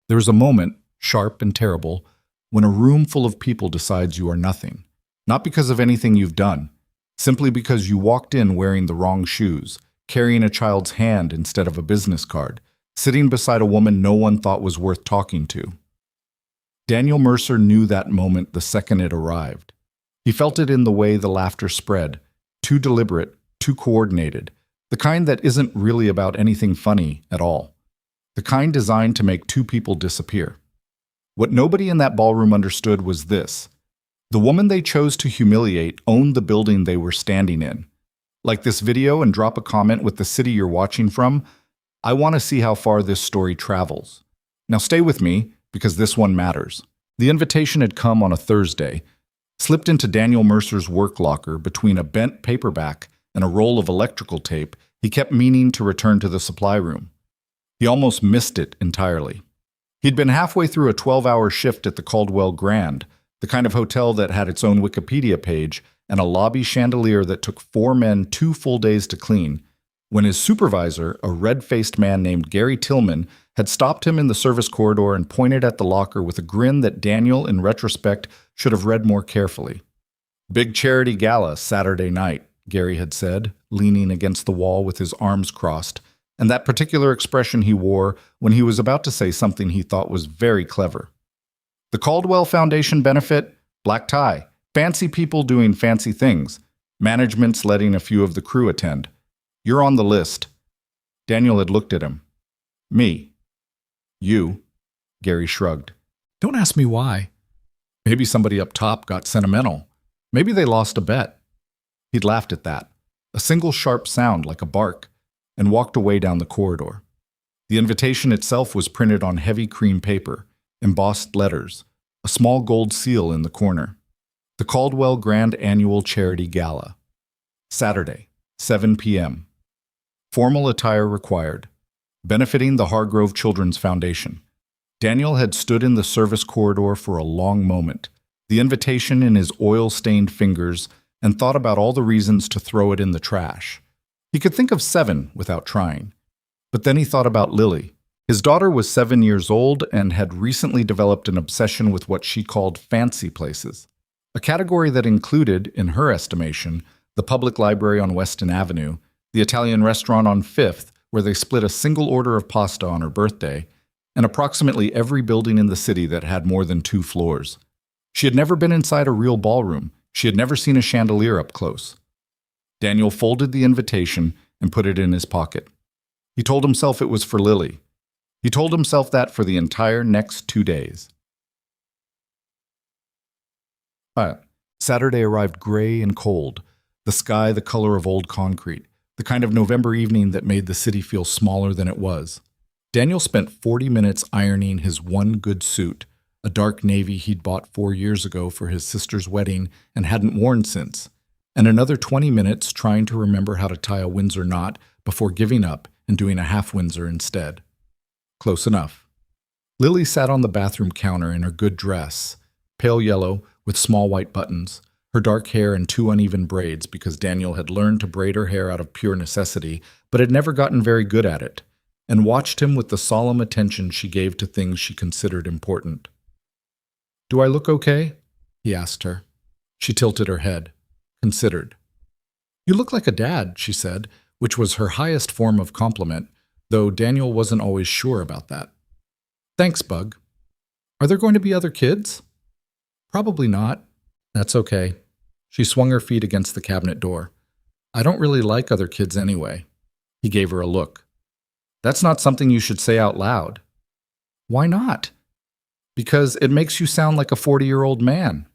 There is a moment, sharp and terrible, when a room full of people decides you are nothing. Not because of anything you've done, simply because you walked in wearing the wrong shoes, carrying a child's hand instead of a business card, sitting beside a woman no one thought was worth talking to. Daniel Mercer knew that moment the second it arrived. He felt it in the way the laughter spread, too deliberate, too coordinated, the kind that isn't really about anything funny at all, the kind designed to make two people disappear. What nobody in that ballroom understood was this: the woman they chose to humiliate owned the building they were standing in. Like this video and drop a comment with the city you're watching from. I want to see how far this story travels. Now stay with me, because this one matters. The invitation had come on a Thursday, slipped into Daniel Mercer's work locker between a bent paperback and a roll of electrical tape he kept meaning to return to the supply room. He almost missed it entirely. He'd been halfway through a 12-hour shift at the Caldwell Grand, the kind of hotel that had its own Wikipedia page and a lobby chandelier that took 4 men 2 full days to clean, when his supervisor, a red-faced man named Gary Tillman, had stopped him in the service corridor and pointed at the locker with a grin that Daniel, in retrospect, should have read more carefully. "Big charity gala Saturday night," Gary had said, leaning against the wall with his arms crossed, and that particular expression he wore when he was about to say something he thought was very clever. "The Caldwell Foundation benefit, black tie, fancy people doing fancy things, management's letting a few of the crew attend. You're on the list." Daniel had looked at him. "Me." "You," Gary shrugged. "Don't ask me why. Maybe somebody up top got sentimental. Maybe they lost a bet." He'd laughed at that, a single sharp sound like a bark, and walked away down the corridor. The invitation itself was printed on heavy cream paper, embossed letters, a small gold seal in the corner. The Caldwell Grand Annual Charity Gala. Saturday, 7 p.m. Formal attire required. Benefiting the Hargrove Children's Foundation. Daniel had stood in the service corridor for a long moment, the invitation in his oil-stained fingers, and thought about all the reasons to throw it in the trash. He could think of 7 without trying. But then he thought about Lily. His daughter was 7 years old and had recently developed an obsession with what she called fancy places, a category that included, in her estimation, the public library on Weston Avenue, the Italian restaurant on 5th, where they split a single order of pasta on her birthday, and approximately every building in the city that had more than 2 floors. She had never been inside a real ballroom. She had never seen a chandelier up close. Daniel folded the invitation and put it in his pocket. He told himself it was for Lily. He told himself that for the entire next 2 days. Saturday arrived gray and cold, the sky the color of old concrete, the kind of November evening that made the city feel smaller than it was. Daniel spent 40 minutes ironing his one good suit, a dark navy he'd bought 4 years ago for his sister's wedding and hadn't worn since, and another 20 minutes trying to remember how to tie a Windsor knot before giving up and doing a half Windsor instead. Close enough. Lily sat on the bathroom counter in her good dress, pale yellow with small white buttons, her dark hair in 2 uneven braids because Daniel had learned to braid her hair out of pure necessity but had never gotten very good at it, and watched him with the solemn attention she gave to things she considered important. "Do I look okay?" he asked her. She tilted her head, considered. "You look like a dad," she said, which was her highest form of compliment, though Daniel wasn't always sure about that. "Thanks, Bug. Are there going to be other kids?" "Probably not. That's okay." She swung her feet against the cabinet door. "I don't really like other kids anyway." He gave her a look. "That's not something you should say out loud." "Why not?" "Because it makes you sound like a 40-year-old man."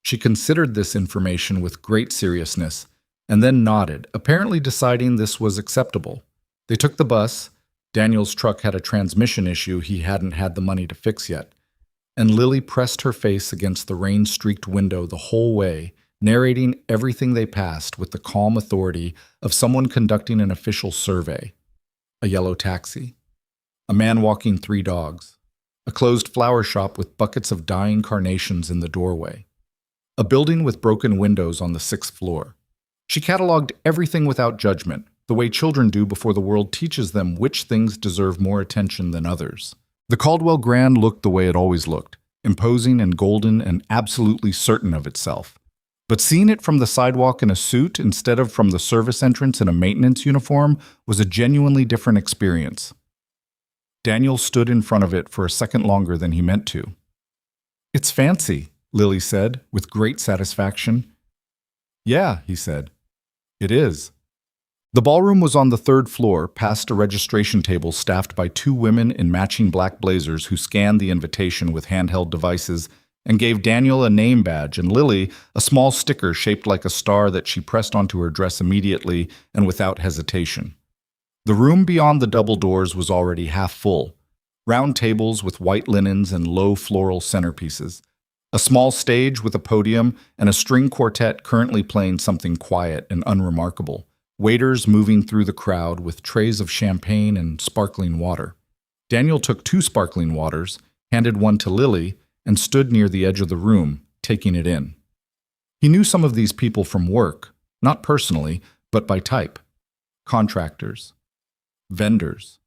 She considered this information with great seriousness, and then nodded, apparently deciding this was acceptable. They took the bus. Daniel's truck had a transmission issue he hadn't had the money to fix yet, and Lily pressed her face against the rain-streaked window the whole way, narrating everything they passed with the calm authority of someone conducting an official survey. A yellow taxi. A man walking 3 dogs. A closed flower shop with buckets of dying carnations in the doorway. A building with broken windows on the 6th floor. She cataloged everything without judgment, the way children do before the world teaches them which things deserve more attention than others. The Caldwell Grand looked the way it always looked, imposing and golden and absolutely certain of itself. But seeing it from the sidewalk in a suit instead of from the service entrance in a maintenance uniform was a genuinely different experience. Daniel stood in front of it for a second longer than he meant to. "It's fancy," Lily said, with great satisfaction. "Yeah," he said. "It is." The ballroom was on the third floor, past a registration table staffed by two women in matching black blazers who scanned the invitation with handheld devices and gave Daniel a name badge and Lily a small sticker shaped like a star that she pressed onto her dress immediately and without hesitation. The room beyond the double doors was already half full. Round tables with white linens and low floral centerpieces. A small stage with a podium and a string quartet currently playing something quiet and unremarkable. Waiters moving through the crowd with trays of champagne and sparkling water. Daniel took 2 sparkling waters, handed one to Lily, and stood near the edge of the room, taking it in. He knew some of these people from work, not personally, but by type. Contractors. Vendors.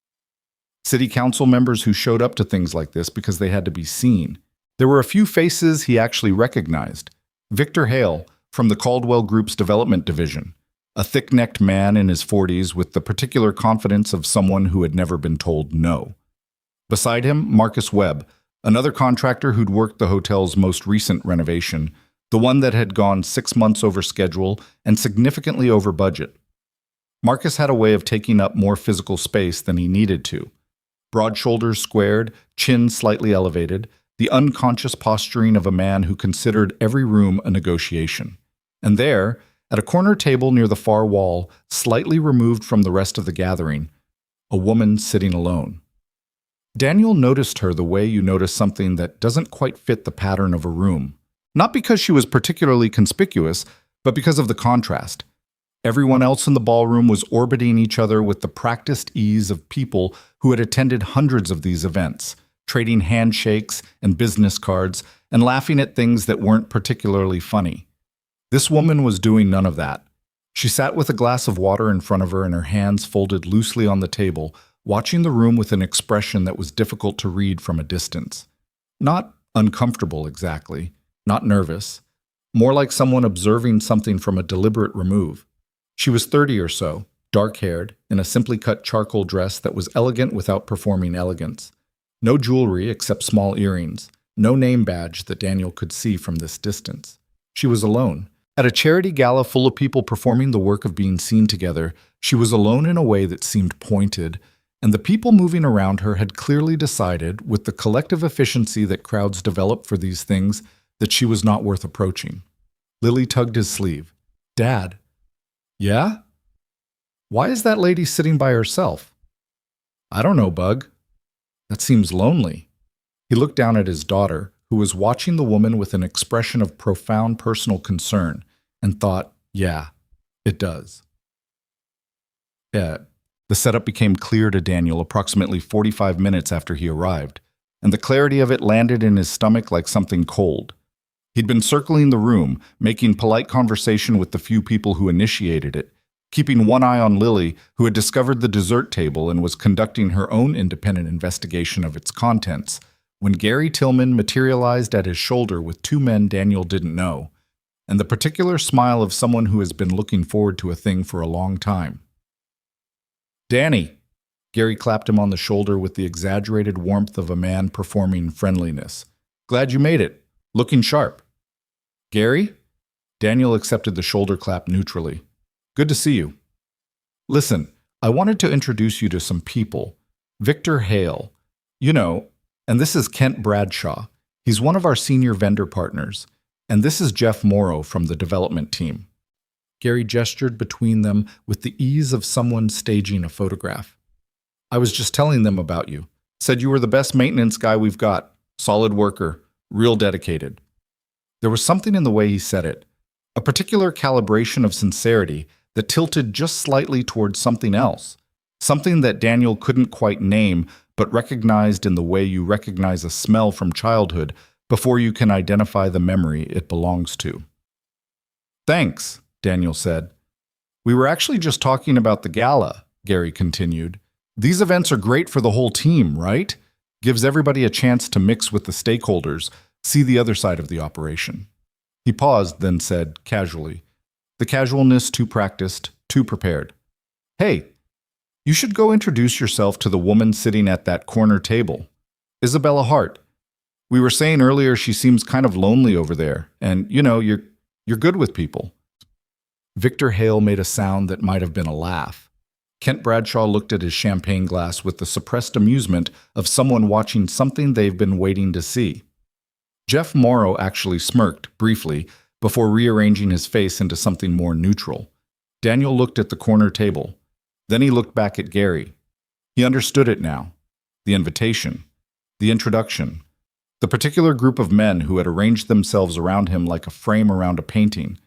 City council members who showed up to things like this because they had to be seen. There were a few faces he actually recognized. Victor Hale, from the Caldwell Group's development division. A thick-necked man in his 40s with the particular confidence of someone who had never been told no. Beside him, Marcus Webb, another contractor who'd worked the hotel's most recent renovation, the one that had gone 6 months over schedule and significantly over budget. Marcus had a way of taking up more physical space than he needed to. Broad shoulders squared, chin slightly elevated, the unconscious posturing of a man who considered every room a negotiation. And there, at a corner table near the far wall, slightly removed from the rest of the gathering, a woman sitting alone. Daniel noticed her the way you notice something that doesn't quite fit the pattern of a room. Not because she was particularly conspicuous, but because of the contrast. Everyone else in the ballroom was orbiting each other with the practiced ease of people who had attended hundreds of these events, trading handshakes and business cards, and laughing at things that weren't particularly funny. This woman was doing none of that. She sat with a glass of water in front of her and her hands folded loosely on the table, watching the room with an expression that was difficult to read from a distance. Not uncomfortable exactly, not nervous, more like someone observing something from a deliberate remove. She was 30 or so, dark-haired, in a simply cut charcoal dress that was elegant without performing elegance. No jewelry except small earrings, no name badge that Daniel could see from this distance. She was alone. At a charity gala full of people performing the work of being seen together, she was alone in a way that seemed pointed, and the people moving around her had clearly decided, with the collective efficiency that crowds develop for these things, that she was not worth approaching. Lily tugged his sleeve. "Dad." "Yeah? Why is that lady sitting by herself?" "I don't know, Bug. That seems lonely." He looked down at his daughter, who was watching the woman with an expression of profound personal concern, and thought, "Yeah, it does." The setup became clear to Daniel approximately 45 minutes after he arrived, and the clarity of it landed in his stomach like something cold. He'd been circling the room, making polite conversation with the few people who initiated it, keeping one eye on Lily, who had discovered the dessert table and was conducting her own independent investigation of its contents, when Gary Tillman materialized at his shoulder with 2 men Daniel didn't know, and the particular smile of someone who has been looking forward to a thing for a long time. "Danny!" Gary clapped him on the shoulder with the exaggerated warmth of a man performing friendliness. "Glad you made it. Looking sharp." "Gary?" Daniel accepted the shoulder clap neutrally. "Good to see you. Listen, I wanted to introduce you to some people. Victor Hale. You know, and this is Kent Bradshaw. He's one of our senior vendor partners. And this is Jeff Morrow from the development team." Gary gestured between them with the ease of someone staging a photograph. "I was just telling them about you. Said you were the best maintenance guy we've got. Solid worker. Real dedicated." There was something in the way he said it, a particular calibration of sincerity that tilted just slightly towards something else, something that Daniel couldn't quite name but recognized in the way you recognize a smell from childhood before you can identify the memory it belongs to. "Thanks," Daniel said. "We were actually just talking about the gala," Gary continued. "These events are great for the whole team, right? Gives everybody a chance to mix with the stakeholders, see the other side of the operation. He paused, then said, casually, the casualness too practiced, too prepared. Hey, you should go introduce yourself to the woman sitting at that corner table. Isabella Hart. We were saying earlier she seems kind of lonely over there, and, you're good with people. Victor Hale made a sound that might have been a laugh. Kent Bradshaw looked at his champagne glass with the suppressed amusement of someone watching something they've been waiting to see. Jeff Morrow actually smirked, briefly, before rearranging his face into something more neutral. Daniel looked at the corner table. Then he looked back at Gary. He understood it now. The invitation. The introduction. The particular group of men who had arranged themselves around him like a frame around a painting.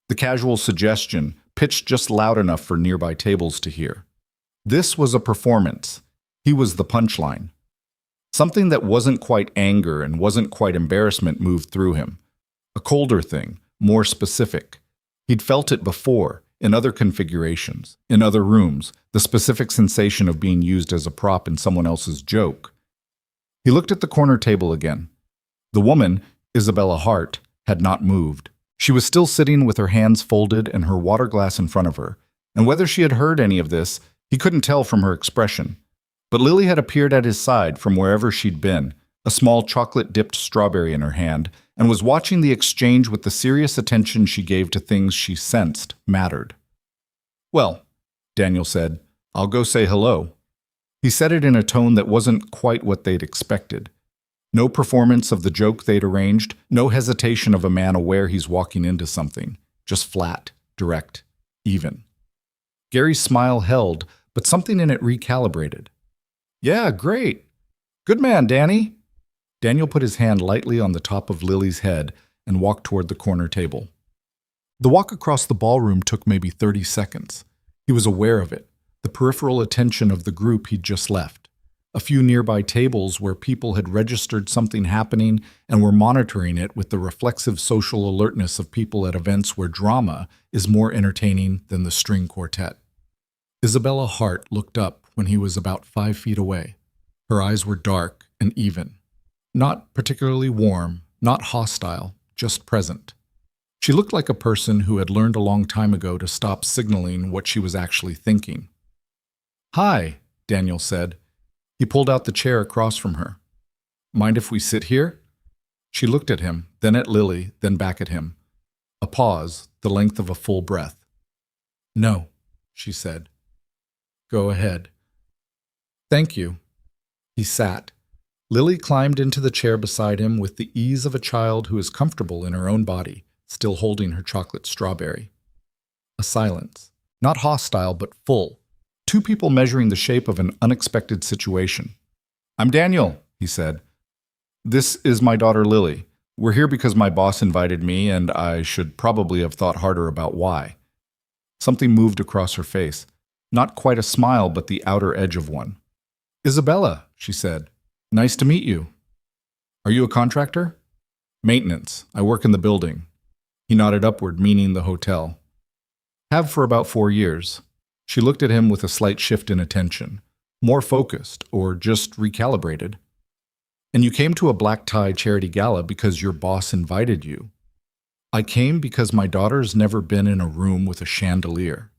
The casual suggestion, pitched just loud enough for nearby tables to hear. This was a performance. He was the punchline. Something that wasn't quite anger and wasn't quite embarrassment moved through him. A colder thing, more specific. He'd felt it before, in other configurations, in other rooms, the specific sensation of being used as a prop in someone else's joke. He looked at the corner table again. The woman, Isabella Hart, had not moved. She was still sitting with her hands folded and her water glass in front of her, and whether she had heard any of this, he couldn't tell from her expression. But Lily had appeared at his side from wherever she'd been, a small chocolate-dipped strawberry in her hand, and was watching the exchange with the serious attention she gave to things she sensed mattered. Well, Daniel said, I'll go say hello. He said it in a tone that wasn't quite what they'd expected. No performance of the joke they'd arranged, no hesitation of a man aware he's walking into something. Just flat, direct, even. Gary's smile held, but something in it recalibrated. Yeah, great. Good man, Danny. Daniel put his hand lightly on the top of Lily's head and walked toward the corner table. The walk across the ballroom took maybe 30 seconds. He was aware of it, the peripheral attention of the group he'd just left. A few nearby tables where people had registered something happening and were monitoring it with the reflexive social alertness of people at events where drama is more entertaining than the string quartet. Isabella Hart looked up when he was about 5 feet away. Her eyes were dark and even. Not particularly warm, not hostile, just present. She looked like a person who had learned a long time ago to stop signaling what she was actually thinking. Hi, Daniel said. He pulled out the chair across from her. Mind if we sit here? She looked at him, then at Lily, then back at him. A pause, the length of a full breath. No, she said. Go ahead. Thank you. He sat. Lily climbed into the chair beside him with the ease of a child who is comfortable in her own body, still holding her chocolate strawberry. A silence, not hostile but full. Two people measuring the shape of an unexpected situation. I'm Daniel, he said. This is my daughter Lily. We're here because my boss invited me, and I should probably have thought harder about why. Something moved across her face. Not quite a smile, but the outer edge of one. Isabella, she said. Nice to meet you. Are you a contractor? Maintenance. I work in the building. He nodded upward, meaning the hotel. Have for about 4 years. She looked at him with a slight shift in attention. More focused, or just recalibrated. And you came to a black tie charity gala because your boss invited you. I came because my daughter's never been in a room with a chandelier.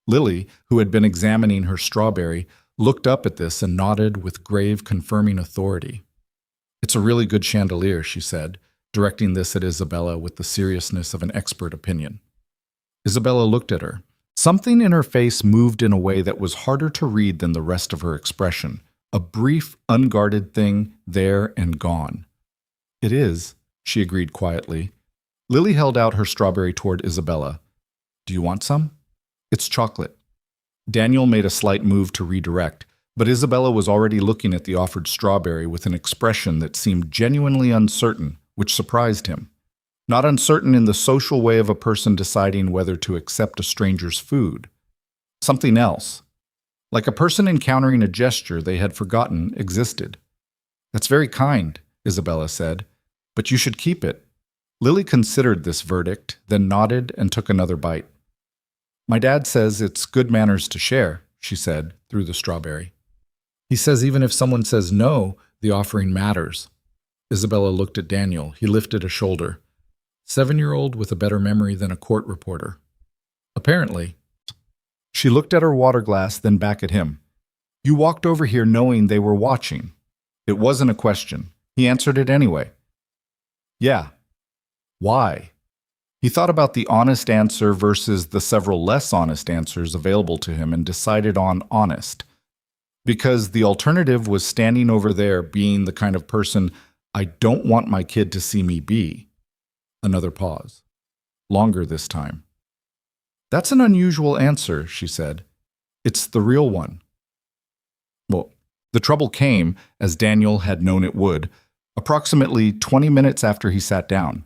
Lily, who had been examining her strawberry, looked up at this and nodded with grave, confirming authority. It's a really good chandelier, she said, directing this at Isabella with the seriousness of an expert opinion. Isabella looked at her. Something in her face moved in a way that was harder to read than the rest of her expression. A brief, unguarded thing, there and gone. It is, she agreed quietly. Lily held out her strawberry toward Isabella. Do you want some? It's chocolate. Daniel made a slight move to redirect, but Isabella was already looking at the offered strawberry with an expression that seemed genuinely uncertain, which surprised him. Not uncertain in the social way of a person deciding whether to accept a stranger's food. Something else. Like a person encountering a gesture they had forgotten existed. That's very kind, Isabella said, but you should keep it. Lily considered this verdict, then nodded and took another bite. My dad says it's good manners to share, she said, through the strawberry. He says even if someone says no, the The offering matters. Isabella looked at Daniel. He lifted a shoulder. 7-year-old with a better memory than a court reporter. Apparently. She looked at her water glass, then back at him. You walked over here knowing they were watching. It wasn't a question. He answered it anyway. Yeah. Why? He thought about the honest answer versus the several less honest answers available to him and decided on honest. Because the alternative was standing over there being the kind of person I don't want my kid to see me be. Another pause. Longer this time. That's an unusual answer, she said. It's the real one. Well, the trouble came, as Daniel had known it would, approximately 20 minutes after he sat down.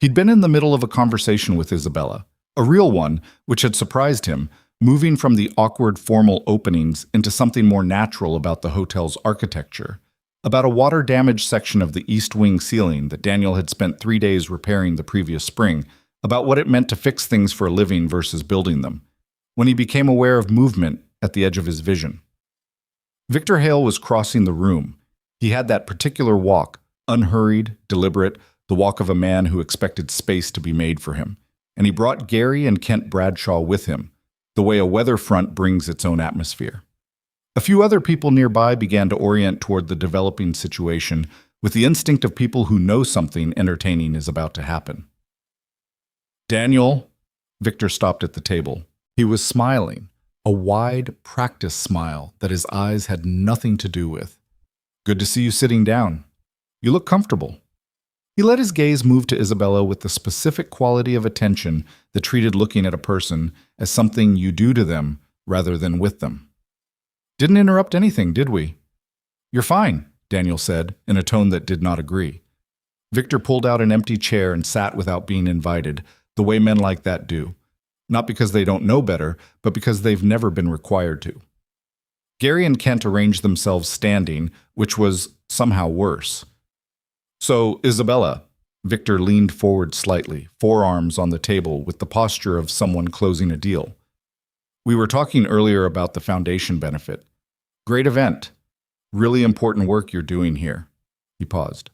He'd been in the middle of a conversation with Isabella, a real one, which had surprised him, moving from the awkward formal openings into something more natural about the hotel's architecture, about a water-damaged section of the east wing ceiling that Daniel had spent 3 days repairing the previous spring, about what it meant to fix things for a living versus building them, when he became aware of movement at the edge of his vision. Victor Hale was crossing the room. He had that particular walk, unhurried, deliberate, the walk of a man who expected space to be made for him, and he brought Gary and Kent Bradshaw with him, the way a weather front brings its own atmosphere. A few other people nearby began to orient toward the developing situation with the instinct of people who know something entertaining is about to happen. Daniel, Victor stopped at the table. He was smiling, a wide, practiced smile that his eyes had nothing to do with. Good to see you sitting down. You look comfortable. He let his gaze move to Isabella with the specific quality of attention that treated looking at a person as something you do to them rather than with them. Didn't interrupt anything, did we? You're fine, Daniel said, in a tone that did not agree. Victor pulled out an empty chair and sat without being invited, the way men like that do. Not because they don't know better, but because they've never been required to. Gary and Kent arranged themselves standing, which was somehow worse. So, Isabella, Victor leaned forward slightly, forearms on the table with the posture of someone closing a deal. We were talking earlier about the foundation benefit. Great event. Really important work you're doing here. He paused.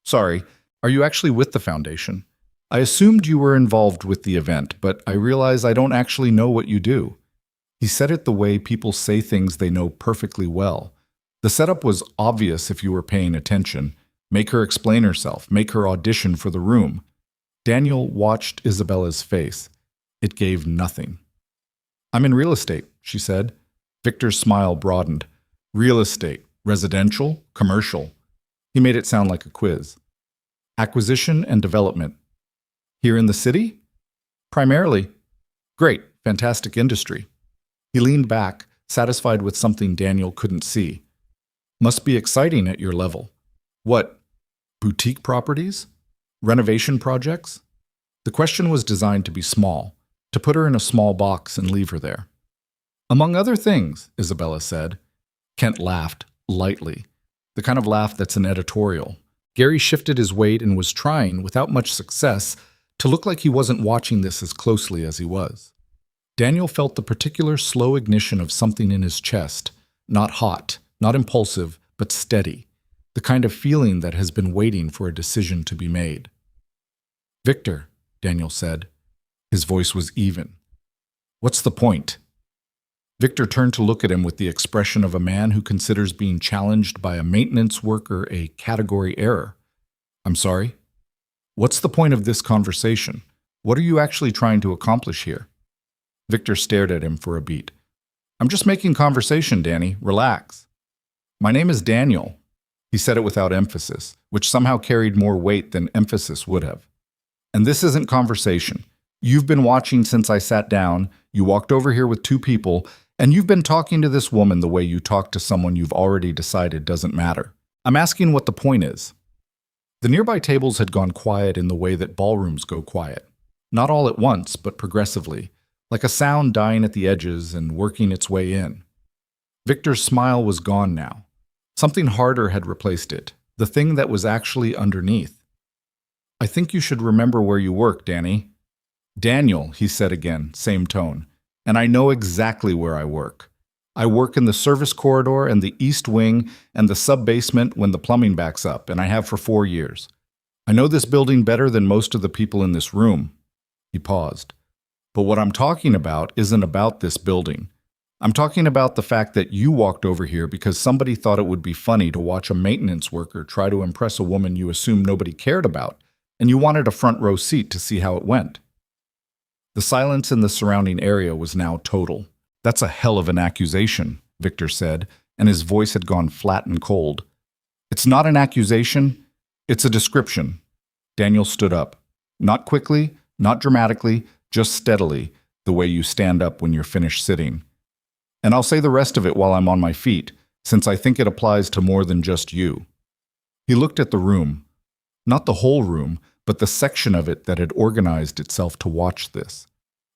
Sorry, are you actually with the foundation? I assumed you were involved with the event, but I realize I don't actually know what you do. He said it the way people say things they know perfectly well. The setup was obvious if you were paying attention. Make her explain herself, make her audition for the room. Daniel watched Isabella's face. It gave nothing. I'm in real estate, she said. Victor's smile broadened. Real estate, residential, commercial. He made it sound like a quiz. Acquisition and development. Here in the city? Primarily. Great, fantastic industry. He leaned back, satisfied with something Daniel couldn't see. Must be exciting at your level. What? Boutique properties? Renovation projects? The question was designed to be small, to put her in a small box and leave her there. Among other things, Isabella said. Kent laughed, lightly, the kind of laugh that's an editorial. Gary shifted his weight and was trying, without much success, to look like he wasn't watching this as closely as he was. Daniel felt the particular slow ignition of something in his chest, not hot, not impulsive, but steady, the kind of feeling that has been waiting for a decision to be made. Victor, Daniel said. His voice was even. What's the point? Victor turned to look at him with the expression of a man who considers being challenged by a maintenance worker a category error. I'm sorry? What's the point of this conversation? What are you actually trying to accomplish here? Victor stared at him for a beat. I'm just making conversation, Danny. Relax. My name is Daniel. He said it without emphasis, which somehow carried more weight than emphasis would have. And this isn't conversation. You've been watching since I sat down, you walked over here with 2 people, and you've been talking to this woman the way you talk to someone you've already decided doesn't matter. I'm asking what the point is. The nearby tables had gone quiet in the way that ballrooms go quiet. Not all at once, but progressively, like a sound dying at the edges and working its way in. Victor's smile was gone now. Something harder had replaced it, the thing that was actually underneath. I think you should remember where you work, Danny. Daniel, he said again, same tone, and I know exactly where I work. I work in the service corridor and the east wing and the sub-basement when the plumbing backs up, and I have for 4 years. I know this building better than most of the people in this room." He paused. "But what I'm talking about isn't about this building. I'm talking about the fact that you walked over here because somebody thought it would be funny to watch a maintenance worker try to impress a woman you assumed nobody cared about, and you wanted a front row seat to see how it went." The silence in the surrounding area was now total. "That's a hell of an accusation," Victor said, and his voice had gone flat and cold. "It's not an accusation, it's a description." Daniel stood up. Not quickly, not dramatically, just steadily, the way you stand up when you're finished sitting. "And I'll say the rest of it while I'm on my feet, since I think it applies to more than just you." He looked at the room. Not the whole room, but the section of it that had organized itself to watch this.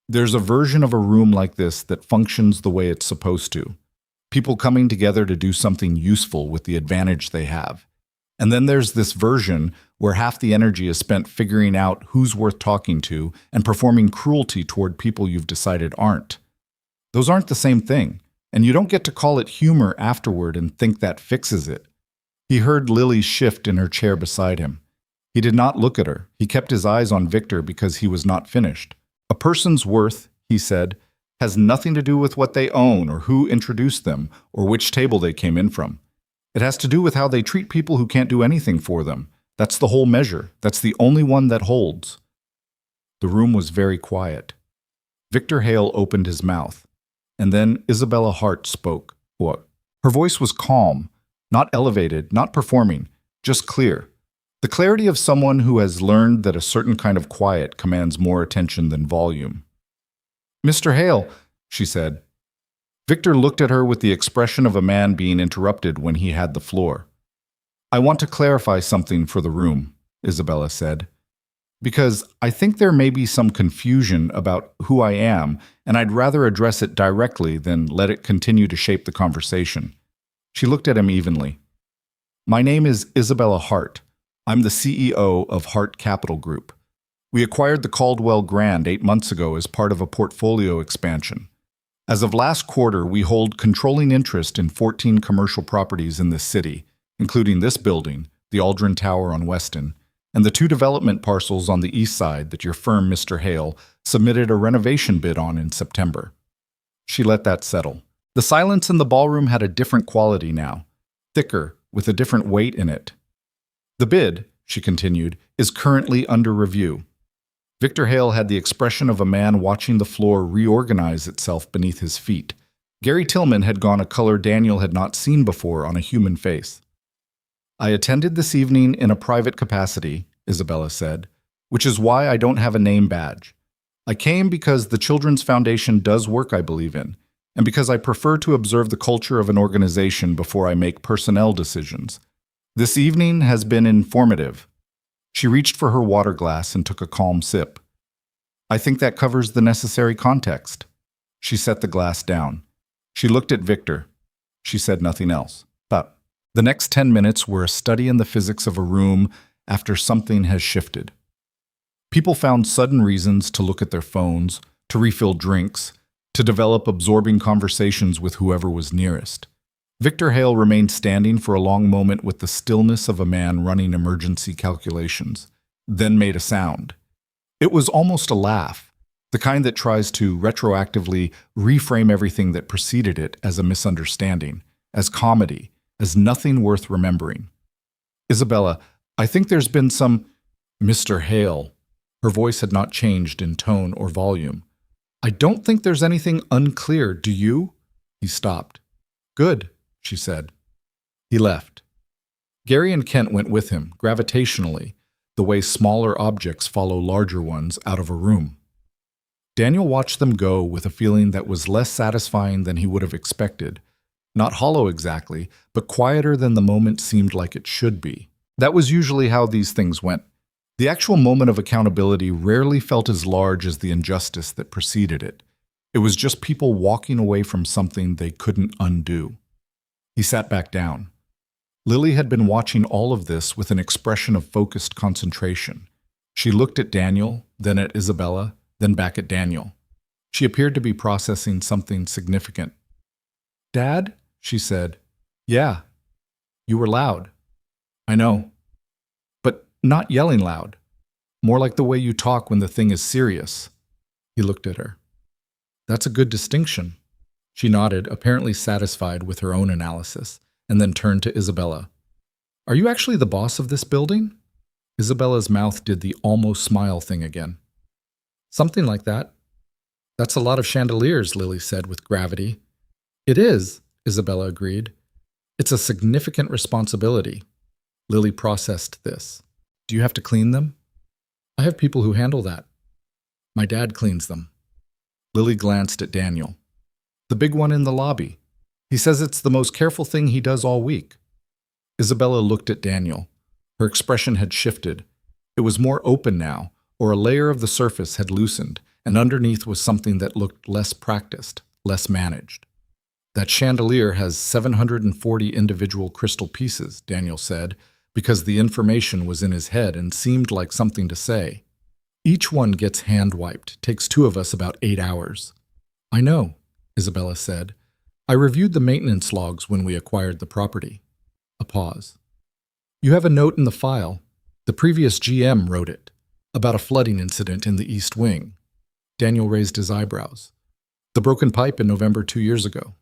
There's a version of a room like this that functions the way it's supposed to. People coming together to do something useful with the advantage they have. And then there's this version where half the energy is spent figuring out who's worth talking to and performing cruelty toward people you've decided aren't. Those aren't the same thing, and you don't get to call it humor afterward and think that fixes it. He heard Lily's shift in her chair beside him. He did not look at her. He kept his eyes on Victor because he was not finished. "A person's worth," he said, "has nothing to do with what they own or who introduced them or which table they came in from. It has to do with how they treat people who can't do anything for them. That's the whole measure. That's the only one that holds." The room was very quiet. Victor Hale opened his mouth, and then Isabella Hart spoke. What? Her voice was calm, not elevated, not performing, just clear. The clarity of someone who has learned that a certain kind of quiet commands more attention than volume. "Mr. Hale," she said. Victor looked at her with the expression of a man being interrupted when he had the floor. "I want to clarify something for the room," Isabella said, "because I think there may be some confusion about who I am, and I'd rather address it directly than let it continue to shape the conversation." She looked at him evenly. "My name is Isabella Hart. I'm the CEO of Hart Capital Group. We acquired the Caldwell Grand 8 months ago as part of a portfolio expansion. As of last quarter, we hold controlling interest in 14 commercial properties in this city, including this building, the Aldrin Tower on Weston, and the 2 development parcels on the east side that your firm, Mr. Hale, submitted a renovation bid on in September." She let that settle. The silence in the ballroom had a different quality now, thicker, with a different weight in it. "The bid," she continued, "is currently under review." Victor Hale had the expression of a man watching the floor reorganize itself beneath his feet. Gary Tillman had gone a color Daniel had not seen before on a human face. "I attended this evening in a private capacity," Isabella said, "which is why I don't have a name badge. I came because the Children's Foundation does work I believe in, and because I prefer to observe the culture of an organization before I make personnel decisions. This evening has been informative." She reached for her water glass and took a calm sip. "I think that covers the necessary context." She set the glass down. She looked at Victor. She said nothing else. But the next 10 minutes were a study in the physics of a room after something has shifted. People found sudden reasons to look at their phones, to refill drinks, to develop absorbing conversations with whoever was nearest. Victor Hale remained standing for a long moment with the stillness of a man running emergency calculations, then made a sound. It was almost a laugh, the kind that tries to retroactively reframe everything that preceded it as a misunderstanding, as comedy, as nothing worth remembering. "Isabella, I think there's been some—" "Mr. Hale." Her voice had not changed in tone or volume. "I don't think there's anything unclear, do you?" He stopped. "Good," she said. He left. Gary and Kent went with him, gravitationally, the way smaller objects follow larger ones out of a room. Daniel watched them go with a feeling that was less satisfying than he would have expected. Not hollow exactly, but quieter than the moment seemed like it should be. That was usually how these things went. The actual moment of accountability rarely felt as large as the injustice that preceded it. It was just people walking away from something they couldn't undo. He sat back down. Lily had been watching all of this with an expression of focused concentration. She looked at Daniel, then at Isabella, then back at Daniel. She appeared to be processing something significant. Dad? She said. Yeah. You were loud. I know. But not yelling loud. More like the way you talk when the thing is serious. He looked at her. That's a good distinction. She nodded, apparently satisfied with her own analysis, and then turned to Isabella. Are you actually the boss of this building? Isabella's mouth did the almost smile thing again. Something like that. That's a lot of chandeliers, Lily said with gravity. It is, Isabella agreed. It's a significant responsibility. Lily processed this. Do you have to clean them? I have people who handle that. My dad cleans them. Lily glanced at Daniel. The big one in the lobby. He says it's the most careful thing he does all week. Isabella looked at Daniel. Her expression had shifted. It was more open now, or a layer of the surface had loosened, and underneath was something that looked less practiced, less managed. That chandelier has 740 individual crystal pieces, Daniel said, because the information was in his head and seemed like something to say. Each one gets hand-wiped. Takes 2 of us about 8 hours. I know, Isabella said. I reviewed the maintenance logs when we acquired the property. A pause. You have a note in the file. The previous GM wrote it, about a flooding incident in the East Wing. Daniel raised his eyebrows. The broken pipe in November 2 years ago.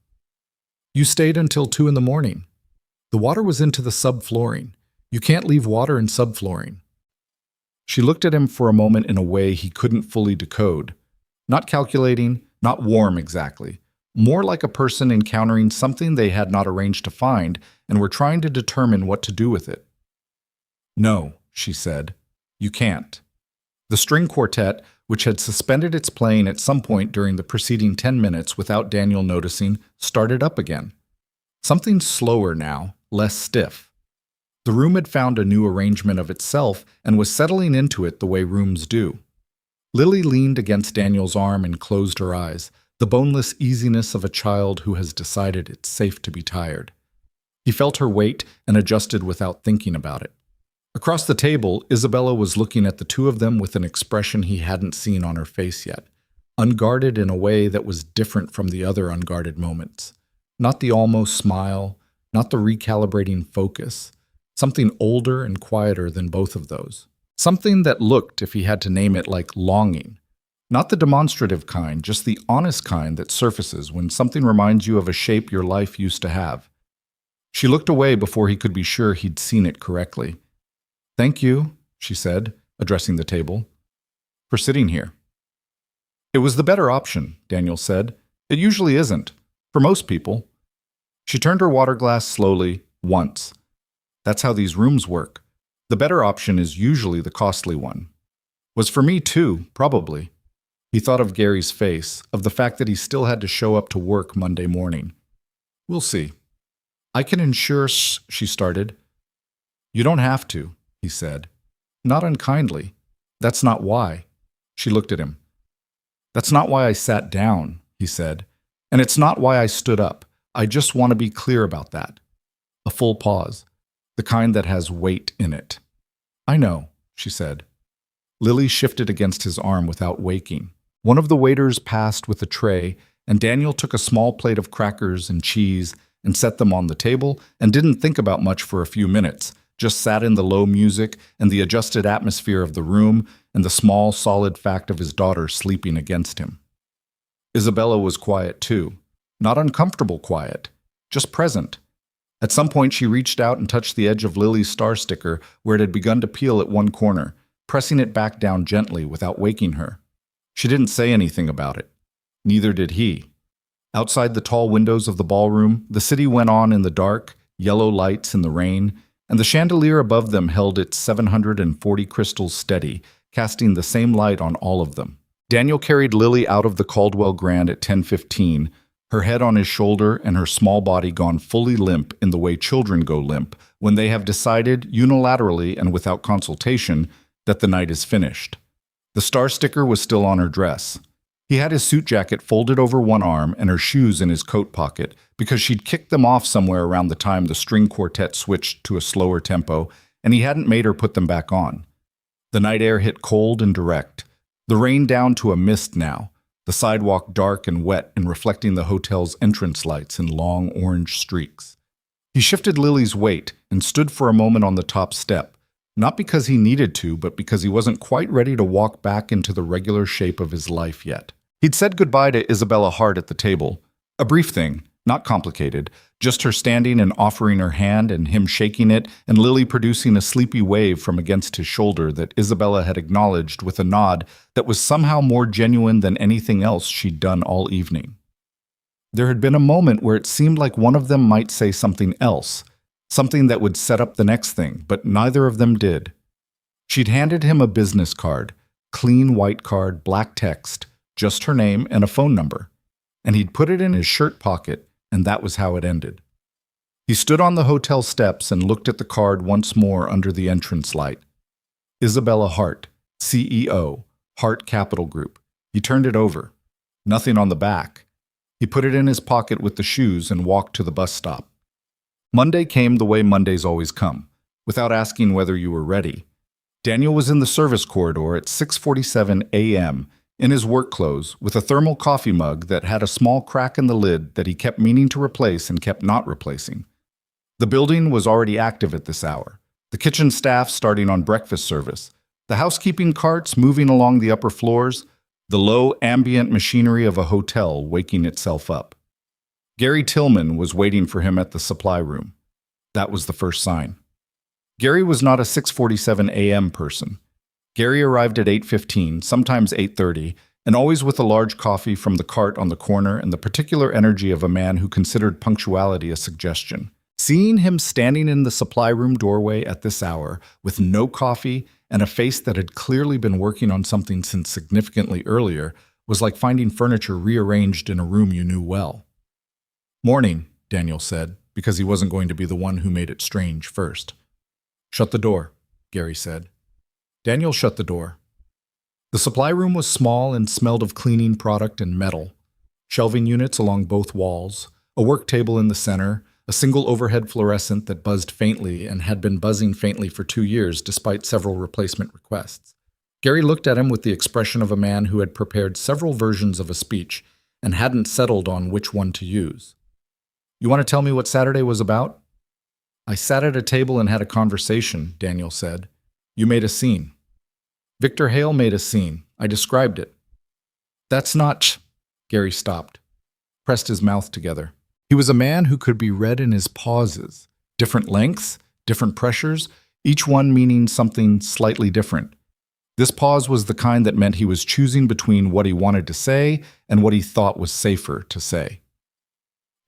You stayed until 2 in the morning. The water was into the subflooring. You can't leave water in subflooring. She looked at him for a moment in a way he couldn't fully decode. Not calculating, not warm exactly. More like a person encountering something they had not arranged to find and were trying to determine what to do with it. No, she said. You can't. The string quartet, which had suspended its playing at some point during the preceding 10 minutes without Daniel noticing, started up again. Something slower now, less stiff. The room had found a new arrangement of itself and was settling into it the way rooms do. Lily leaned against Daniel's arm and closed her eyes, the boneless easiness of a child who has decided it's safe to be tired. He felt her weight and adjusted without thinking about it. Across the table, Isabella was looking at the 2 of them with an expression he hadn't seen on her face yet, unguarded in a way that was different from the other unguarded moments. Not the almost smile, not the recalibrating focus. Something older and quieter than both of those. Something that looked, if he had to name it, like longing. Not the demonstrative kind, just the honest kind that surfaces when something reminds you of a shape your life used to have. She looked away before he could be sure he'd seen it correctly. Thank you, she said, addressing the table, for sitting here. It was the better option, Daniel said. It usually isn't, for most people. She turned her water glass slowly, once. That's how these rooms work. The better option is usually the costly one. Was for me too, probably. He thought of Gary's face, of the fact that he still had to show up to work Monday morning. We'll see. I can ensure, she started. You don't have to, he said. Not unkindly. That's not why. She looked at him. That's not why I sat down, he said. And it's not why I stood up. I just want to be clear about that. A full pause. The kind that has weight in it. I know, she said. Lily shifted against his arm without waking. One of the waiters passed with a tray, and Daniel took a small plate of crackers and cheese and set them on the table and didn't think about much for a few minutes, just sat in the low music and the adjusted atmosphere of the room and the small, solid fact of his daughter sleeping against him. Isabella was quiet too. Not uncomfortable quiet, just present. At some point, she reached out and touched the edge of Lily's star sticker where it had begun to peel at one corner, pressing it back down gently without waking her. She didn't say anything about it. Neither did he. Outside the tall windows of the ballroom, the city went on in the dark, yellow lights in the rain, and the chandelier above them held its 740 crystals steady, casting the same light on all of them. Daniel carried Lily out of the Caldwell Grand at 10:15, her head on his shoulder and her small body gone fully limp in the way children go limp when they have decided, unilaterally and without consultation, that the night is finished. The star sticker was still on her dress. He had his suit jacket folded over one arm and her shoes in his coat pocket because she'd kicked them off somewhere around the time the string quartet switched to a slower tempo, and he hadn't made her put them back on. The night air hit cold and direct. The rain down to a mist now. The the sidewalk dark and wet and reflecting the hotel's entrance lights in long orange streaks. He shifted Lily's weight and stood for a moment on the top step, not because he needed to, but because he wasn't quite ready to walk back into the regular shape of his life yet. He'd said goodbye to Isabella Hart at the table. A brief thing, not complicated, just her standing and offering her hand and him shaking it and Lily producing a sleepy wave from against his shoulder that Isabella had acknowledged with a nod that was somehow more genuine than anything else she'd done all evening. There had been a moment where it seemed like one of them might say something else, something that would set up the next thing, but neither of them did. She'd handed him a business card, clean white card, black text, just her name and a phone number, and he'd put it in his shirt pocket, and that was how it ended. He stood on the hotel steps and looked at the card once more under the entrance light. Isabella Hart, CEO, Hart Capital Group. He turned it over. Nothing on the back. He put it in his pocket with the shoes and walked to the bus stop. Monday came the way Mondays always come, without asking whether you were ready. Daniel was in the service corridor at 6:47 a.m., in his work clothes, with a thermal coffee mug that had a small crack in the lid that he kept meaning to replace and kept not replacing. The building was already active at this hour, the kitchen staff starting on breakfast service, the housekeeping carts moving along the upper floors, the low ambient machinery of a hotel waking itself up. Gary Tillman was waiting for him at the supply room. That was the first sign. Gary was not a 6:47 a.m. person. Gary arrived at 8:15, sometimes 8:30, and always with a large coffee from the cart on the corner and the particular energy of a man who considered punctuality a suggestion. Seeing him standing in the supply room doorway at this hour, with no coffee and a face that had clearly been working on something since significantly earlier, was like finding furniture rearranged in a room you knew well. "Morning," Daniel said, because he wasn't going to be the one who made it strange first. "Shut the door," Gary said. Daniel shut the door. The supply room was small and smelled of cleaning product and metal. Shelving units along both walls, a work table in the center, a single overhead fluorescent that buzzed faintly and had been buzzing faintly for 2 years despite several replacement requests. Gary looked at him with the expression of a man who had prepared several versions of a speech and hadn't settled on which one to use. "You want to tell me what Saturday was about?" "I sat at a table and had a conversation," Daniel said. "You made a scene." "Victor Hale made a scene. I described it." "That's not—" Gary stopped, pressed his mouth together. He was a man who could be read in his pauses, different lengths, different pressures, each one meaning something slightly different. This pause was the kind that meant he was choosing between what he wanted to say and what he thought was safer to say.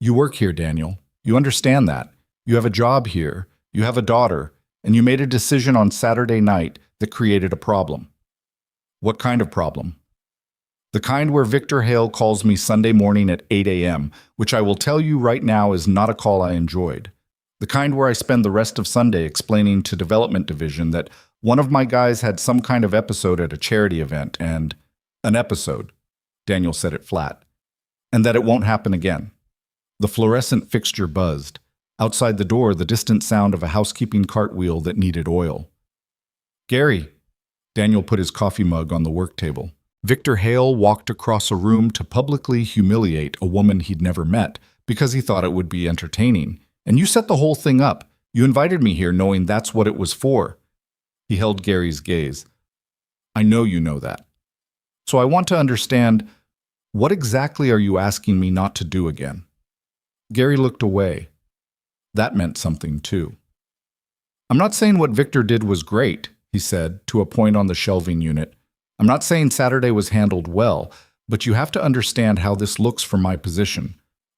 "You work here, Daniel. You understand that. You have a job here. You have a daughter. And you made a decision on Saturday night that created a problem." "What kind of problem?" "The kind where Victor Hale calls me Sunday morning at 8 a.m., which I will tell you right now is not a call I enjoyed. The kind where I spend the rest of Sunday explaining to Development Division that one of my guys had some kind of episode at a charity event and— an episode," Daniel said it flat, "and that it won't happen again." The fluorescent fixture buzzed. Outside the door, the distant sound of a housekeeping cartwheel that needed oil. "Gary," Daniel put his coffee mug on the work table. Victor Hale walked across a room to publicly humiliate a woman he'd never met because he thought it would be entertaining. And you set the whole thing up. You invited me here knowing that's what it was for. He held Gary's gaze. "I know you know that. So I want to understand, what exactly are you asking me not to do again?" Gary looked away. That meant something, too. "I'm not saying what Victor did was great," he said, to a point on the shelving unit. "I'm not saying Saturday was handled well, but you have to understand how this looks from my position.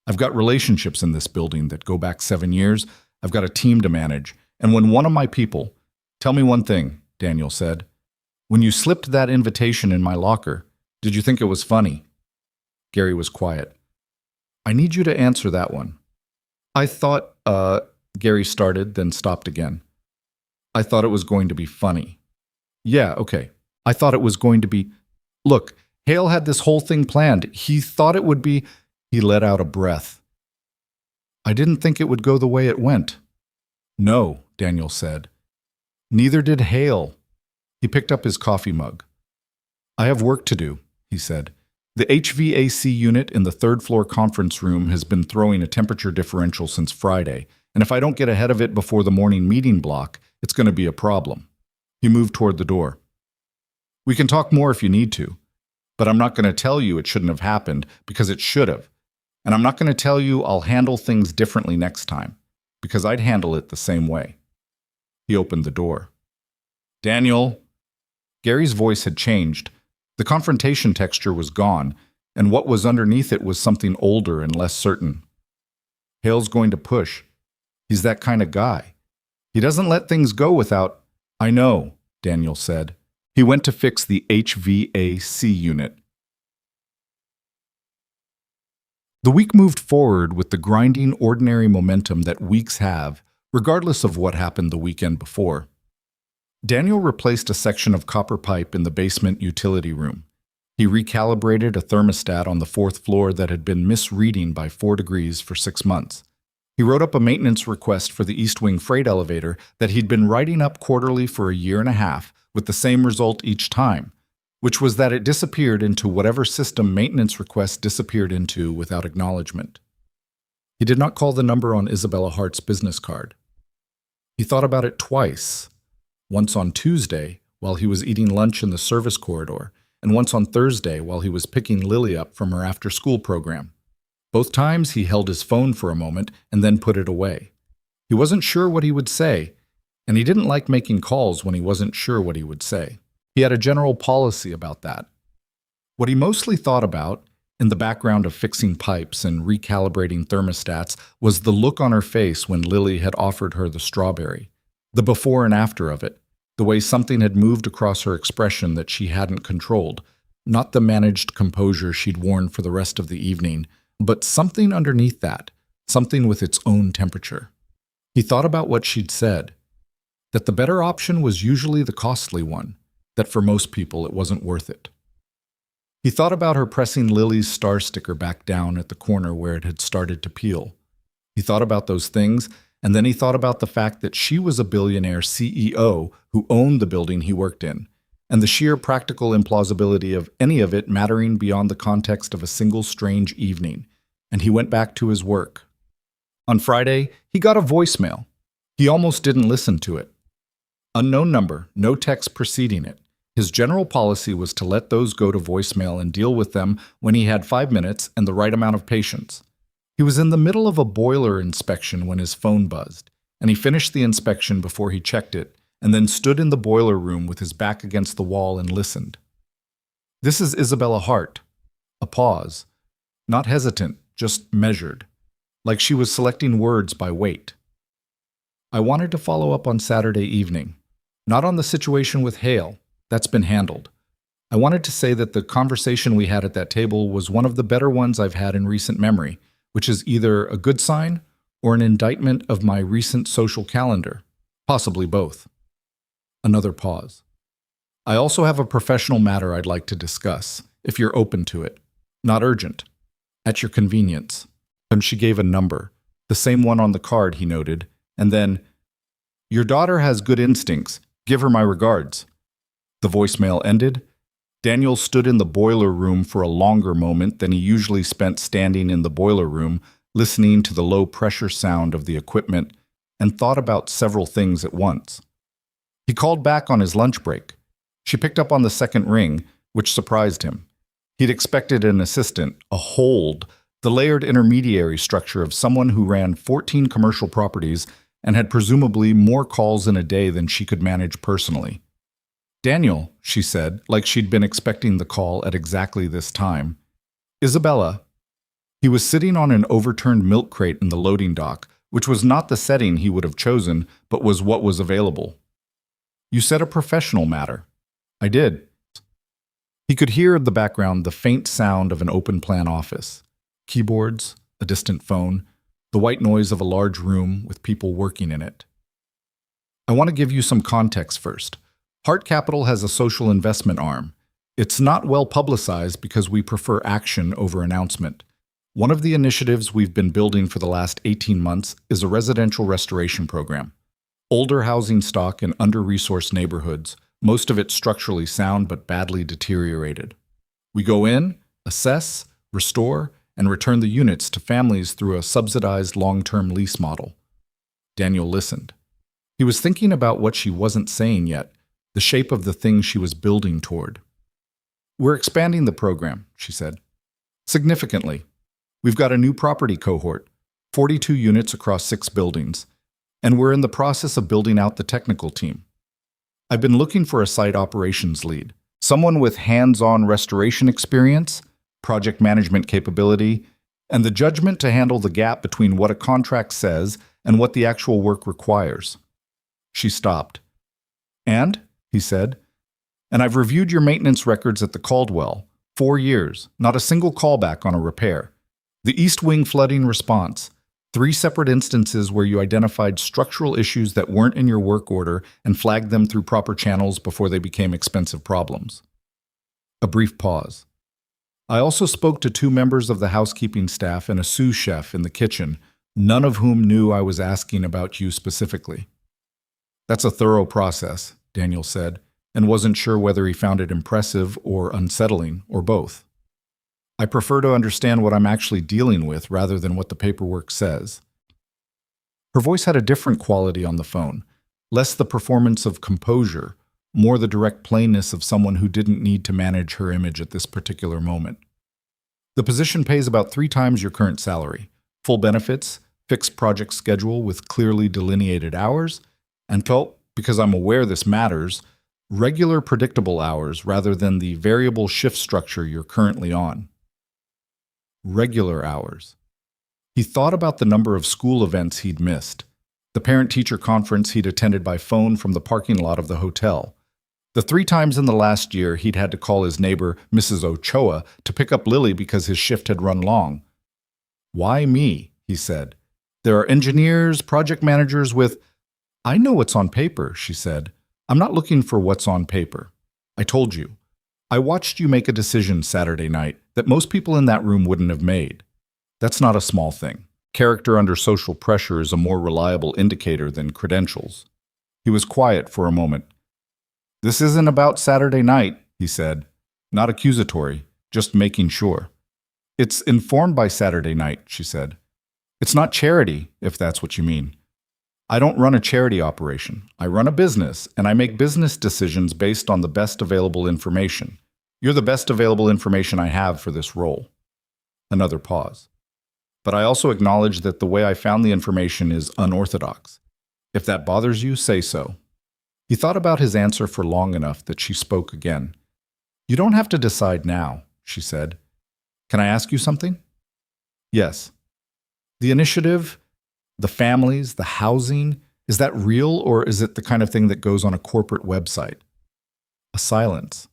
I've got relationships in this building that go back 7 years. I've got a team to manage. And when one of my people— Tell me one thing," Daniel said. "When you slipped that invitation in my locker, did you think it was funny?" Gary was quiet. "I need you to answer that one." "I thought, Gary started, then stopped again. "I thought it was going to be funny." "Yeah, okay. I thought it was going to be— Look, Hale had this whole thing planned. He thought it would be—" He let out a breath. "I didn't think it would go the way it went." "No," Daniel said. "Neither did Hale." He picked up his coffee mug. "I have work to do," he said. The HVAC unit in the third floor conference room has been throwing a temperature differential since Friday, and if I don't get ahead of it before the morning meeting block, it's going to be a problem. He moved toward the door. We can talk more if you need to, but I'm not going to tell you it shouldn't have happened because it should have. And I'm not going to tell you I'll handle things differently next time because I'd handle it the same way. He opened the door. Daniel. Gary's voice had changed. The confrontation texture was gone, and what was underneath it was something older and less certain. Hale's going to push. He's that kind of guy. He doesn't let things go without... I know, Daniel said. He went to fix the HVAC unit. The week moved forward with the grinding, ordinary momentum that weeks have, regardless of what happened the weekend before. Daniel replaced a section of copper pipe in the basement utility room. He recalibrated a thermostat on the fourth floor that had been misreading by 4 degrees for 6 months. He wrote up a maintenance request for the East Wing freight elevator that he'd been writing up quarterly for a year and a half, with the same result each time, which was that it disappeared into whatever system maintenance request disappeared into without acknowledgement. He did not call the number on Isabella Hart's business card. He thought about it twice. Once on Tuesday, while he was eating lunch in the service corridor, and once on Thursday while he was picking Lily up from her after-school program. Both times he held his phone for a moment and then put it away. He wasn't sure what he would say, and he didn't like making calls when he wasn't sure what he would say. He had a general policy about that. What he mostly thought about, in the background of fixing pipes and recalibrating thermostats, was the look on her face when Lily had offered her the strawberry. The before and after of it, the way something had moved across her expression that she hadn't controlled, not the managed composure she'd worn for the rest of the evening, but something underneath that, something with its own temperature. He thought about what she'd said, that the better option was usually the costly one, that for most people it wasn't worth it. He thought about her pressing Lily's star sticker back down at the corner where it had started to peel. He thought about those things, and then he thought about the fact that she was a billionaire CEO who owned the building he worked in, and the sheer practical implausibility of any of it mattering beyond the context of a single strange evening, and he went back to his work. On Friday, he got a voicemail. He almost didn't listen to it. Unknown number, no text preceding it. His general policy was to let those go to voicemail and deal with them when he had 5 minutes and the right amount of patience. He was in the middle of a boiler inspection when his phone buzzed, and he finished the inspection before he checked it, and then stood in the boiler room with his back against the wall and listened. This is Isabella Hart. A pause. Not hesitant, just measured, like she was selecting words by weight. I wanted to follow up on Saturday evening, not on the situation with Hale. That's been handled. I wanted to say that the conversation we had at that table was one of the better ones I've had in recent memory, which is either a good sign or an indictment of my recent social calendar, possibly both. Another pause. I also have a professional matter I'd like to discuss, if you're open to it. Not urgent. At your convenience. And she gave a number, the same one on the card, he noted, and then, your daughter has good instincts. Give her my regards. The voicemail ended. Daniel stood in the boiler room for a longer moment than he usually spent standing in the boiler room, listening to the low-pressure sound of the equipment, and thought about several things at once. He called back on his lunch break. She picked up on the second ring, which surprised him. He'd expected an assistant, a hold, the layered intermediary structure of someone who ran 14 commercial properties and had presumably more calls in a day than she could manage personally. Daniel, she said, like she'd been expecting the call at exactly this time. Isabella. He was sitting on an overturned milk crate in the loading dock, which was not the setting he would have chosen, but was what was available. You said a professional matter. I did. He could hear in the background the faint sound of an open-plan office. Keyboards, a distant phone, the white noise of a large room with people working in it. I want to give you some context first. Hart Capital has a social investment arm. It's not well publicized because we prefer action over announcement. One of the initiatives we've been building for the last 18 months is a residential restoration program. Older housing stock in under-resourced neighborhoods, most of it structurally sound but badly deteriorated. We go in, assess, restore, and return the units to families through a subsidized long-term lease model. Daniel listened. He was thinking about what she wasn't saying yet, the shape of the thing she was building toward. "We're expanding the program," she said. "Significantly. We've got a new property cohort, 42 units across 6 buildings, and we're in the process of building out the technical team. I've been looking for a site operations lead, someone with hands-on restoration experience, project management capability, and the judgment to handle the gap between what a contract says and what the actual work requires." She stopped. "And," he said, "and I've reviewed your maintenance records at the Caldwell. 4 years, not a single callback on a repair. The East Wing flooding response, 3 separate instances where you identified structural issues that weren't in your work order and flagged them through proper channels before they became expensive problems." A brief pause. "I also spoke to 2 members of the housekeeping staff and a sous chef in the kitchen, none of whom knew I was asking about you specifically." "That's a thorough process," Daniel said, and wasn't sure whether he found it impressive or unsettling, or both. "I prefer to understand what I'm actually dealing with rather than what the paperwork says." Her voice had a different quality on the phone, less the performance of composure, more the direct plainness of someone who didn't need to manage her image at this particular moment. "The position pays about 3 times your current salary, full benefits, fixed project schedule with clearly delineated hours, and because I'm aware this matters, regular predictable hours rather than the variable shift structure you're currently on." Regular hours. He thought about the number of school events he'd missed, the parent-teacher conference he'd attended by phone from the parking lot of the hotel, the 3 times in the last year he'd had to call his neighbor, Mrs. Ochoa, to pick up Lily because his shift had run long. "Why me?" he said. "There are engineers, project managers with—" "I know what's on paper," she said. "I'm not looking for what's on paper. I told you. I watched you make a decision Saturday night that most people in that room wouldn't have made. That's not a small thing. Character under social pressure is a more reliable indicator than credentials." He was quiet for a moment. "This isn't about Saturday night," he said. "Not accusatory, just making sure." "It's informed by Saturday night," she said. "It's not charity, if that's what you mean. I don't run a charity operation. I run a business, and I make business decisions based on the best available information. You're the best available information I have for this role." Another pause. "But I also acknowledge that the way I found the information is unorthodox. If that bothers you, say so." He thought about his answer for long enough that she spoke again. "You don't have to decide now," she said. "Can I ask you something?" "Yes." "The initiative, the families, the housing, is that real or is it the kind of thing that goes on a corporate website?" A silence,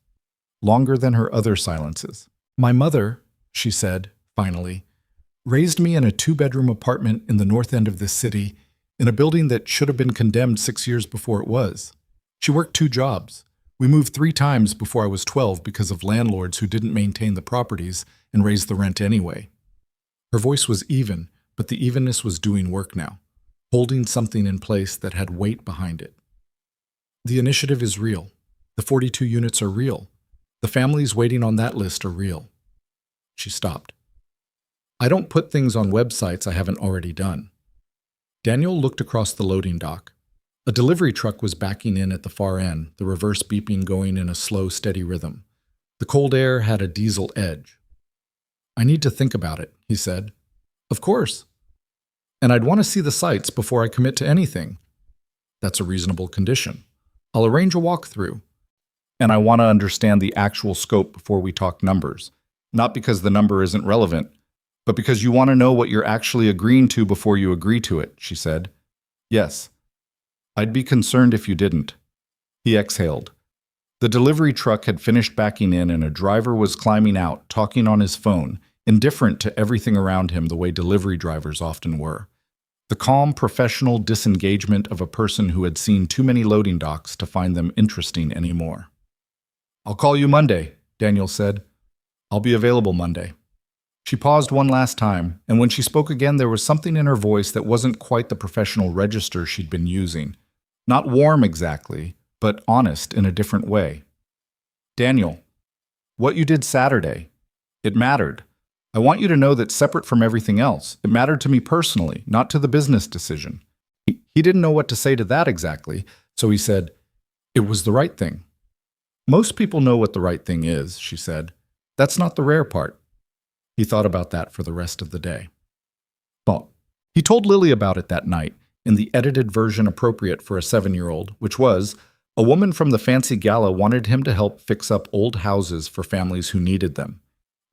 longer than her other silences. "My mother," she said, finally, "raised me in a 2-bedroom apartment in the north end of this city, in a building that should have been condemned 6 years before it was. She worked 2 jobs. We moved 3 times before I was 12 because of landlords who didn't maintain the properties and raised the rent anyway." Her voice was even, but the evenness was doing work now, holding something in place that had weight behind it. "The initiative is real. The 42 units are real. The families waiting on that list are real." She stopped. "I don't put things on websites I haven't already done." Daniel looked across the loading dock. A delivery truck was backing in at the far end, the reverse beeping going in a slow, steady rhythm. The cold air had a diesel edge. "I need to think about it," he said. "Of course. And I'd want to see the sites before I commit to anything." "That's a reasonable condition. I'll arrange a walkthrough. And I want to understand the actual scope before we talk numbers. Not because the number isn't relevant, but because you want to know what you're actually agreeing to before you agree to it," she said. "Yes. I'd be concerned if you didn't." He exhaled. The delivery truck had finished backing in and a driver was climbing out, talking on his phone, indifferent to everything around him the way delivery drivers often were. The calm, professional disengagement of a person who had seen too many loading docks to find them interesting anymore. "I'll call you Monday," Daniel said. "I'll be available Monday." She paused one last time, and when she spoke again there was something in her voice that wasn't quite the professional register she'd been using. Not warm exactly, but honest in a different way. "Daniel, what you did Saturday, It mattered. I want you to know that separate from everything else, it mattered to me personally, not to the business decision. He didn't know what to say to that exactly, so he said, "It was the right thing." "Most people know what the right thing is," she said. "That's not the rare part." He thought about that for the rest of the day. Bon. He told Lily about it that night, in the edited version appropriate for a 7-year-old, which was, a woman from the fancy gala wanted him to help fix up old houses for families who needed them.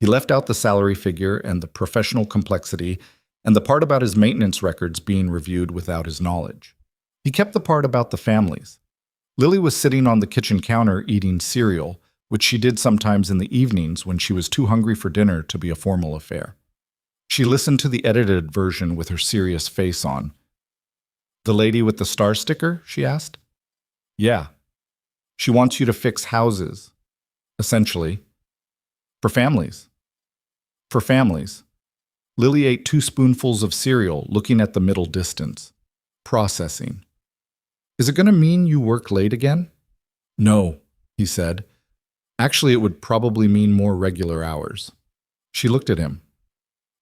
He left out the salary figure and the professional complexity and the part about his maintenance records being reviewed without his knowledge. He kept the part about the families. Lily was sitting on the kitchen counter eating cereal, which she did sometimes in the evenings when she was too hungry for dinner to be a formal affair. She listened to the edited version with her serious face on. "The lady with the star sticker?" she asked. "Yeah. She wants you to fix houses, essentially. For families." For families. Lily ate 2 spoonfuls of cereal, looking at the middle distance. Processing. "Is it going to mean you work late again?" "No," he said. "Actually, it would probably mean more regular hours." She looked at him.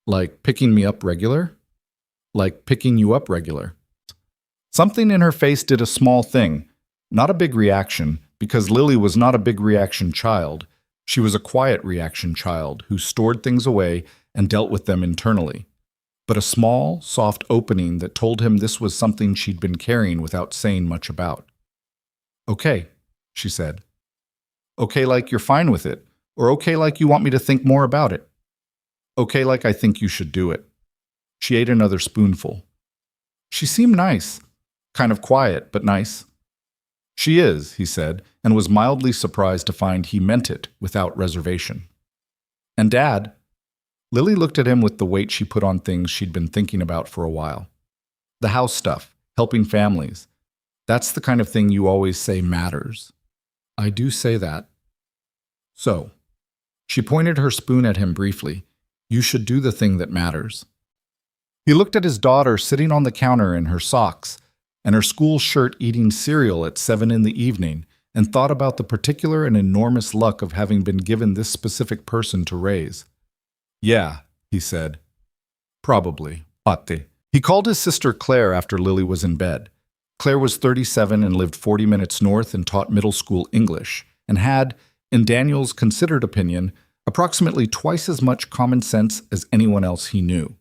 "Like picking me up regular?" "Like picking you up regular." Something in her face did a small thing, not a big reaction, because Lily was not a big reaction child. She was a quiet reaction child who stored things away and dealt with them internally. But a small, soft opening that told him this was something she'd been carrying without saying much about. "Okay," she said. "Okay, like you're fine with it, or okay, like you want me to think more about it. Okay, like I think you should do it." She ate another spoonful. She seemed nice, kind of quiet, but nice. "She is," he said, and was mildly surprised to find he meant it without reservation. "And Dad?" Lily looked at him with the weight she put on things she'd been thinking about for a while. "The house stuff, helping families. That's the kind of thing you always say matters." "I do say that." "So." She pointed her spoon at him briefly. "You should do the thing that matters." He looked at his daughter sitting on the counter in her socks and her school shirt eating cereal at 7 in the evening and thought about the particular and enormous luck of having been given this specific person to raise. "Yeah," he said. "Probably. Pate." He called his sister Claire after Lily was in bed. Claire was 37 and lived 40 minutes north and taught middle school English, and had, in Daniel's considered opinion, approximately twice as much common sense as anyone else he knew.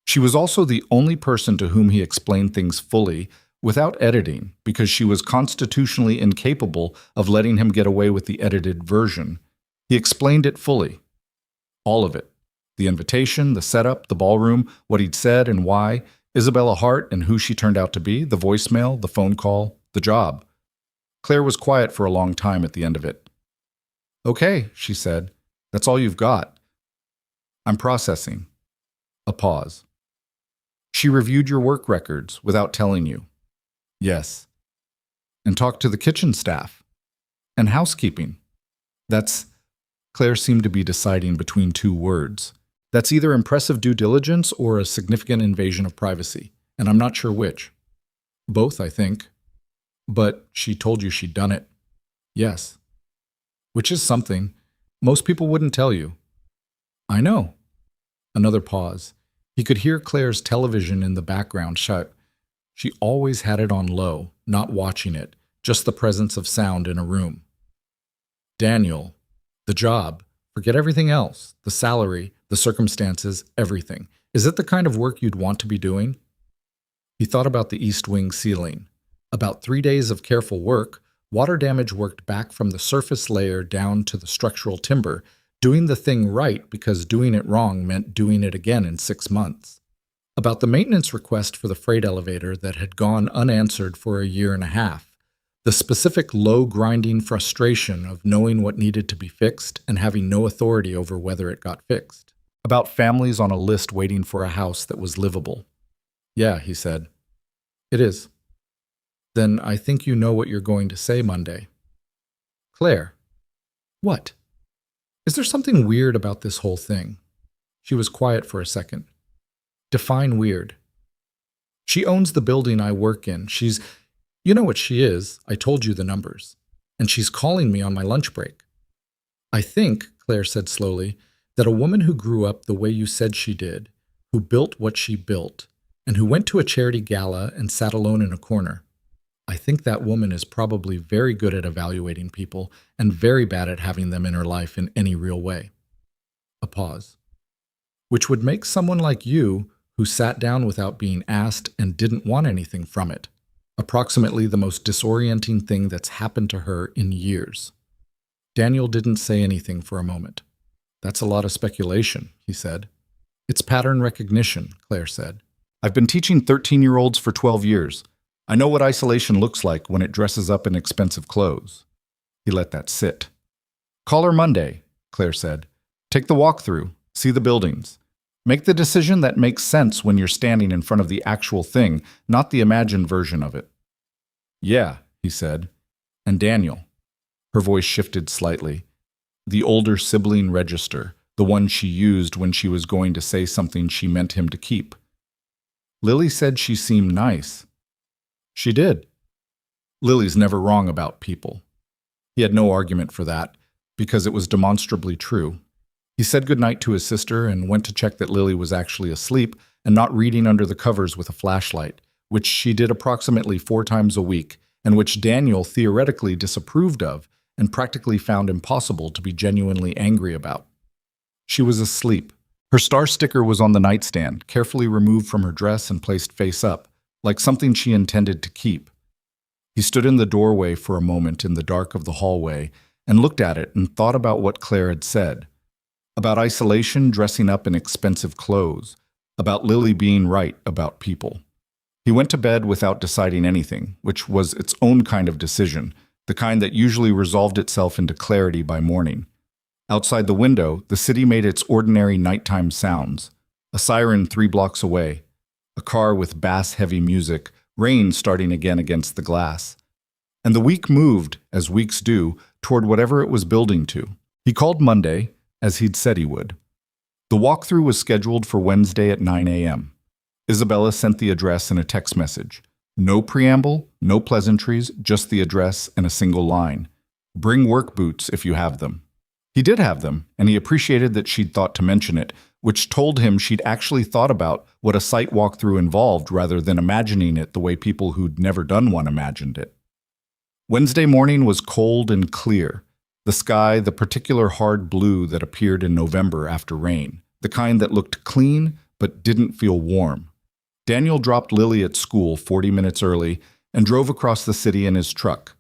She was also the only person to whom he explained things fully, without editing, because she was constitutionally incapable of letting him get away with the edited version. He explained it fully. All of it. The invitation, the setup, the ballroom, what he'd said and why, Isabella Hart and who she turned out to be, the voicemail, the phone call, the job. Claire was quiet for a long time at the end of it. "Okay," she said. "That's all you've got." "I'm processing." A pause. "She reviewed your work records without telling you." "Yes." "And talked to the kitchen staff?" "And housekeeping?" That's... Claire seemed to be deciding between 2 words. "That's either impressive due diligence or a significant invasion of privacy, and I'm not sure which." "Both, I think." "But she told you she'd done it." "Yes." "Which is something. Most people wouldn't tell you." "I know." Another pause. He could hear Claire's television in the background shut. She always had it on low, not watching it, just the presence of sound in a room. "Daniel, the job, forget everything else, the salary, the circumstances, everything. Is it the kind of work you'd want to be doing?" He thought about the East Wing ceiling. About 3 days of careful work, water damage worked back from the surface layer down to the structural timber, doing the thing right because doing it wrong meant doing it again in 6 months. About the maintenance request for the freight elevator that had gone unanswered for a year and a half. The specific low grinding frustration of knowing what needed to be fixed and having no authority over whether it got fixed. About families on a list waiting for a house that was livable. "Yeah," he said. "It is." "Then I think you know what you're going to say Monday." "Claire." "What?" "Is there something weird about this whole thing?" She was quiet for a second. "Define weird." "She owns the building I work in. You know what she is. I told you the numbers. And she's calling me on my lunch break." "I think," Claire said slowly, That a woman who grew up the way you said she did, who built what she built, and who went to a charity gala and sat alone in a corner. I think that woman is probably very good at evaluating people and very bad at having them in her life in any real way. A pause. Which would make someone like you, who sat down without being asked and didn't want anything from it, approximately the most disorienting thing that's happened to her in years. Daniel didn't say anything for a moment. That's a lot of speculation, he said. It's pattern recognition, Claire said. I've been teaching 13-year-olds for 12 years. I know what isolation looks like when it dresses up in expensive clothes. He let that sit. Call her Monday, Claire said. Take the walkthrough, see the buildings. Make the decision that makes sense when you're standing in front of the actual thing, not the imagined version of it. Yeah, he said. And Daniel. Her voice shifted slightly. The older sibling register, the one she used when she was going to say something she meant him to keep. Lily said she seemed nice. She did. Lily's never wrong about people. He had no argument for that, because it was demonstrably true. He said goodnight to his sister and went to check that Lily was actually asleep and not reading under the covers with a flashlight, which she did approximately 4 times a week, and which Daniel theoretically disapproved of and practically found impossible to be genuinely angry about. She was asleep. Her star sticker was on the nightstand, carefully removed from her dress and placed face up, like something she intended to keep. He stood in the doorway for a moment in the dark of the hallway and looked at it and thought about what Claire had said. About isolation dressing up in expensive clothes. About Lily being right about people. He went to bed without deciding anything, which was its own kind of decision, the kind that usually resolved itself into clarity by morning. Outside the window, the city made its ordinary nighttime sounds. A siren 3 blocks away. A car with bass-heavy music, rain starting again against the glass. And the week moved, as weeks do, toward whatever it was building to. He called Monday, as he'd said he would. The walkthrough was scheduled for Wednesday at 9 a.m. Isabella sent the address in a text message. No preamble, no pleasantries, just the address and a single line. Bring work boots if you have them. He did have them, and he appreciated that she'd thought to mention it, which told him she'd actually thought about what a site walkthrough involved rather than imagining it the way people who'd never done one imagined it. Wednesday morning was cold and clear. The sky, the particular hard blue that appeared in November after rain, the kind that looked clean but didn't feel warm. Daniel dropped Lily at school 40 minutes early and drove across the city in his truck.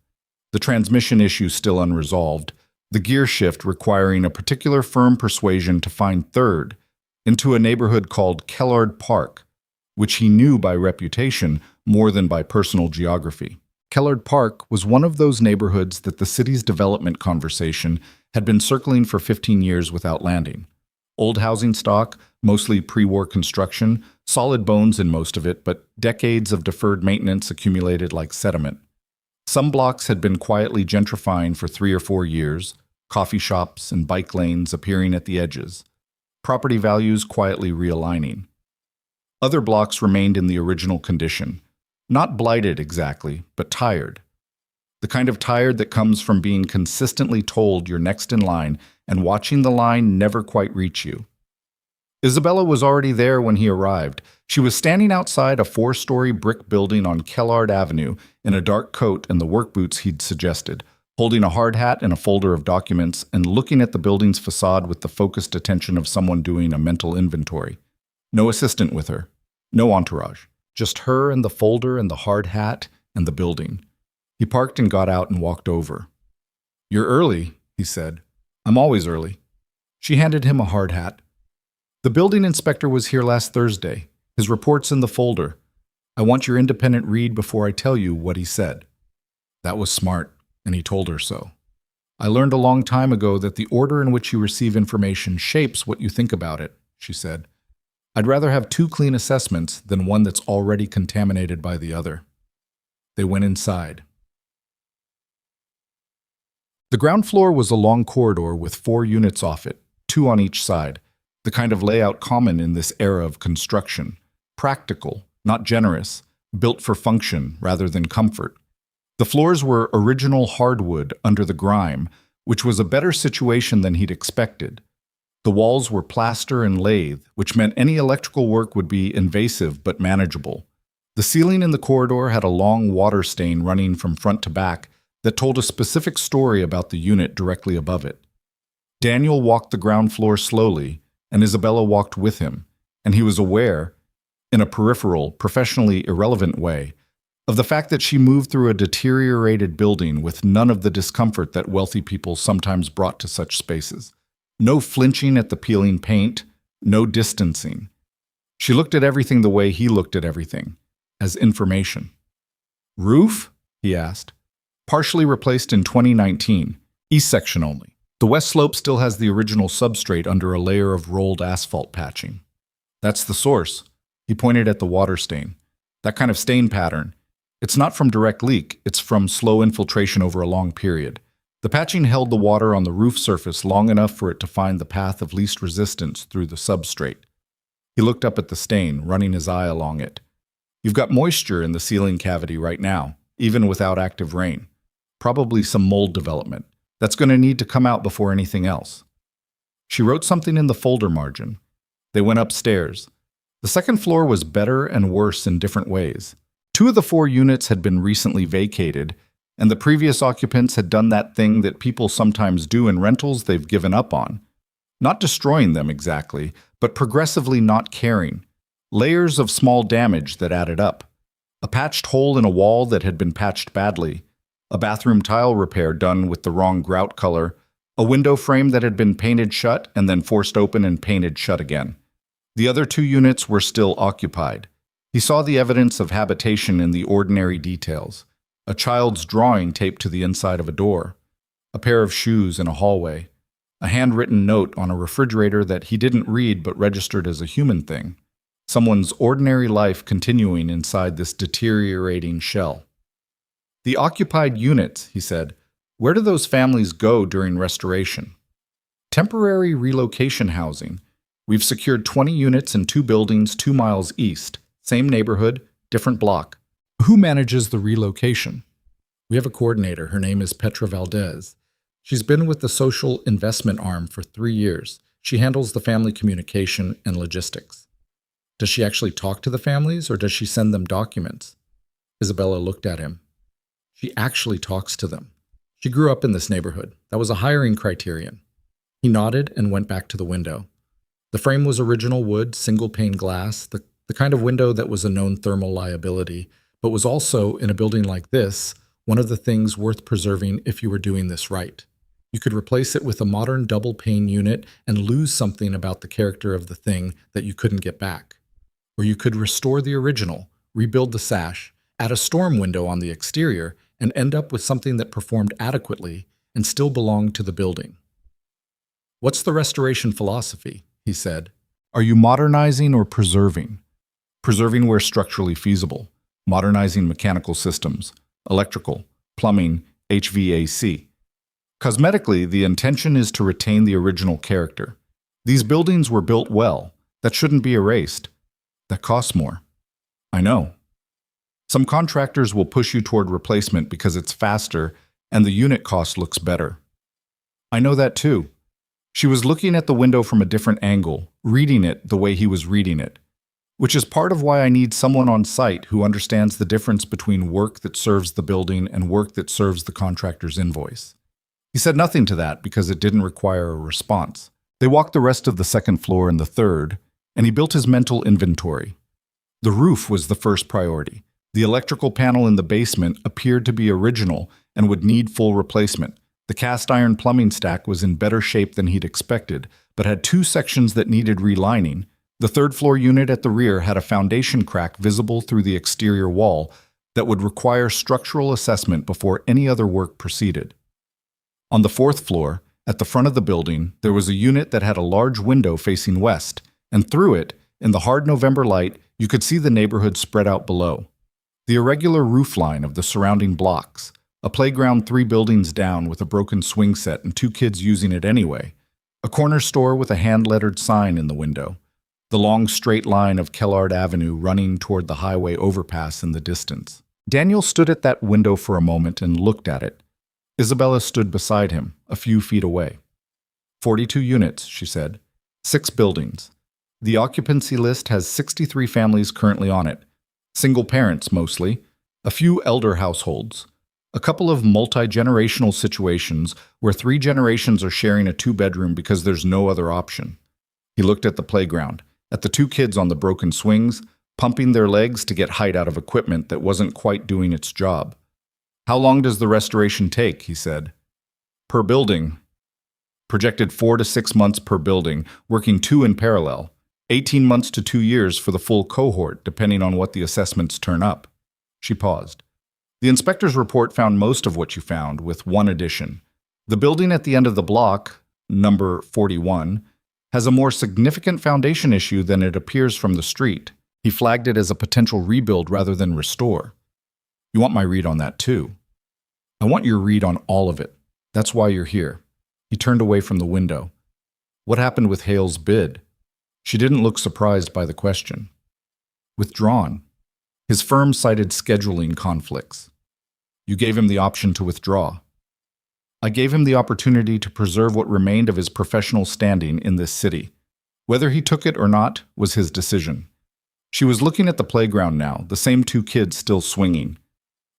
The transmission issue still unresolved, the gear shift requiring a particular firm persuasion to find third, into a neighborhood called Kellard Park, which he knew by reputation more than by personal geography. Kellard Park was one of those neighborhoods that the city's development conversation had been circling for 15 years without landing. Old housing stock, mostly pre-war construction, solid bones in most of it, but decades of deferred maintenance accumulated like sediment. Some blocks had been quietly gentrifying for 3 or 4 years, coffee shops and bike lanes appearing at the edges, property values quietly realigning. Other blocks remained in the original condition, not blighted exactly, but tired. The kind of tired that comes from being consistently told you're next in line and watching the line never quite reach you. Isabella was already there when he arrived. She was standing outside a 4-story brick building on Kellard Avenue in a dark coat and the work boots he'd suggested, holding a hard hat and a folder of documents and looking at the building's facade with the focused attention of someone doing a mental inventory. No assistant with her. No entourage. Just her and the folder and the hard hat and the building. He parked and got out and walked over. "You're early," he said. "I'm always early." She handed him a hard hat. "The building inspector was here last Thursday. His report's in the folder. I want your independent read before I tell you what he said." That was smart, and he told her so. "I learned a long time ago that the order in which you receive information shapes what you think about it," she said. "I'd rather have 2 clean assessments than one that's already contaminated by the other." They went inside. The ground floor was a long corridor with 4 units off it, 2 on each side, the kind of layout common in this era of construction. Practical, not generous, built for function rather than comfort. The floors were original hardwood under the grime, which was a better situation than he'd expected. The walls were plaster and lathe, which meant any electrical work would be invasive but manageable. The ceiling in the corridor had a long water stain running from front to back that told a specific story about the unit directly above it. Daniel walked the ground floor slowly, and Isabella walked with him, and he was aware, in a peripheral, professionally irrelevant way, of the fact that she moved through a deteriorated building with none of the discomfort that wealthy people sometimes brought to such spaces. No flinching at the peeling paint, no distancing. She looked at everything the way he looked at everything, as information. Roof? He asked. Partially replaced in 2019, east section only. The west slope still has the original substrate under a layer of rolled asphalt patching. That's the source. He pointed at the water stain. That kind of stain pattern. It's not from direct leak, it's from slow infiltration over a long period. The patching held the water on the roof surface long enough for it to find the path of least resistance through the substrate. He looked up at the stain, running his eye along it. You've got moisture in the ceiling cavity right now, even without active rain. Probably some mold development. That's going to need to come out before anything else. She wrote something in the folder margin. They went upstairs. The second floor was better and worse in different ways. 2 of the 4 units had been recently vacated, and the previous occupants had done that thing that people sometimes do in rentals they've given up on. Not destroying them exactly, but progressively not caring. Layers of small damage that added up. A patched hole in a wall that had been patched badly. A bathroom tile repair done with the wrong grout color. A window frame that had been painted shut and then forced open and painted shut again. The other 2 units were still occupied. He saw the evidence of habitation in the ordinary details. A child's drawing taped to the inside of a door. A pair of shoes in a hallway. A handwritten note on a refrigerator that he didn't read but registered as a human thing. Someone's ordinary life continuing inside this deteriorating shell. The occupied units, he said, where do those families go during restoration? Temporary relocation housing. We've secured 20 units in 2 buildings 2 miles east. Same neighborhood, different block. Who manages the relocation? We have a coordinator. Her name is Petra Valdez. She's been with the social investment arm for 3 years. She handles the family communication and logistics. Does she actually talk to the families, or does she send them documents? Isabella looked at him. She actually talks to them. She grew up in this neighborhood. That was a hiring criterion. He nodded and went back to the window. The frame was original wood, single-pane glass, the kind of window that was a known thermal liability, but was also, in a building like this, one of the things worth preserving if you were doing this right. You could replace it with a modern double-pane unit and lose something about the character of the thing that you couldn't get back. Or you could restore the original, rebuild the sash, add a storm window on the exterior, and end up with something that performed adequately and still belonged to the building. What's the restoration philosophy? He said. Are you modernizing or preserving? Preserving where structurally feasible. Modernizing mechanical systems, electrical, plumbing, HVAC. Cosmetically, the intention is to retain the original character. These buildings were built well. That shouldn't be erased. That costs more. I know. Some contractors will push you toward replacement because it's faster and the unit cost looks better. I know that too. She was looking at the window from a different angle, reading it the way he was reading it. Which is part of why I need someone on site who understands the difference between work that serves the building and work that serves the contractor's invoice. He said nothing to that because it didn't require a response. They walked the rest of the second floor and the third, and he built his mental inventory. The roof was the first priority. The electrical panel in the basement appeared to be original and would need full replacement. The cast iron plumbing stack was in better shape than he'd expected, but had 2 sections that needed relining. The third floor unit at the rear had a foundation crack visible through the exterior wall that would require structural assessment before any other work proceeded. On the 4th floor, at the front of the building, there was a unit that had a large window facing west, and through it, in the hard November light, you could see the neighborhood spread out below. The irregular roofline of the surrounding blocks, a playground 3 buildings down with a broken swing set and 2 kids using it anyway, a corner store with a hand-lettered sign in the window, the long straight line of Kellard Avenue running toward the highway overpass in the distance. Daniel stood at that window for a moment and looked at it. Isabella stood beside him, a few feet away. 42 units, she said. 6 buildings. The occupancy list has 63 families currently on it. Single parents, mostly. A few elder households. A couple of multi-generational situations where 3 generations are sharing a 2-bedroom because there's no other option. He looked at the playground, at the 2 kids on the broken swings, pumping their legs to get height out of equipment that wasn't quite doing its job. How long does the restoration take? He said. Per building. Projected 4 to 6 months per building, working 2 in parallel. 18 months to 2 years for the full cohort, depending on what the assessments turn up. She paused. The inspector's report found most of what you found, with one addition. The building at the end of the block, number 41, has a more significant foundation issue than it appears from the street. He flagged it as a potential rebuild rather than restore. You want my read on that too? I want your read on all of it. That's why you're here. He turned away from the window. What happened with Hale's bid? She didn't look surprised by the question. Withdrawn. His firm cited scheduling conflicts. You gave him the option to withdraw. I gave him the opportunity to preserve what remained of his professional standing in this city. Whether he took it or not was his decision. She was looking at the playground now, the same 2 kids still swinging.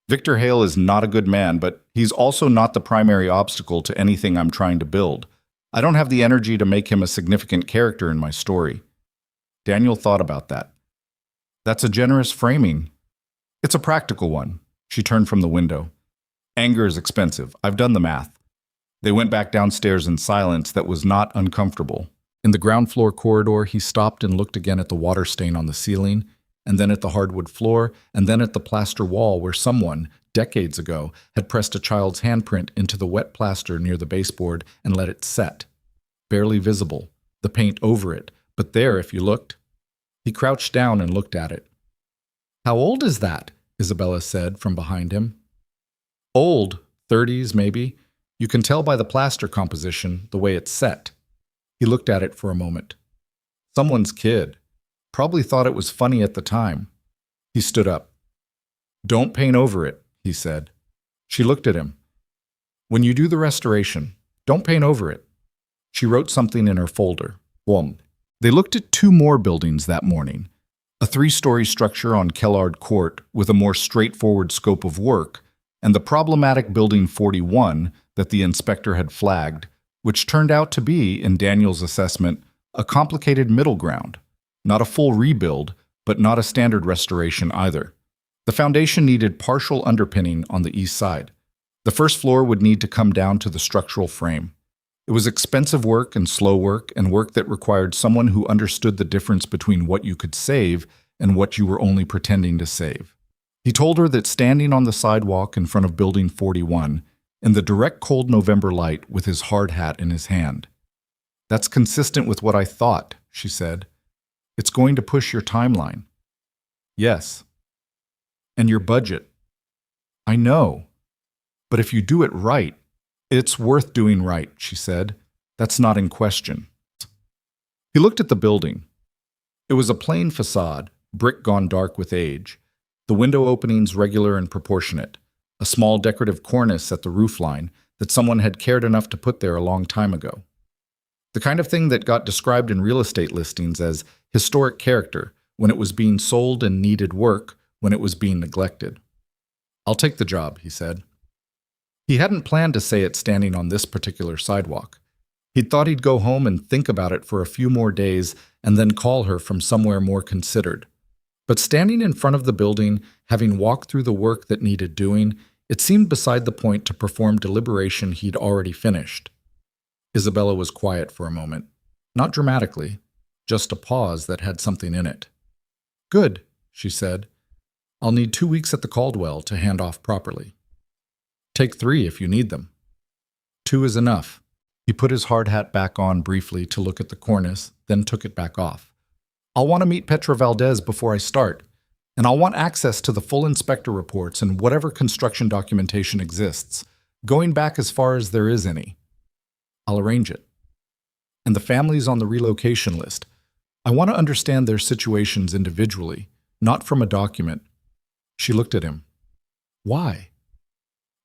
Victor Hale is not a good man, but he's also not the primary obstacle to anything I'm trying to build. I don't have the energy to make him a significant character in my story. Daniel thought about that. That's a generous framing. It's a practical one. She turned from the window. Anger is expensive. I've done the math. They went back downstairs in silence that was not uncomfortable. In the ground floor corridor, he stopped and looked again at the water stain on the ceiling, and then at the hardwood floor, and then at the plaster wall where someone, decades ago, had pressed a child's handprint into the wet plaster near the baseboard and let it set. Barely visible, the paint over it, but there if you looked. He crouched down and looked at it. How old is that? Isabella said from behind him. Old, 30s maybe. You can tell by the plaster composition, the way it's set. He looked at it for a moment. Someone's kid. Probably thought it was funny at the time. He stood up. Don't paint over it, he said. She looked at him. When you do the restoration, don't paint over it. She wrote something in her folder. Boom. They looked at 2 more buildings that morning. A 3-story structure on Kellard Court with a more straightforward scope of work, and the problematic Building 41 that the inspector had flagged, which turned out to be, in Daniel's assessment, a complicated middle ground. Not a full rebuild, but not a standard restoration either. The foundation needed partial underpinning on the east side. The first floor would need to come down to the structural frame. It was expensive work and slow work, and work that required someone who understood the difference between what you could save and what you were only pretending to save. He told her that standing on the sidewalk in front of Building 41, in the direct cold November light with his hard hat in his hand. That's consistent with what I thought, she said. It's going to push your timeline. Yes. And your budget. I know. But if you do it right, it's worth doing right, she said. That's not in question. He looked at the building. It was a plain facade, brick gone dark with age. The window openings regular and proportionate. A small decorative cornice at the roofline that someone had cared enough to put there a long time ago. The kind of thing that got described in real estate listings as historic character when it was being sold and needed work when it was being neglected. I'll take the job, he said. He hadn't planned to say it standing on this particular sidewalk. He'd thought he'd go home and think about it for a few more days and then call her from somewhere more considered. But standing in front of the building, having walked through the work that needed doing, it seemed beside the point to perform deliberation he'd already finished. Isabella was quiet for a moment. Not dramatically, just a pause that had something in it. Good, she said. I'll need 2 weeks at the Caldwell to hand off properly. Take 3 if you need them. 2 is enough. He put his hard hat back on briefly to look at the cornice, then took it back off. I'll want to meet Petra Valdez before I start, and I'll want access to the full inspector reports and whatever construction documentation exists, going back as far as there is any. I'll arrange it. And the families on the relocation list. I want to understand their situations individually, not from a document. She looked at him. Why?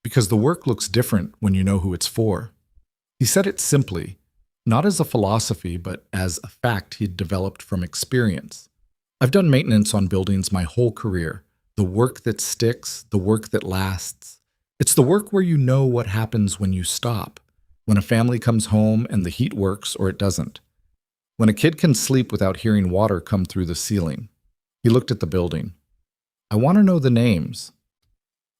Because the work looks different when you know who it's for. He said it simply, not as a philosophy, but as a fact he'd developed from experience. I've done maintenance on buildings my whole career. The work that sticks, the work that lasts. It's the work where you know what happens when you stop. When a family comes home and the heat works or it doesn't. When a kid can sleep without hearing water come through the ceiling. He looked at the building. I want to know the names.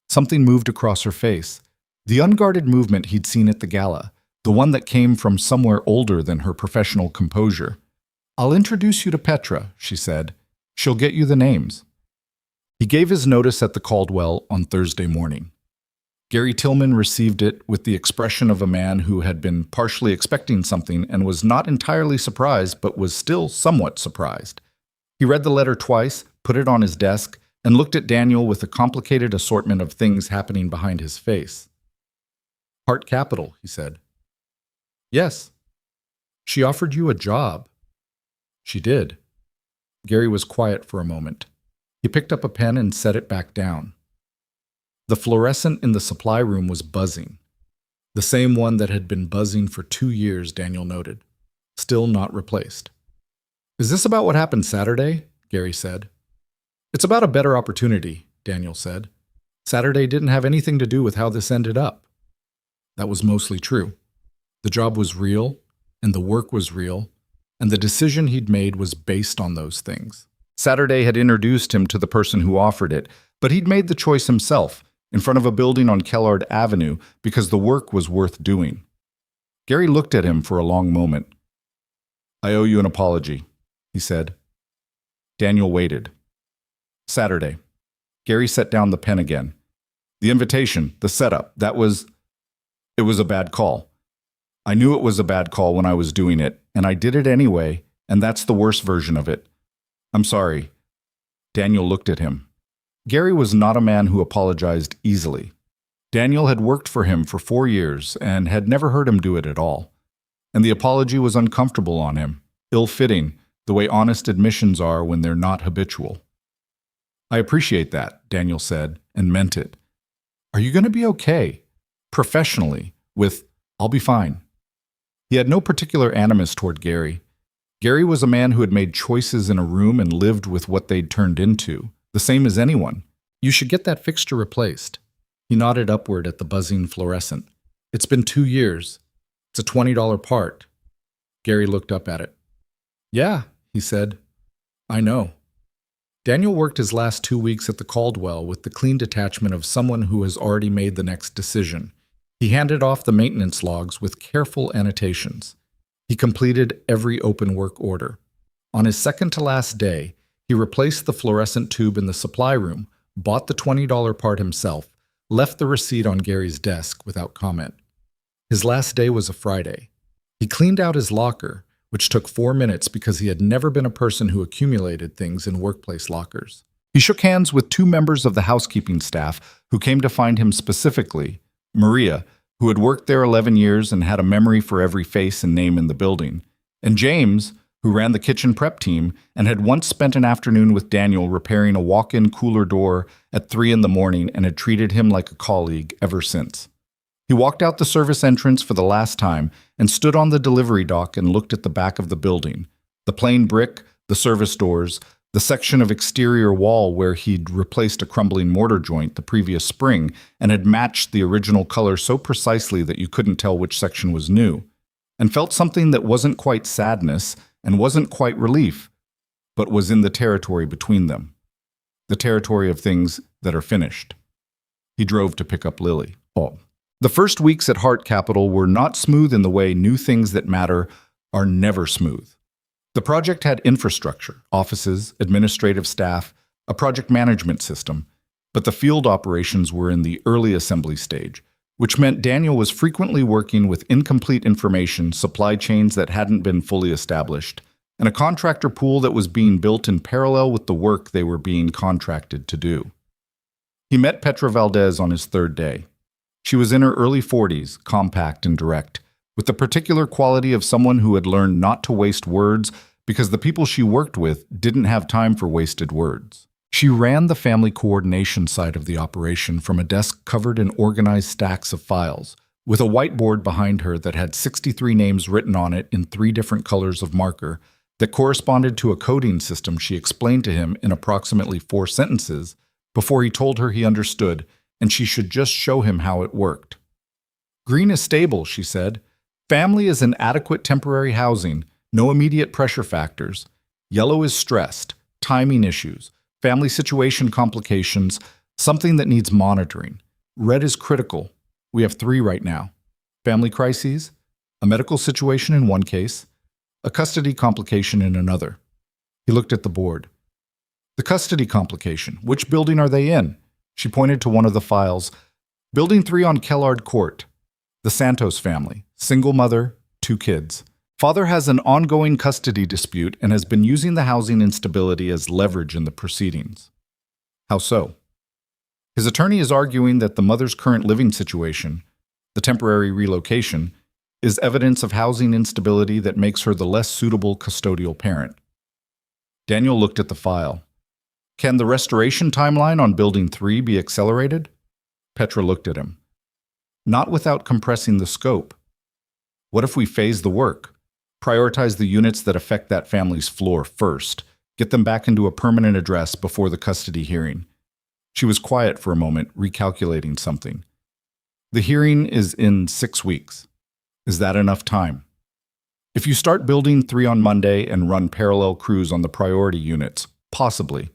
Something moved across her face. The unguarded movement he'd seen at the gala, the one that came from somewhere older than her professional composure. I'll introduce you to Petra, she said. She'll get you the names. He gave his notice at the Caldwell on Thursday morning. Gary Tillman received it with the expression of a man who had been partially expecting something and was not entirely surprised, but was still somewhat surprised. He read the letter twice, put it on his desk, and looked at Daniel with a complicated assortment of things happening behind his face. Heart Capital, he said. Yes. She offered you a job. She did. Gary was quiet for a moment. He picked up a pen and set it back down. The fluorescent in the supply room was buzzing. The same one that had been buzzing for 2 years, Daniel noted. Still not replaced. Is this about what happened Saturday? Gary said. It's about a better opportunity, Daniel said. Saturday didn't have anything to do with how this ended up. That was mostly true. The job was real, and the work was real, and the decision he'd made was based on those things. Saturday had introduced him to the person who offered it, but he'd made the choice himself, in front of a building on Kellard Avenue, because the work was worth doing. Gary looked at him for a long moment. I owe you an apology, he said. Daniel waited. Saturday. Gary set down the pen again. The invitation, the setup, it was a bad call. I knew it was a bad call when I was doing it, and I did it anyway, and that's the worst version of it. I'm sorry. Daniel looked at him. Gary was not a man who apologized easily. Daniel had worked for him for 4 years and had never heard him do it at all. And the apology was uncomfortable on him, ill-fitting, the way honest admissions are when they're not habitual. I appreciate that, Daniel said, and meant it. Are you going to be okay? Professionally, with, I'll be fine. He had no particular animus toward Gary. Gary was a man who had made choices in a room and lived with what they'd turned into, the same as anyone. You should get that fixture replaced. He nodded upward at the buzzing fluorescent. It's been 2 years. It's a $20 part. Gary looked up at it. Yeah, he said. I know. Daniel worked his last 2 weeks at the Caldwell with the clean detachment of someone who has already made the next decision. He handed off the maintenance logs with careful annotations. He completed every open work order. On his second-to-last day, he replaced the fluorescent tube in the supply room, bought the $20 part himself, left the receipt on Gary's desk without comment. His last day was a Friday. He cleaned out his locker, which took 4 minutes because he had never been a person who accumulated things in workplace lockers. He shook hands with 2 members of the housekeeping staff who came to find him specifically, Maria, who had worked there 11 years and had a memory for every face and name in the building, and James, who ran the kitchen prep team and had once spent an afternoon with Daniel repairing a walk-in cooler door at 3 in the morning and had treated him like a colleague ever since. He walked out the service entrance for the last time and stood on the delivery dock and looked at the back of the building, the plain brick, the service doors, the section of exterior wall where he'd replaced a crumbling mortar joint the previous spring and had matched the original color so precisely that you couldn't tell which section was new, and felt something that wasn't quite sadness and wasn't quite relief, but was in the territory between them, the territory of things that are finished. He drove to pick up Lily. The first weeks at Heart Capital were not smooth in the way new things that matter are never smooth. The project had infrastructure, offices, administrative staff, a project management system, but the field operations were in the early assembly stage, which meant Daniel was frequently working with incomplete information, supply chains that hadn't been fully established, and a contractor pool that was being built in parallel with the work they were being contracted to do. He met Petra Valdez on his 3rd day. She was in her early 40s, compact and direct, with the particular quality of someone who had learned not to waste words because the people she worked with didn't have time for wasted words. She ran the family coordination side of the operation from a desk covered in organized stacks of files, With a whiteboard behind her that had 63 names written on it in 3 different colors of marker that corresponded to a coding system she explained to him in approximately 4 sentences before he told her he understood and she should just show him how it worked. Green is stable, she said. Family is an adequate temporary housing, no immediate pressure factors. Yellow is stressed, timing issues, family situation complications, something that needs monitoring. Red is critical. We have 3 right now. Family crises, a medical situation in one case, a custody complication in another. He looked at the board. The custody complication, which building are they in? She pointed to one of the files. Building 3 on Kellard Court. The Santos family, single mother, 2 kids. Father has an ongoing custody dispute and has been using the housing instability as leverage in the proceedings. How so? His attorney is arguing that the mother's current living situation, the temporary relocation, is evidence of housing instability that makes her the less suitable custodial parent. Daniel looked at the file. Can the restoration timeline on Building 3 be accelerated? Petra looked at him. Not without compressing the scope. What if we phase the work? Prioritize the units that affect that family's floor first. Get them back into a permanent address before the custody hearing. She was quiet for a moment, recalculating something. The hearing is in 6 weeks. Is that enough time? If you start Building 3 on Monday and run parallel crews on the priority units, possibly.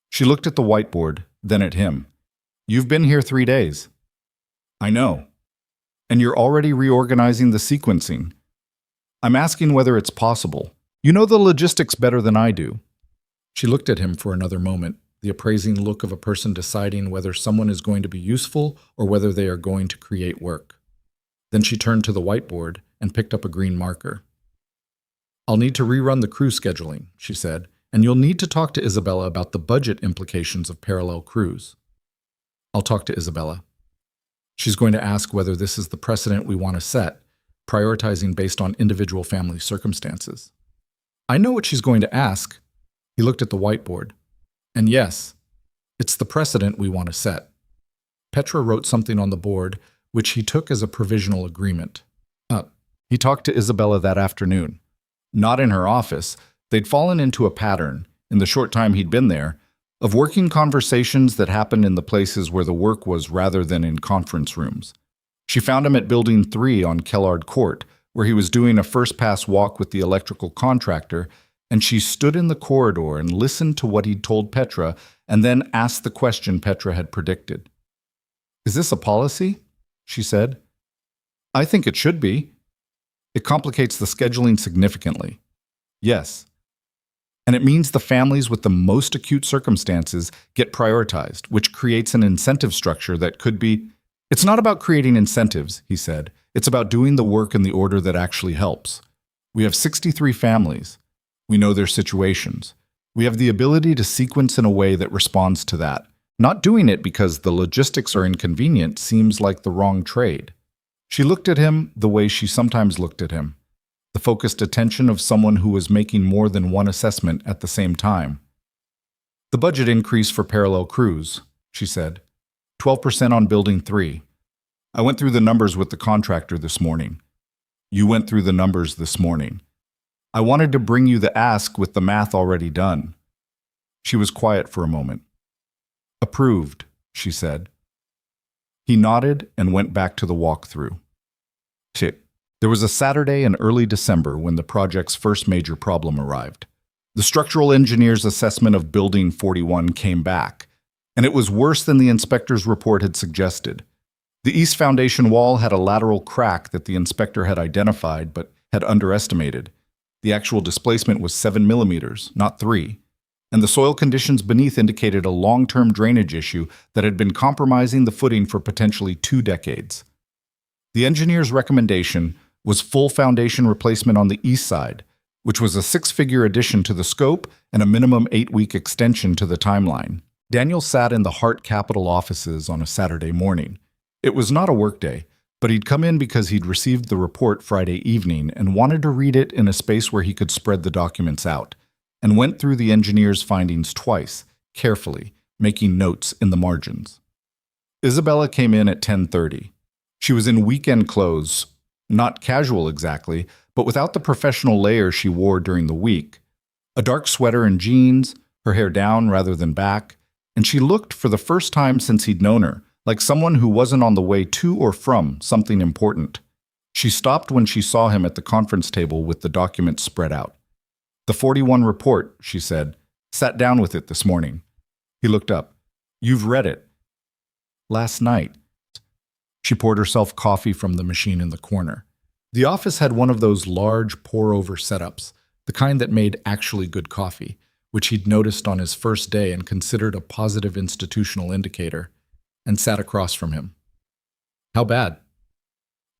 She looked at the whiteboard, then at him. You've been here 3 days. I know. And you're already reorganizing the sequencing. I'm asking whether it's possible. You know the logistics better than I do. She looked at him for another moment, the appraising look of a person deciding whether someone is going to be useful or whether they are going to create work. Then she turned to the whiteboard and picked up a green marker. I'll need to rerun the crew scheduling, she said, and you'll need to talk to Isabella about the budget implications of parallel crews. I'll talk to Isabella. She's going to ask whether this is the precedent we want to set, prioritizing based on individual family circumstances. I know what she's going to ask. He looked at the whiteboard. And yes, it's the precedent we want to set. Petra wrote something on the board, which he took as a provisional agreement. He talked to Isabella that afternoon. Not in her office. They'd fallen into a pattern, in the short time he'd been there, of working conversations that happened in the places where the work was rather than in conference rooms. She found him at Building 3 on Kellard Court, where he was doing a first-pass walk with the electrical contractor, and she stood in the corridor and listened to what he'd told Petra and then asked the question Petra had predicted. Is this a policy? She said. I think it should be. It complicates the scheduling significantly. Yes. And it means the families with the most acute circumstances get prioritized, which creates an incentive structure that could be... It's not about creating incentives, he said. It's about doing the work in the order that actually helps. We have 63 families. We know their situations. We have the ability to sequence in a way that responds to that. Not doing it because the logistics are inconvenient seems like the wrong trade. She looked at him the way she sometimes looked at him, the focused attention of someone who was making more than one assessment at the same time. The budget increase for parallel crews, she said. 12% on Building 3. I went through the numbers with the contractor this morning. You went through the numbers this morning. I wanted to bring you the ask with the math already done. She was quiet for a moment. Approved, she said. He nodded and went back to the walkthrough. There was a Saturday in early December when the project's first major problem arrived. The structural engineer's assessment of Building 41 came back, and it was worse than the inspector's report had suggested. The east foundation wall had a lateral crack that the inspector had identified but had underestimated. The actual displacement was 7 millimeters, not 3. And the soil conditions beneath indicated a long-term drainage issue that had been compromising the footing for potentially 2 decades. The engineer's recommendation was full foundation replacement on the east side, which was a 6-figure addition to the scope and a minimum 8-week extension to the timeline. Daniel sat in the Hart Capital offices on a Saturday morning. It was not a workday, but he'd come in because he'd received the report Friday evening and wanted to read it in a space where he could spread the documents out, and went through the engineer's findings twice, carefully, making notes in the margins. Isabella came in at 10:30. She was in weekend clothes, not casual exactly, but without the professional layer she wore during the week. A dark sweater and jeans, her hair down rather than back, and she looked, for the first time since he'd known her, like someone who wasn't on the way to or from something important. She stopped when she saw him at the conference table with the documents spread out. "The 41 report," she said. "Sat down with it this morning." He looked up. "You've read it." "Last night." She poured herself coffee from the machine in the corner. The office had one of those large pour-over setups, the kind that made actually good coffee, which he'd noticed on his first day and considered a positive institutional indicator, and sat across from him. "How bad?"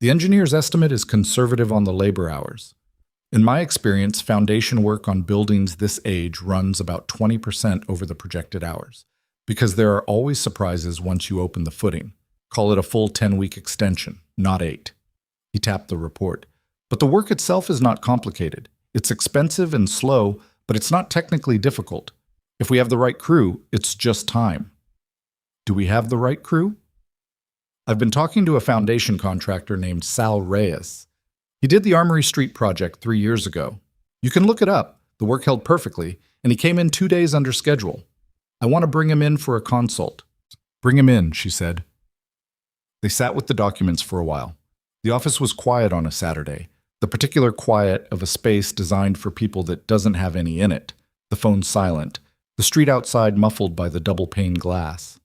"The engineer's estimate is conservative on the labor hours. In my experience, foundation work on buildings this age runs about 20% over the projected hours, because there are always surprises once you open the footing. Call it a full 10-week extension, not 8. He tapped the report. "But the work itself is not complicated. It's expensive and slow, but it's not technically difficult. If we have the right crew, it's just time." "Do we have the right crew?" "I've been talking to a foundation contractor named Sal Reyes. He did the Armory Street project 3 years ago. You can look it up. The work held perfectly, and he came in 2 days under schedule. I want to bring him in for a consult." "Bring him in," she said. They sat with the documents for a while. The office was quiet on a Saturday, the particular quiet of a space designed for people that doesn't have any in it. The phone silent, the street outside muffled by the double-pane glass.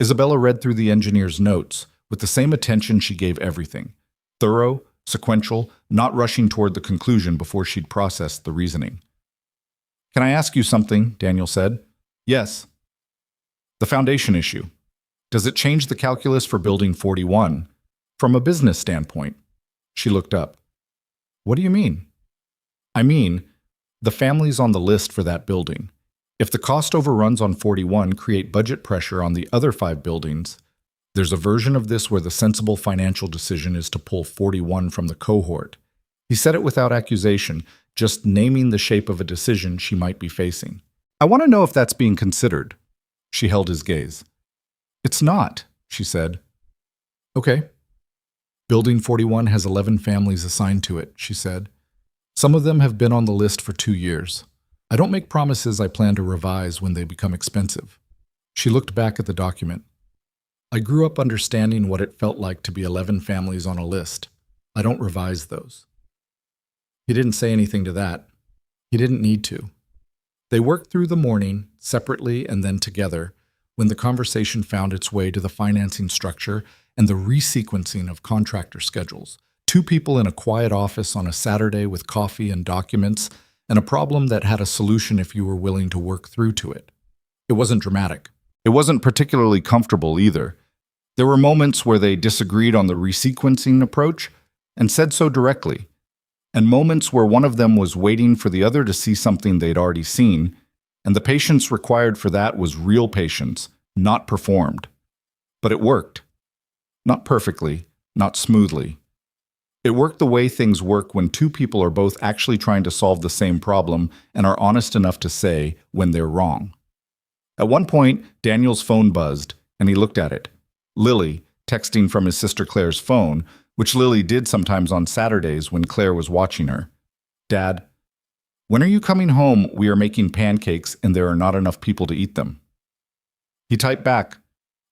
Isabella read through the engineer's notes with the same attention she gave everything. Thorough, sequential, not rushing toward the conclusion before she'd processed the reasoning. "Can I ask you something?" Daniel said. "Yes." "The foundation issue. Does it change the calculus for Building 41? From a business standpoint?" She looked up. "What do you mean?" "I mean, the families on the list for that building. If the cost overruns on 41 create budget pressure on the other 5 buildings, there's a version of this where the sensible financial decision is to pull 41 from the cohort." He said it without accusation, just naming the shape of a decision she might be facing. "I want to know if that's being considered." She held his gaze. "It's not," she said. "Okay." "Building 41 has 11 families assigned to it," she said. "Some of them have been on the list for 2 years. I don't make promises I plan to revise when they become expensive." She looked back at the document. "I grew up understanding what it felt like to be 11 families on a list. I don't revise those." He didn't say anything to that. He didn't need to. They worked through the morning, separately and then together, when the conversation found its way to the financing structure and the resequencing of contractor schedules. 2 people in a quiet office on a Saturday with coffee and documents, and a problem that had a solution if you were willing to work through to it. It wasn't dramatic. It wasn't particularly comfortable either. There were moments where they disagreed on the resequencing approach and said so directly, and moments where one of them was waiting for the other to see something they'd already seen, and the patience required for that was real patience, not performed. But it worked. Not perfectly, not smoothly. It worked the way things work when 2 people are both actually trying to solve the same problem and are honest enough to say when they're wrong. At one point, Daniel's phone buzzed, and he looked at it. Lily, texting from his sister Claire's phone, which Lily did sometimes on Saturdays when Claire was watching her. "Dad, when are you coming home? We are making pancakes and there are not enough people to eat them." He typed back,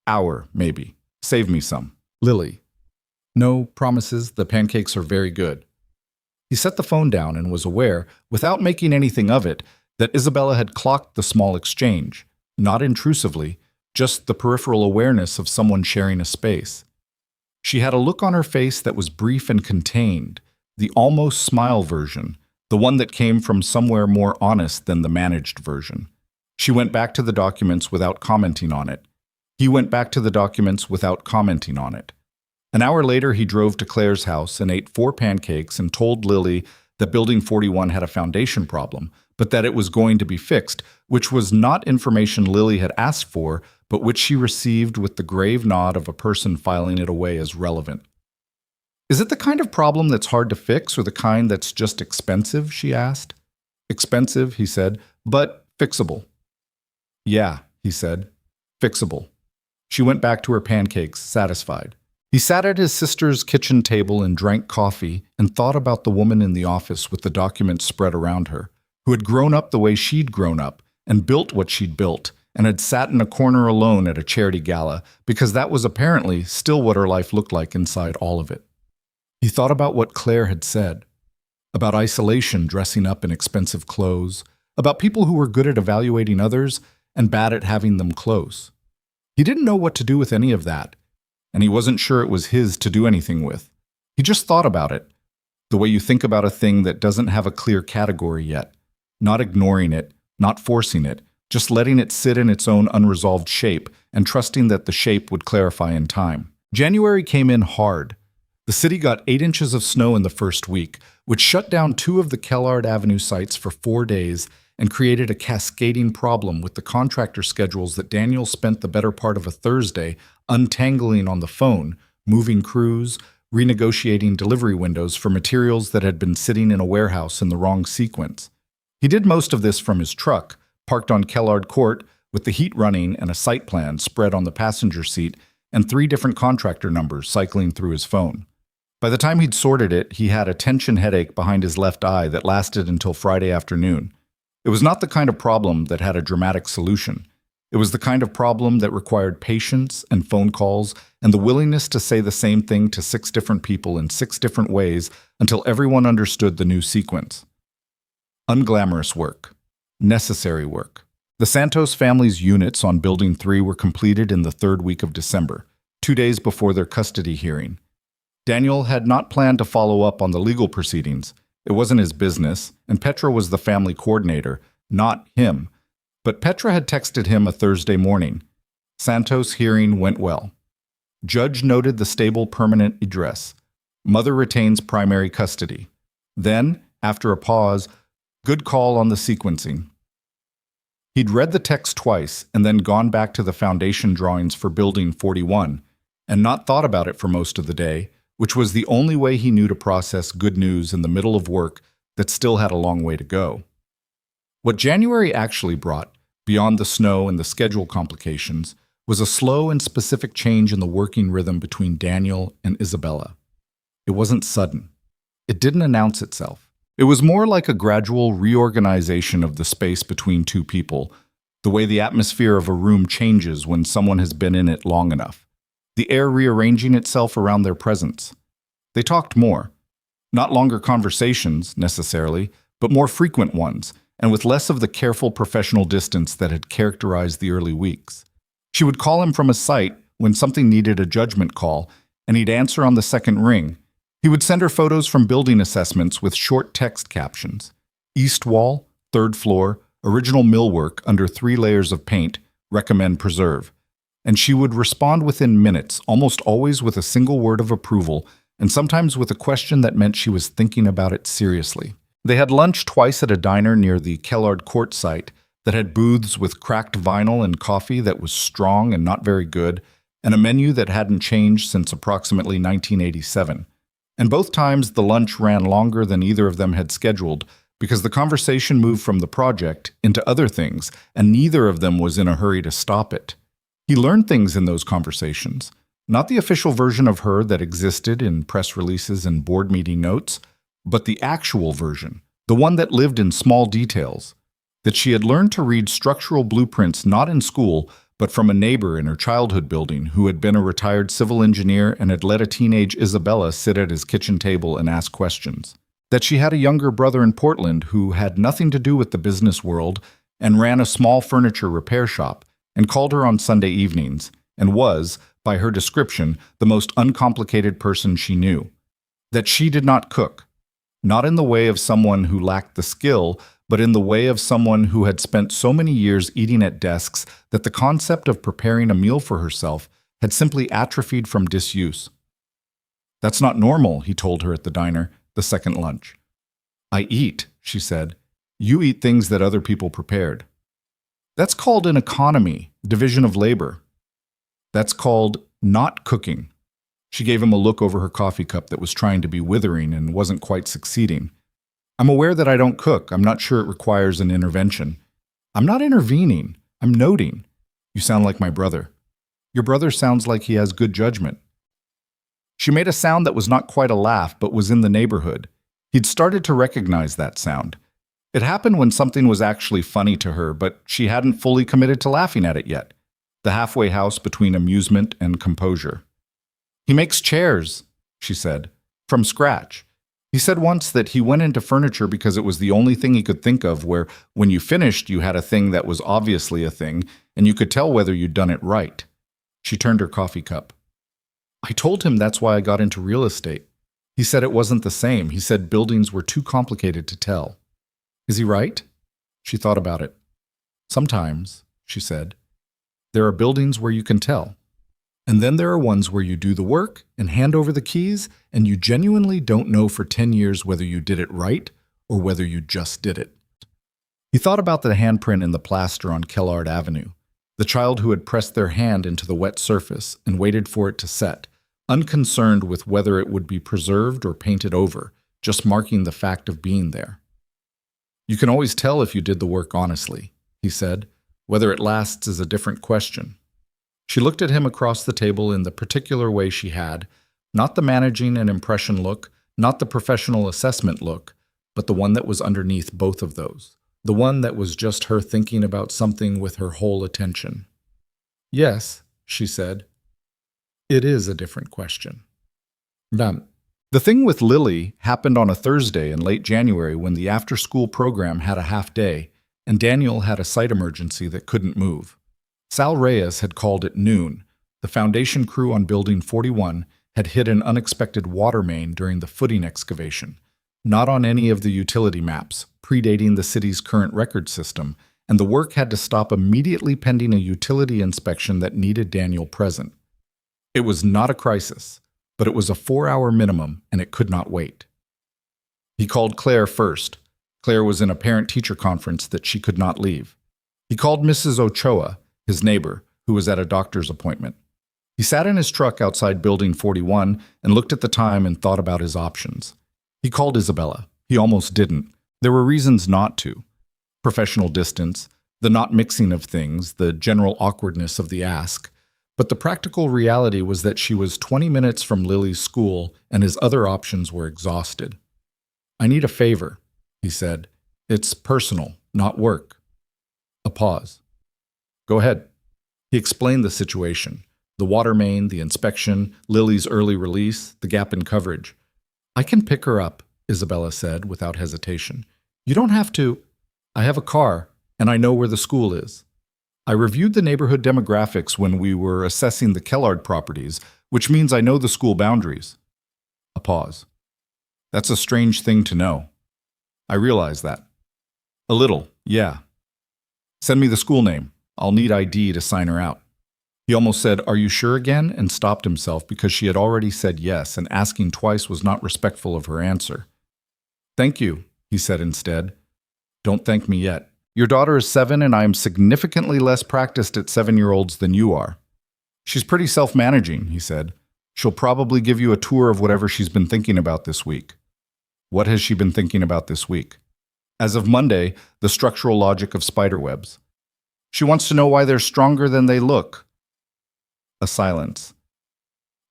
"Hour, maybe. Save me some." Lily, "No promises, the pancakes are very good." He set the phone down and was aware, without making anything of it, that Isabella had clocked the small exchange, not intrusively, just the peripheral awareness of someone sharing a space. She had a look on her face that was brief and contained, the almost smile version, the one that came from somewhere more honest than the managed version. She went back to the documents without commenting on it. He went back to the documents without commenting on it. An hour later, he drove to Claire's house and ate 4 pancakes and told Lily that Building 41 had a foundation problem, but that it was going to be fixed, which was not information Lily had asked for, but which she received with the grave nod of a person filing it away as relevant. "Is it the kind of problem that's hard to fix or the kind that's just expensive?" she asked. "Expensive," he said, "but fixable." "Yeah," he said, "fixable." She went back to her pancakes, satisfied. He sat at his sister's kitchen table and drank coffee and thought about the woman in the office with the documents spread around her, who had grown up the way she'd grown up and built what she'd built, and had sat in a corner alone at a charity gala because that was apparently still what her life looked like inside all of it. He thought about what Claire had said, about isolation dressing up in expensive clothes, about people who were good at evaluating others and bad at having them close. He didn't know what to do with any of that, and he wasn't sure it was his to do anything with. He just thought about it, the way you think about a thing that doesn't have a clear category yet, not ignoring it, not forcing it, just letting it sit in its own unresolved shape and trusting that the shape would clarify in time. January came in hard. The city got 8 inches of snow in the first week, which shut down 2 of the Kellard Avenue sites for 4 days and created a cascading problem with the contractor schedules that Daniel spent the better part of a Thursday untangling on the phone, moving crews, renegotiating delivery windows for materials that had been sitting in a warehouse in the wrong sequence. He did most of this from his truck, parked on Kellard Court, with the heat running and a site plan spread on the passenger seat and 3 different contractor numbers cycling through his phone. By the time he'd sorted it, he had a tension headache behind his left eye that lasted until Friday afternoon. It was not the kind of problem that had a dramatic solution. It was the kind of problem that required patience and phone calls and the willingness to say the same thing to 6 different people in 6 different ways until everyone understood the new sequence. Unglamorous work. Necessary work. The Santos family's units on Building 3 were completed in the 3rd week of December, 2 days before their custody hearing. Daniel had not planned to follow up on the legal proceedings. It wasn't his business, and Petra was the family coordinator, not him. But Petra had texted him a Thursday morning. Santos' hearing went well. Judge noted the stable permanent address. Mother retains primary custody. Then, after a pause, good call on the sequencing. He'd read the text twice and then gone back to the foundation drawings for Building 41, and not thought about it for most of the day, which was the only way he knew to process good news in the middle of work that still had a long way to go. What January actually brought, beyond the snow and the schedule complications, was a slow and specific change in the working rhythm between Daniel and Isabella. It wasn't sudden. It didn't announce itself. It was more like a gradual reorganization of the space between 2 people, the way the atmosphere of a room changes when someone has been in it long enough. The air rearranging itself around their presence. They talked more. Not longer conversations, necessarily, but more frequent ones, and with less of the careful professional distance that had characterized the early weeks. She would call him from a site when something needed a judgment call, and he'd answer on the second ring. He would send her photos from building assessments with short text captions. East wall, 3rd floor, original millwork under 3 layers of paint, recommend preserve. And she would respond within minutes, almost always with a single word of approval, and sometimes with a question that meant she was thinking about it seriously. They had lunch twice at a diner near the Kellard Court site that had booths with cracked vinyl and coffee that was strong and not very good, and a menu that hadn't changed since approximately 1987. And both times the lunch ran longer than either of them had scheduled because the conversation moved from the project into other things, and neither of them was in a hurry to stop it. He learned things in those conversations, not the official version of her that existed in press releases and board meeting notes, but the actual version, the one that lived in small details, that she had learned to read structural blueprints not in school, but from a neighbor in her childhood building who had been a retired civil engineer and had let a teenage Isabella sit at his kitchen table and ask questions, that she had a younger brother in Portland who had nothing to do with the business world and ran a small furniture repair shop, and called her on Sunday evenings, and was, by her description, the most uncomplicated person she knew. That she did not cook, not in the way of someone who lacked the skill, but in the way of someone who had spent so many years eating at desks that the concept of preparing a meal for herself had simply atrophied from disuse. "That's not normal," he told her at the diner, the second lunch. "I eat," she said. "You eat things that other people prepared." That's called an economy, division of labor. That's called not cooking. She gave him a look over her coffee cup that was trying to be withering and wasn't quite succeeding. "I'm aware that I don't cook. I'm not sure it requires an intervention." "I'm not intervening. I'm noting. You sound like my brother." "Your brother sounds like he has good judgment." She made a sound that was not quite a laugh, but was in the neighborhood. He'd started to recognize that sound. It happened when something was actually funny to her, but she hadn't fully committed to laughing at it yet. The halfway house between amusement and composure. He makes chairs, she said, from scratch. He said once that he went into furniture because it was the only thing he could think of where, when you finished, you had a thing that was obviously a thing, and you could tell whether you'd done it right. She turned her coffee cup. I told him that's why I got into real estate. He said it wasn't the same. He said buildings were too complicated to tell. Is he right? She thought about it. Sometimes, she said, there are buildings where you can tell. And then there are ones where you do the work and hand over the keys, and you genuinely don't know for 10 years whether you did it right or whether you just did it. He thought about the handprint in the plaster on Kellard Avenue, the child who had pressed their hand into the wet surface and waited for it to set, unconcerned with whether it would be preserved or painted over, just marking the fact of being there. You can always tell if you did the work honestly, he said. Whether it lasts is a different question. She looked at him across the table in the particular way she had, not the managing and impression look, not the professional assessment look, but the one that was underneath both of those, the one that was just her thinking about something with her whole attention. Yes, she said. It is a different question. The thing with Lily happened on a Thursday in late January when the after-school program had a half day, and Daniel had a site emergency that couldn't move. Sal Reyes had called at noon. The foundation crew on Building 41 had hit an unexpected water main during the footing excavation, not on any of the utility maps, predating the city's current record system, and the work had to stop immediately pending a utility inspection that needed Daniel present. It was not a crisis, but it was a 4-hour minimum, and it could not wait. He called Claire first. Claire was in a parent-teacher conference that she could not leave. He called Mrs. Ochoa, his neighbor, who was at a doctor's appointment. He sat in his truck outside Building 41 and looked at the time and thought about his options. He called Isabella. He almost didn't. There were reasons not to. Professional distance, the not mixing of things, the general awkwardness of the ask. But the practical reality was that she was 20 minutes from Lily's school and his other options were exhausted. I need a favor, he said. It's personal, not work. A pause. Go ahead. He explained the situation. The water main, the inspection, Lily's early release, the gap in coverage. I can pick her up, Isabella said without hesitation. You don't have to. I have a car, and I know where the school is. I reviewed the neighborhood demographics when we were assessing the Kellard properties, which means I know the school boundaries. A pause. That's a strange thing to know. I realize that. A little, yeah. Send me the school name. I'll need ID to sign her out. He almost said, "Are you sure again?" and stopped himself because she had already said yes, and asking twice was not respectful of her answer. Thank you, he said instead. Don't thank me yet. Your daughter is 7 and I am significantly less practiced at 7-year-olds than you are. She's pretty self-managing, he said. She'll probably give you a tour of whatever she's been thinking about this week. What has she been thinking about this week? As of Monday, the structural logic of spiderwebs. She wants to know why they're stronger than they look. A silence.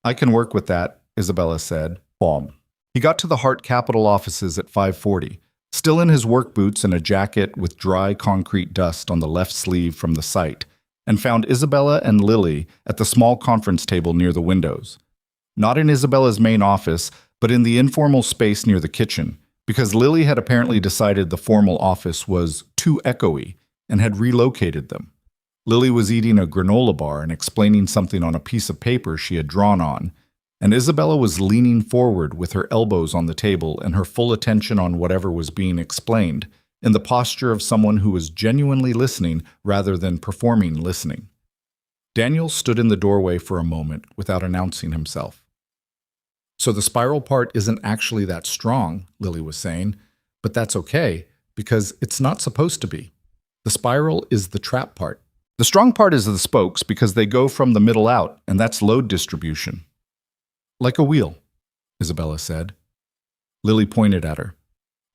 I can work with that, Isabella said. Bomb. He got to the Hart Capital offices at 5:40. Still in his work boots and a jacket with dry concrete dust on the left sleeve from the site, and found Isabella and Lily at the small conference table near the windows. Not in Isabella's main office, but in the informal space near the kitchen, because Lily had apparently decided the formal office was too echoey and had relocated them. Lily was eating a granola bar and explaining something on a piece of paper she had drawn on, and Isabella was leaning forward with her elbows on the table and her full attention on whatever was being explained, in the posture of someone who was genuinely listening rather than performing listening. Daniel stood in the doorway for a moment without announcing himself. So the spiral part isn't actually that strong, Lily was saying, but that's okay, because it's not supposed to be. The spiral is the trap part. The strong part is the spokes because they go from the middle out, and that's load distribution. Like a wheel, Isabella said. Lily pointed at her.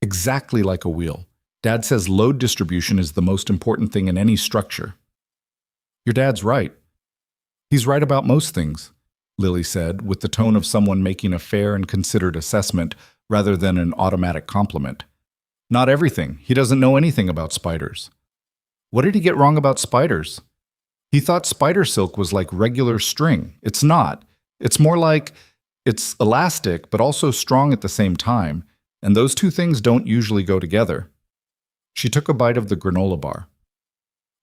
Exactly like a wheel. Dad says load distribution is the most important thing in any structure. Your dad's right. He's right about most things. Lily said, with the tone of someone making a fair and considered assessment rather than an automatic compliment. Not everything. He doesn't know anything about spiders. What did he get wrong about spiders? He thought spider silk was like regular string. It's not. It's more like it's elastic, but also strong at the same time, and those two things don't usually go together. She took a bite of the granola bar.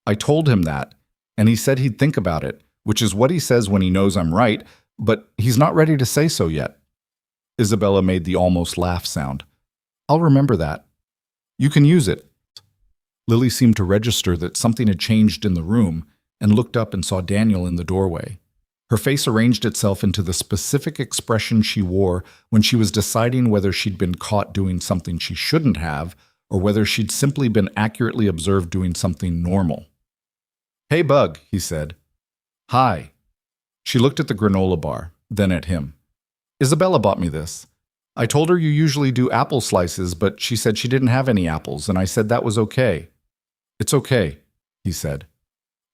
I told him that, and he said he'd think about it, which is what he says when he knows I'm right, but he's not ready to say so yet. Isabella made the almost laugh sound. I'll remember that. You can use it. Lily seemed to register that something had changed in the room and looked up and saw Daniel in the doorway. Her face arranged itself into the specific expression she wore when she was deciding whether she'd been caught doing something she shouldn't have or whether she'd simply been accurately observed doing something normal. Hey, Bug, he said. Hi. She looked at the granola bar, then at him. Isabella bought me this. I told her you usually do apple slices, but she said she didn't have any apples, and I said that was okay. It's okay, he said.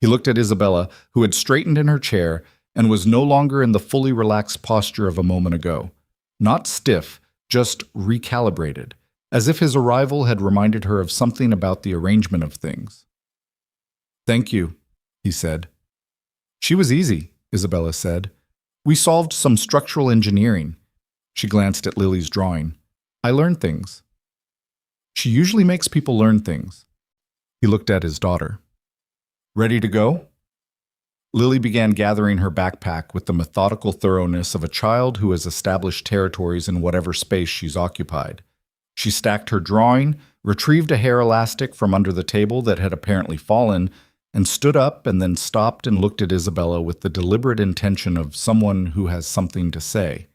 He looked at Isabella, who had straightened in her chair and was no longer in the fully relaxed posture of a moment ago. Not stiff, just recalibrated, as if his arrival had reminded her of something about the arrangement of things. Thank you, he said. She was easy, Isabella said. We solved some structural engineering. She glanced at Lily's drawing. I learned things. She usually makes people learn things. He looked at his daughter. Ready to go? Lily began gathering her backpack with the methodical thoroughness of a child who has established territories in whatever space she's occupied. She stacked her drawing, retrieved a hair elastic from under the table that had apparently fallen, and stood up and then stopped and looked at Isabella with the deliberate intention of someone who has something to say.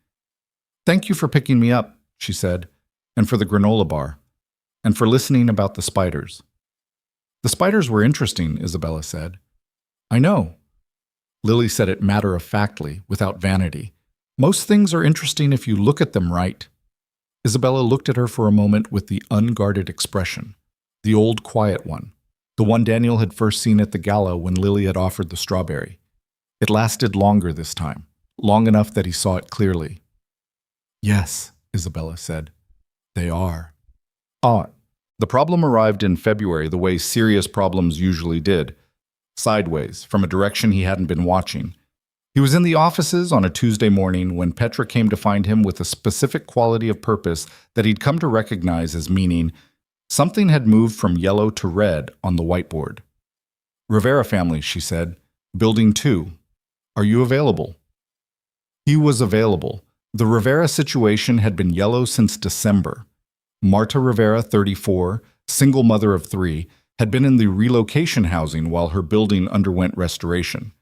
Thank you for picking me up, she said, and for the granola bar, and for listening about the spiders. The spiders were interesting, Isabella said. I know. Lily said it matter-of-factly, without vanity. Most things are interesting if you look at them right. Isabella looked at her for a moment with the unguarded expression, the old quiet one, the one Daniel had first seen at the gala when Lily had offered the strawberry. It lasted longer this time, long enough that he saw it clearly. Yes, Isabella said. They are. The problem arrived in February the way serious problems usually did, sideways, from a direction he hadn't been watching. He was in the offices on a Tuesday morning when Petra came to find him with a specific quality of purpose that he'd come to recognize as meaning something had moved from yellow to red on the whiteboard. Rivera family, she said. Building 2. Are you available? He was available. The Rivera situation had been yellow since December. Marta Rivera, 34, single mother of 3, had been in the relocation housing while her building underwent restoration.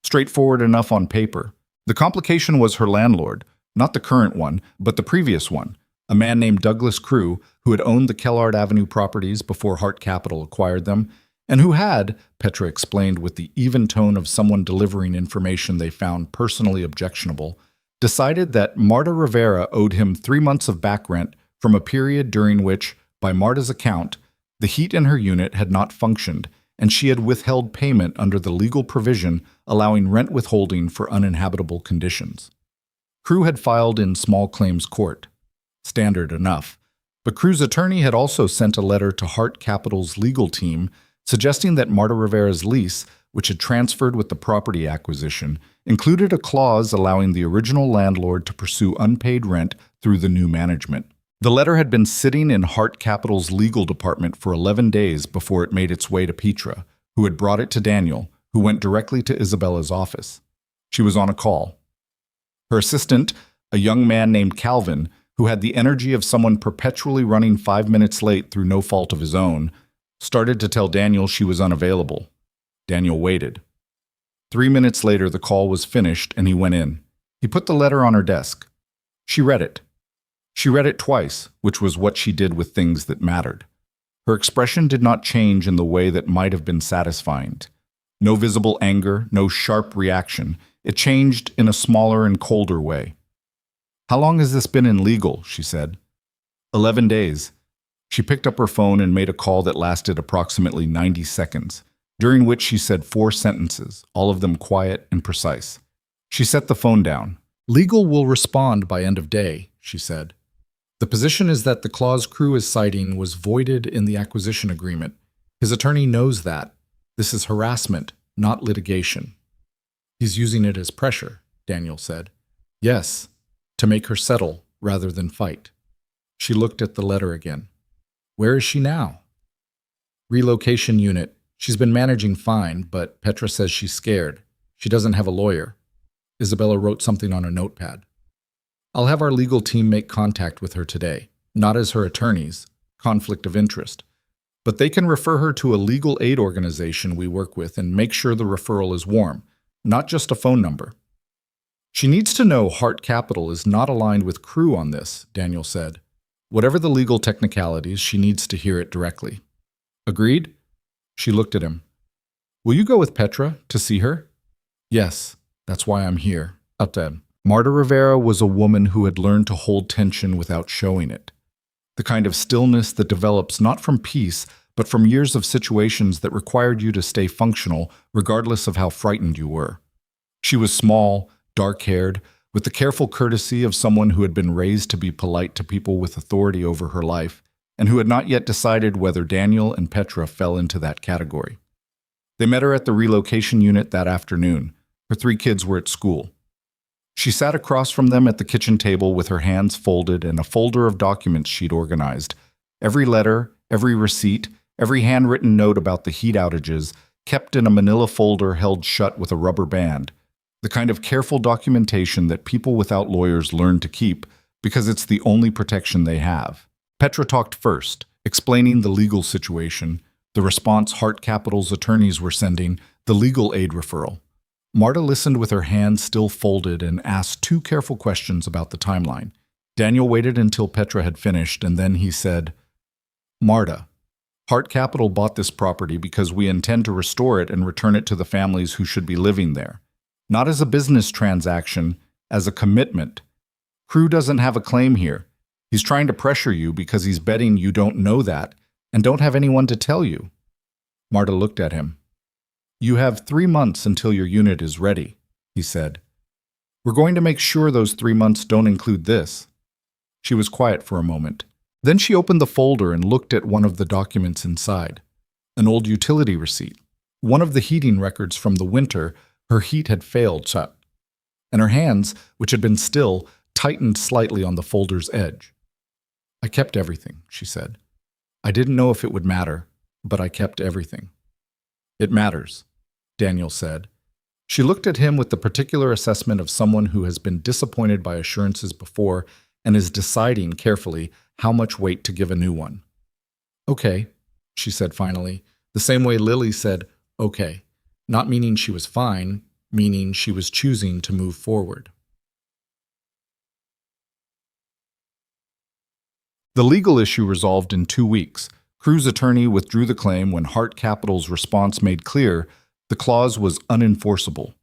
Straightforward enough on paper. The complication was her landlord, not the current one, but the previous one, a man named Douglas Crew, who had owned the Kellard Avenue properties before Hart Capital acquired them, and who had, Petra explained with the even tone of someone delivering information they found personally objectionable, decided that Marta Rivera owed him 3 months of back rent from a period during which, by Marta's account, the heat in her unit had not functioned, and she had withheld payment under the legal provision allowing rent withholding for uninhabitable conditions. Crew had filed in small claims court. Standard enough. But Crew's attorney had also sent a letter to Hart Capital's legal team suggesting that Marta Rivera's lease, which had transferred with the property acquisition, included a clause allowing the original landlord to pursue unpaid rent through the new management. The letter had been sitting in Hart Capital's legal department for 11 days before it made its way to Petra, who had brought it to Daniel, who went directly to Isabella's office. She was on a call. Her assistant, a young man named Calvin, who had the energy of someone perpetually running 5 minutes late through no fault of his own, started to tell Daniel she was unavailable. Daniel waited. 3 minutes later, the call was finished and he went in. He put the letter on her desk. She read it. She read it twice, which was what she did with things that mattered. Her expression did not change in the way that might have been satisfying. No visible anger, no sharp reaction. It changed in a smaller and colder way. How long has this been in legal? She said. 11 days. She picked up her phone and made a call that lasted approximately 90 seconds, during which she said 4 sentences, all of them quiet and precise. She set the phone down. Legal will respond by end of day, she said. The position is that the clause Crew is citing was voided in the acquisition agreement. His attorney knows that. This is harassment, not litigation. He's using it as pressure, Daniel said. Yes, to make her settle rather than fight. She looked at the letter again. Where is she now? Relocation unit. She's been managing fine, but Petra says she's scared. She doesn't have a lawyer. Isabella wrote something on a notepad. I'll have our legal team make contact with her today, not as her attorneys, conflict of interest, but they can refer her to a legal aid organization we work with and make sure the referral is warm, not just a phone number. She needs to know Hart Capital is not aligned with Crew on this, Daniel said. Whatever the legal technicalities, she needs to hear it directly. Agreed? She looked at him. Will you go with Petra to see her? Yes, that's why I'm here. Updad. Marta Rivera was a woman who had learned to hold tension without showing it. The kind of stillness that develops not from peace, but from years of situations that required you to stay functional regardless of how frightened you were. She was small, dark-haired, with the careful courtesy of someone who had been raised to be polite to people with authority over her life, and who had not yet decided whether Daniel and Petra fell into that category. They met her at the relocation unit that afternoon. Her 3 kids were at school. She sat across from them at the kitchen table with her hands folded and a folder of documents she'd organized. Every letter, every receipt, every handwritten note about the heat outages, kept in a manila folder held shut with a rubber band, the kind of careful documentation that people without lawyers learn to keep because it's the only protection they have. Petra talked first, explaining the legal situation, the response Hart Capital's attorneys were sending, the legal aid referral. Marta listened with her hands still folded and asked 2 careful questions about the timeline. Daniel waited until Petra had finished, and then he said, Marta, Hart Capital bought this property because we intend to restore it and return it to the families who should be living there. Not as a business transaction, as a commitment. Crew doesn't have a claim here. He's trying to pressure you because he's betting you don't know that and don't have anyone to tell you. Marta looked at him. You have 3 months until your unit is ready, he said. We're going to make sure those 3 months don't include this. She was quiet for a moment. Then she opened the folder and looked at one of the documents inside. An old utility receipt. One of the heating records from the winter her heat had failed, and her hands, which had been still, tightened slightly on the folder's edge. I kept everything, she said. I didn't know if it would matter, but I kept everything. It matters, Daniel said. She looked at him with the particular assessment of someone who has been disappointed by assurances before and is deciding carefully how much weight to give a new one. Okay, she said finally, the same way Lily said, okay, not meaning she was fine, meaning she was choosing to move forward. The legal issue resolved in 2 weeks. Crew's attorney withdrew the claim when Hart Capital's response made clear the clause was unenforceable.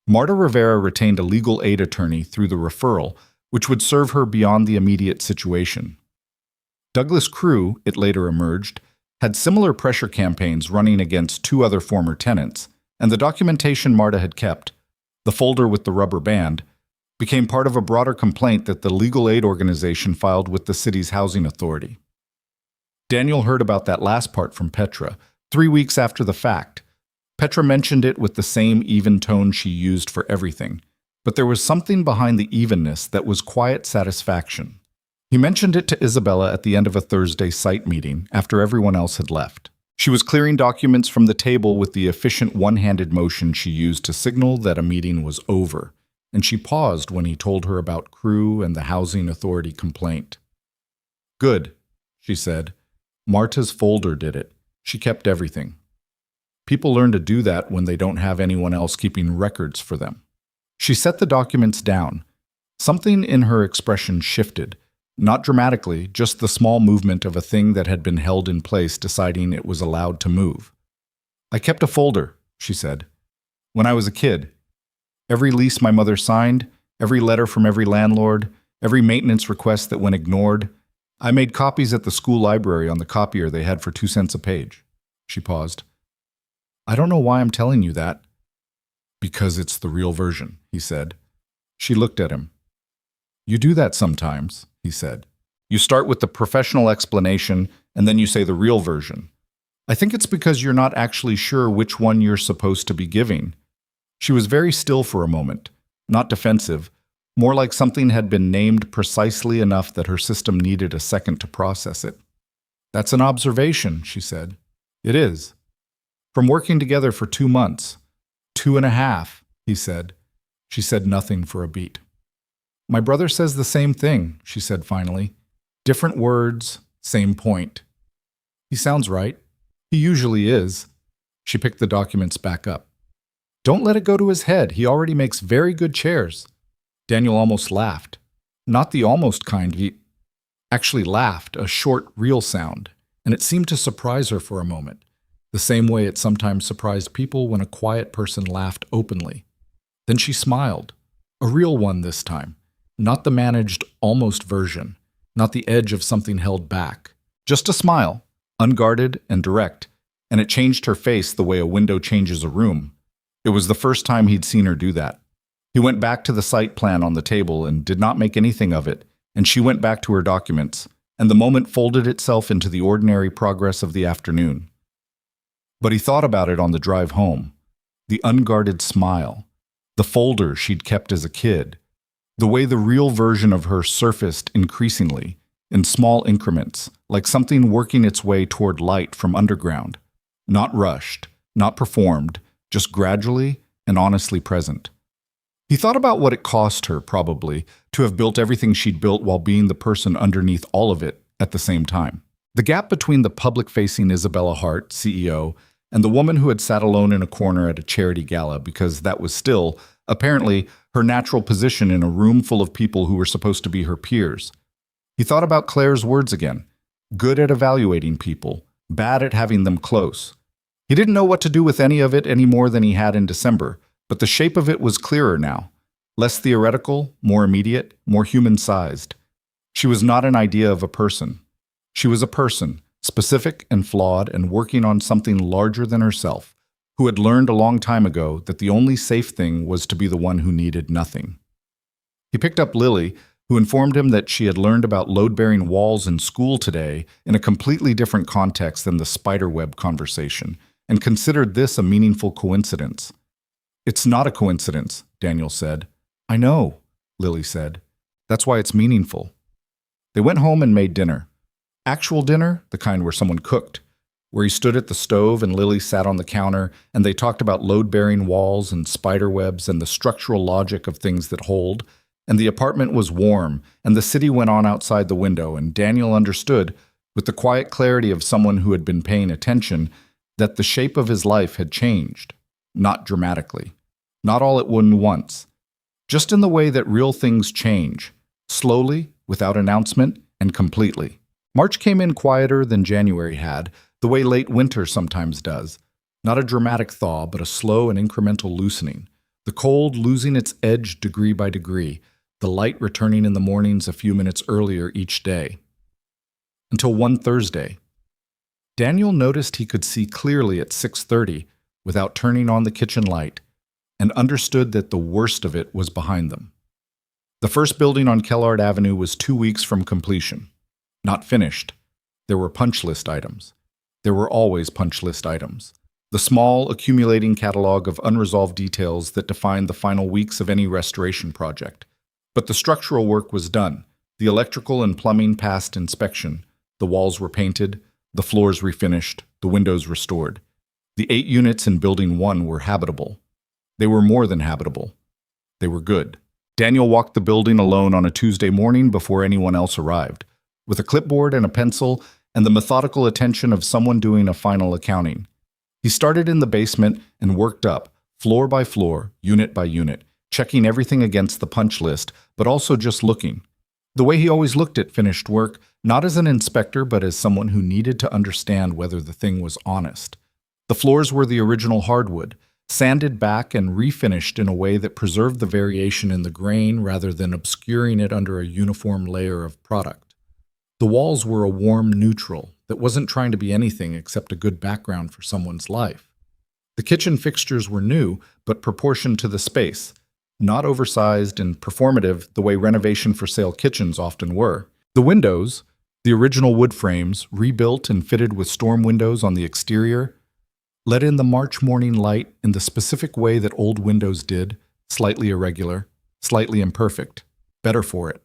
Marta Rivera retained a legal aid attorney through the referral, which would serve her beyond the immediate situation. Douglas Crew, it later emerged, had similar pressure campaigns running against 2 other former tenants, and the documentation Marta had kept, the folder with the rubber band, became part of a broader complaint that the legal aid organization filed with the city's housing authority. Daniel heard about that last part from Petra, 3 weeks after the fact. Petra mentioned it with the same even tone she used for everything, but there was something behind the evenness that was quiet satisfaction. He mentioned it to Isabella at the end of a Thursday site meeting after everyone else had left. She was clearing documents from the table with the efficient one-handed motion she used to signal that a meeting was over, and she paused when he told her about Crew and the housing authority complaint. Good, she said. Marta's folder did it. She kept everything. People learn to do that when they don't have anyone else keeping records for them. She set the documents down. Something in her expression shifted. Not dramatically, just the small movement of a thing that had been held in place deciding it was allowed to move. I kept a folder, she said. When I was a kid. Every lease my mother signed, every letter from every landlord, every maintenance request that went ignored. I made copies at the school library on the copier they had for 2 cents a page. She paused. I don't know why I'm telling you that. Because it's the real version, he said. She looked at him. You do that sometimes, he said. You start with the professional explanation, and then you say the real version. I think it's because you're not actually sure which one you're supposed to be giving. She was very still for a moment, not defensive, more like something had been named precisely enough that her system needed a second to process it. That's an observation, she said. It is. From working together for 2 months. 2.5, he said. She said nothing for a beat. My brother says the same thing, she said finally. Different words, same point. He sounds right. He usually is. She picked the documents back up. Don't let it go to his head. He already makes very good chairs. Daniel almost laughed. Not the almost kind. He actually laughed, a short, real sound, and it seemed to surprise her for a moment, the same way it sometimes surprised people when a quiet person laughed openly. Then she smiled, a real one this time, not the managed almost version, not the edge of something held back. Just a smile, unguarded and direct, and it changed her face the way a window changes a room. It was the first time he'd seen her do that. He went back to the site plan on the table and did not make anything of it, and she went back to her documents, and the moment folded itself into the ordinary progress of the afternoon. But he thought about it on the drive home. The unguarded smile, the folder she'd kept as a kid, the way the real version of her surfaced increasingly, in small increments, like something working its way toward light from underground, not rushed, not performed, just gradually and honestly present. He thought about what it cost her, probably, to have built everything she'd built while being the person underneath all of it at the same time. The gap between the public-facing Isabella Hart, CEO, and the woman who had sat alone in a corner at a charity gala because that was still, apparently, her natural position in a room full of people who were supposed to be her peers. He thought about Claire's words again. Good at evaluating people, bad at having them close. He didn't know what to do with any of it any more than he had in December, but the shape of it was clearer now. Less theoretical, more immediate, more human-sized. She was not an idea of a person. She was a person, specific and flawed and working on something larger than herself, who had learned a long time ago that the only safe thing was to be the one who needed nothing. He picked up Lily, who informed him that she had learned about load-bearing walls in school today in a completely different context than the spiderweb conversation, and considered this a meaningful coincidence. It's not a coincidence, Daniel said. I know, Lily said. That's why it's meaningful. They went home and made dinner. Actual dinner, the kind where someone cooked, where he stood at the stove and Lily sat on the counter, and they talked about load-bearing walls and spider webs and the structural logic of things that hold, and the apartment was warm, and the city went on outside the window, and Daniel understood, with the quiet clarity of someone who had been paying attention, that the shape of his life had changed. Not dramatically. Not all at once. Just in the way that real things change. Slowly, without announcement, and completely. March came in quieter than January had, the way late winter sometimes does. Not a dramatic thaw, but a slow and incremental loosening. The cold losing its edge degree by degree, the light returning in the mornings a few minutes earlier each day. Until one Thursday. Daniel noticed he could see clearly at 6:30 without turning on the kitchen light, and understood that the worst of it was behind them. The first building on Kellard Avenue was 2 weeks from completion. Not finished. There were punch list items. There were always punch list items. The small, accumulating catalog of unresolved details that defined the final weeks of any restoration project. But the structural work was done. The electrical and plumbing passed inspection. The walls were painted. The floors refinished. The windows restored. The 8 units in Building 1 were habitable. They were more than habitable. They were good. Daniel walked the building alone on a Tuesday morning before anyone else arrived, with a clipboard and a pencil and the methodical attention of someone doing a final accounting. He started in the basement and worked up, floor by floor, unit by unit, checking everything against the punch list, but also just looking. The way he always looked at finished work, not as an inspector, but as someone who needed to understand whether the thing was honest. The floors were the original hardwood, sanded back and refinished in a way that preserved the variation in the grain rather than obscuring it under a uniform layer of product. The walls were a warm neutral that wasn't trying to be anything except a good background for someone's life. The kitchen fixtures were new, but proportioned to the space, not oversized and performative the way renovation for sale kitchens often were. The windows, the original wood frames, rebuilt and fitted with storm windows on the exterior, let in the March morning light in the specific way that old windows did, slightly irregular, slightly imperfect, better for it.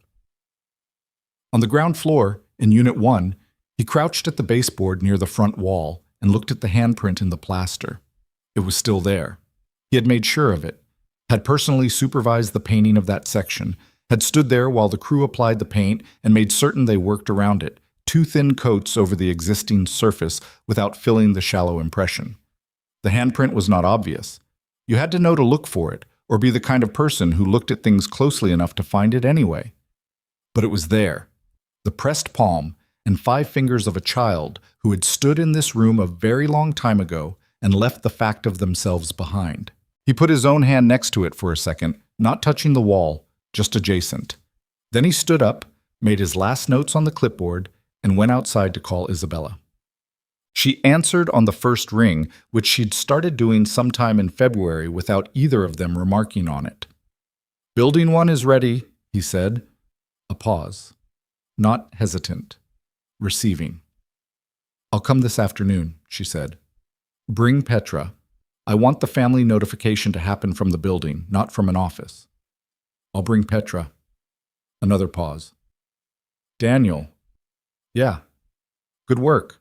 On the ground floor, in Unit 1, he crouched at the baseboard near the front wall and looked at the handprint in the plaster. It was still there. He had made sure of it, had personally supervised the painting of that section, had stood there while the crew applied the paint and made certain they worked around it, 2 thin coats over the existing surface without filling the shallow impression. The handprint was not obvious. You had to know to look for it, or be the kind of person who looked at things closely enough to find it anyway. But it was there. The pressed palm and 5 fingers of a child who had stood in this room a very long time ago and left the fact of themselves behind. He put his own hand next to it for a second, not touching the wall, just adjacent. Then he stood up, made his last notes on the clipboard, and went outside to call Isabella. She answered on the first ring, which she'd started doing sometime in February without either of them remarking on it. "Building 1 is ready," he said. A pause. Not hesitant. Receiving. "I'll come this afternoon," she said. "Bring Petra. I want the family notification to happen from the building, not from an office." "I'll bring Petra." Another pause. "Daniel." "Yeah. Good work."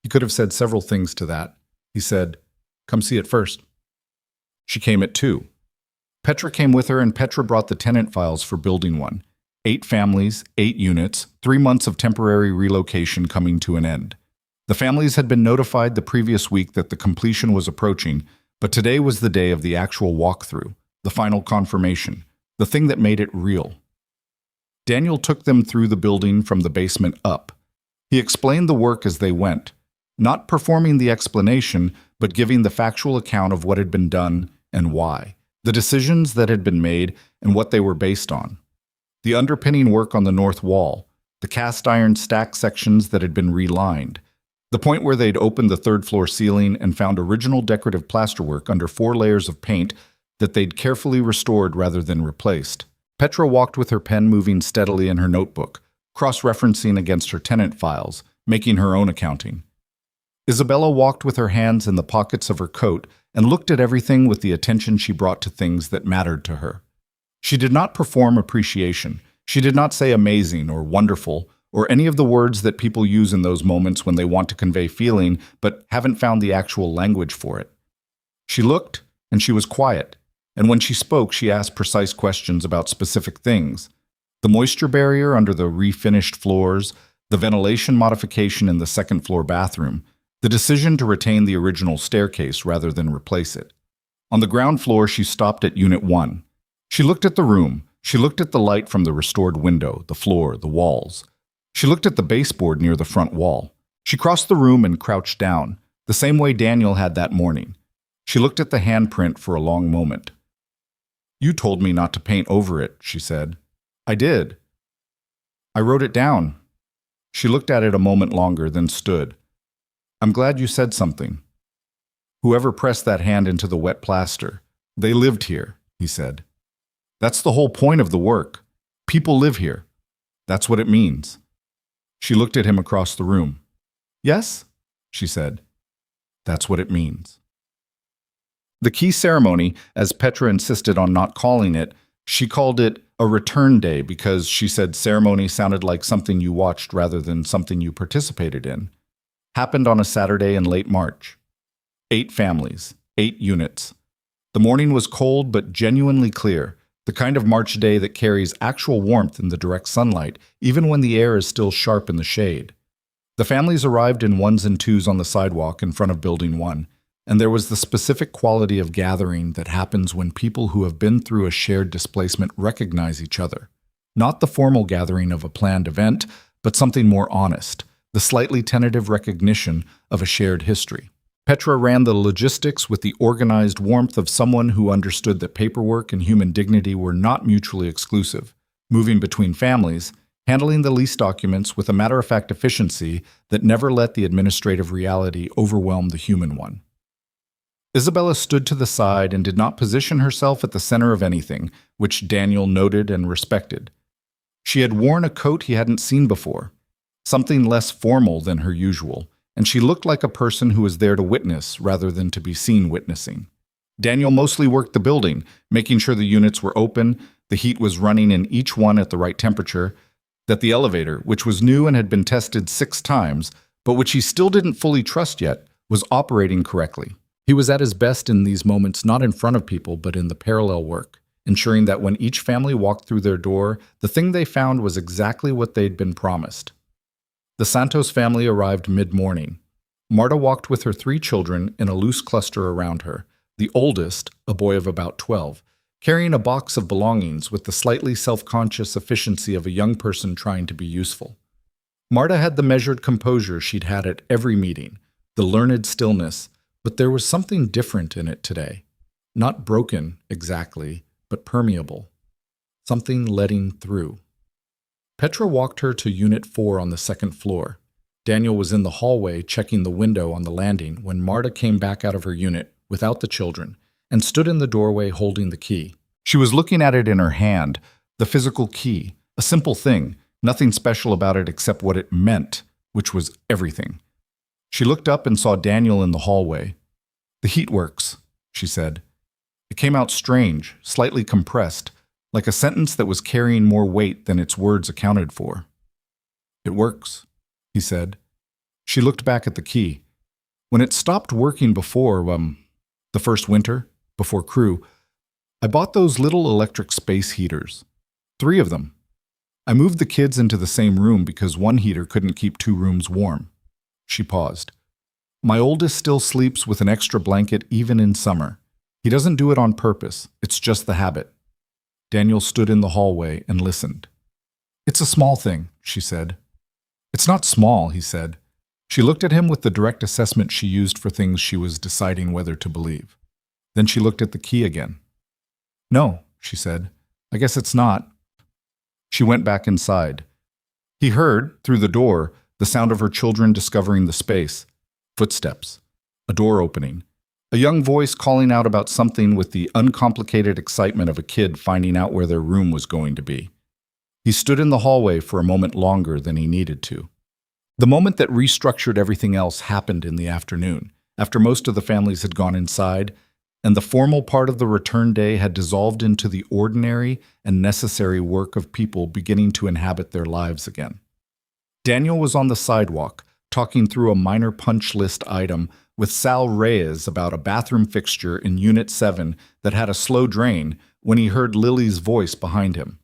He could have said several things to that. He said, "Come see it first." She came at 2. Petra came with her, and Petra brought the tenant files for Building 1. 8 families, 8 units, 3 months of temporary relocation coming to an end. The families had been notified the previous week that the completion was approaching, but today was the day of the actual walkthrough, the final confirmation, the thing that made it real. Daniel took them through the building from the basement up. He explained the work as they went, not performing the explanation, but giving the factual account of what had been done and why, the decisions that had been made and what they were based on. The underpinning work on the north wall, the cast iron stack sections that had been relined, the point where they'd opened the 3rd floor ceiling and found original decorative plasterwork under 4 layers of paint that they'd carefully restored rather than replaced. Petra walked with her pen moving steadily in her notebook, cross-referencing against her tenant files, making her own accounting. Isabella walked with her hands in the pockets of her coat and looked at everything with the attention she brought to things that mattered to her. She did not perform appreciation. She did not say amazing or wonderful or any of the words that people use in those moments when they want to convey feeling but haven't found the actual language for it. She looked, and she was quiet, and when she spoke, she asked precise questions about specific things. The moisture barrier under the refinished floors, the ventilation modification in the 2nd floor bathroom, the decision to retain the original staircase rather than replace it. On the ground floor, she stopped at Unit 1. She looked at the room. She looked at the light from the restored window, the floor, the walls. She looked at the baseboard near the front wall. She crossed the room and crouched down, the same way Daniel had that morning. She looked at the handprint for a long moment. "You told me not to paint over it," she said. "I did. I wrote it down." She looked at it a moment longer, then stood. "I'm glad you said something." "Whoever pressed that hand into the wet plaster, they lived here," he said. "That's the whole point of the work. People live here. That's what it means." She looked at him across the room. "Yes?" she said. "That's what it means." The key ceremony, as Petra insisted on not calling it, she called it a return day because she said ceremony sounded like something you watched rather than something you participated in, happened on a Saturday in late March. 8 families, 8 units. The morning was cold but genuinely clear, the kind of March day that carries actual warmth in the direct sunlight, even when the air is still sharp in the shade. The families arrived in 1s and 2s on the sidewalk in front of Building 1, and there was the specific quality of gathering that happens when people who have been through a shared displacement recognize each other. Not the formal gathering of a planned event, but something more honest, the slightly tentative recognition of a shared history. Petra ran the logistics with the organized warmth of someone who understood that paperwork and human dignity were not mutually exclusive, moving between families, handling the lease documents with a matter-of-fact efficiency that never let the administrative reality overwhelm the human one. Isabella stood to the side and did not position herself at the center of anything, which Daniel noted and respected. She had worn a coat he hadn't seen before, something less formal than her usual, and she looked like a person who was there to witness rather than to be seen witnessing. Daniel mostly worked the building, making sure the units were open, the heat was running in each one at the right temperature, that the elevator, which was new and had been tested 6 times, but which he still didn't fully trust yet, was operating correctly. He was at his best in these moments, not in front of people, but in the parallel work, ensuring that when each family walked through their door, the thing they found was exactly what they'd been promised. The Santos family arrived mid-morning. Marta walked with her 3 children in a loose cluster around her, the oldest, a boy of about 12, carrying a box of belongings with the slightly self-conscious efficiency of a young person trying to be useful. Marta had the measured composure she'd had at every meeting, the learned stillness, but there was something different in it today. Not broken, exactly, but permeable. Something letting through. Petra walked her to Unit 4 on the 2nd floor. Daniel was in the hallway checking the window on the landing when Marta came back out of her unit, without the children, and stood in the doorway holding the key. She was looking at it in her hand, the physical key, a simple thing, nothing special about it except what it meant, which was everything. She looked up and saw Daniel in the hallway. "The heat works," she said. It came out strange, slightly compressed, like a sentence that was carrying more weight than its words accounted for. "It works," he said. She looked back at the key. "When it stopped working before, the first winter, before crew, I bought those little electric space heaters. 3 of them. I moved the kids into the same room because one heater couldn't keep 2 rooms warm." She paused. "My oldest still sleeps with an extra blanket even in summer. He doesn't do it on purpose, it's just the habit." Daniel stood in the hallway and listened. "It's a small thing," she said. "It's not small," he said. She looked at him with the direct assessment she used for things she was deciding whether to believe. Then she looked at the key again. "No," she said. "I guess it's not." She went back inside. He heard, through the door, the sound of her children discovering the space. Footsteps. A door opening. A young voice calling out about something with the uncomplicated excitement of a kid finding out where their room was going to be. He stood in the hallway for a moment longer than he needed to. The moment that restructured everything else happened in the afternoon, after most of the families had gone inside, and the formal part of the return day had dissolved into the ordinary and necessary work of people beginning to inhabit their lives again. Daniel was on the sidewalk, talking through a minor punch list item with Sal Reyes about a bathroom fixture in Unit 7 that had a slow drain when he heard Lily's voice behind him.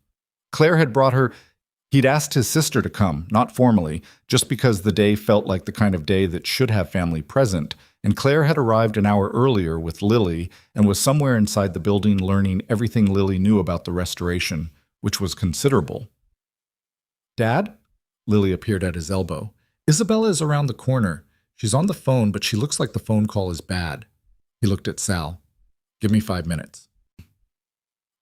Claire had brought her. He'd asked his sister to come, not formally, just because the day felt like the kind of day that should have family present, and Claire had arrived an hour earlier with Lily and was somewhere inside the building learning everything Lily knew about the restoration, which was considerable. "Dad?" Lily appeared at his elbow. "Isabella is around the corner. She's on the phone, but she looks like the phone call is bad." He looked at Sal. "Give me 5 minutes."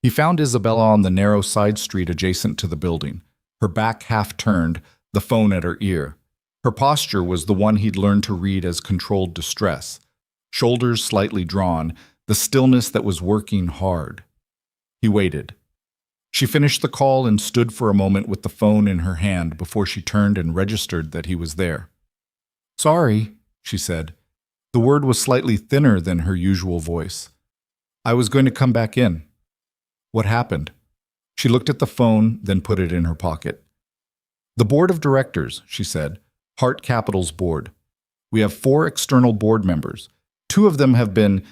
He found Isabella on the narrow side street adjacent to the building, her back half turned, the phone at her ear. Her posture was the one he'd learned to read as controlled distress, shoulders slightly drawn, the stillness that was working hard. He waited. She finished the call and stood for a moment with the phone in her hand before she turned and registered that he was there. "Sorry," she said. The word was slightly thinner than her usual voice. "I was going to come back in." "What happened?" She looked at the phone, then put it in her pocket. "The board of directors," she said. "Hart Capital's board. We have 4 external board members. 2 of them have been.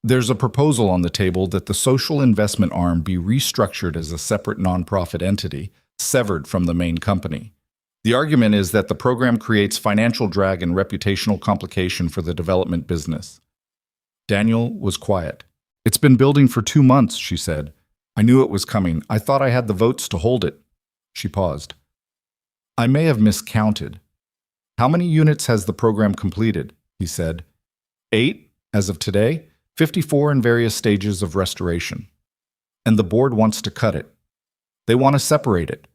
There's a proposal on the table that the social investment arm be restructured as a separate nonprofit entity, severed from the main company. The argument is that the program creates financial drag and reputational complication for the development business." Daniel was quiet. "It's been building for 2 months," she said. "I knew it was coming. I thought I had the votes to hold it." She paused. "I may have miscounted." "How many units has the program completed?" he said. 8, as of today, 54 in various stages of restoration. And the board wants to cut it. They want to separate it,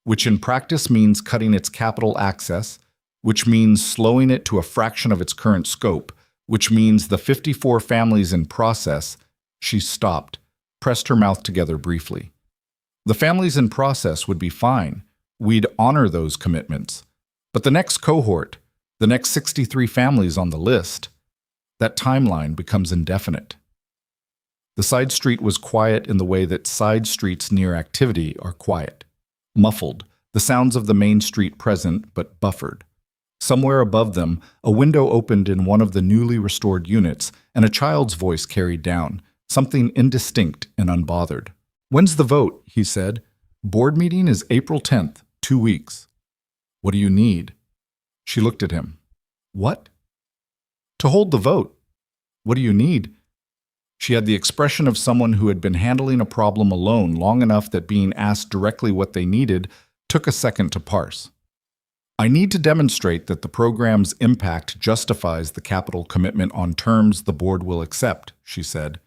which in practice means cutting its capital access, which means slowing it to a fraction of its current scope, which means the 54 families in process. She stopped, pressed her mouth together briefly. The families in process would be fine. We'd honor those commitments. But the next cohort, the next 63 families on the list, that timeline becomes indefinite. The side street was quiet in the way that side streets near activity are quiet. Muffled, the sounds of the main street present but buffered. Somewhere above them, a window opened in one of the newly restored units, and a child's voice carried down, something indistinct and unbothered. "When's the vote?" he said. "Board meeting is April 10th, 2 weeks. What do you need?" She looked at him. "What?" "To hold the vote. What do you need?" She had the expression of someone who had been handling a problem alone long enough that being asked directly what they needed took a second to parse. "I need to demonstrate that the program's impact justifies the capital commitment on terms the board will accept," she said,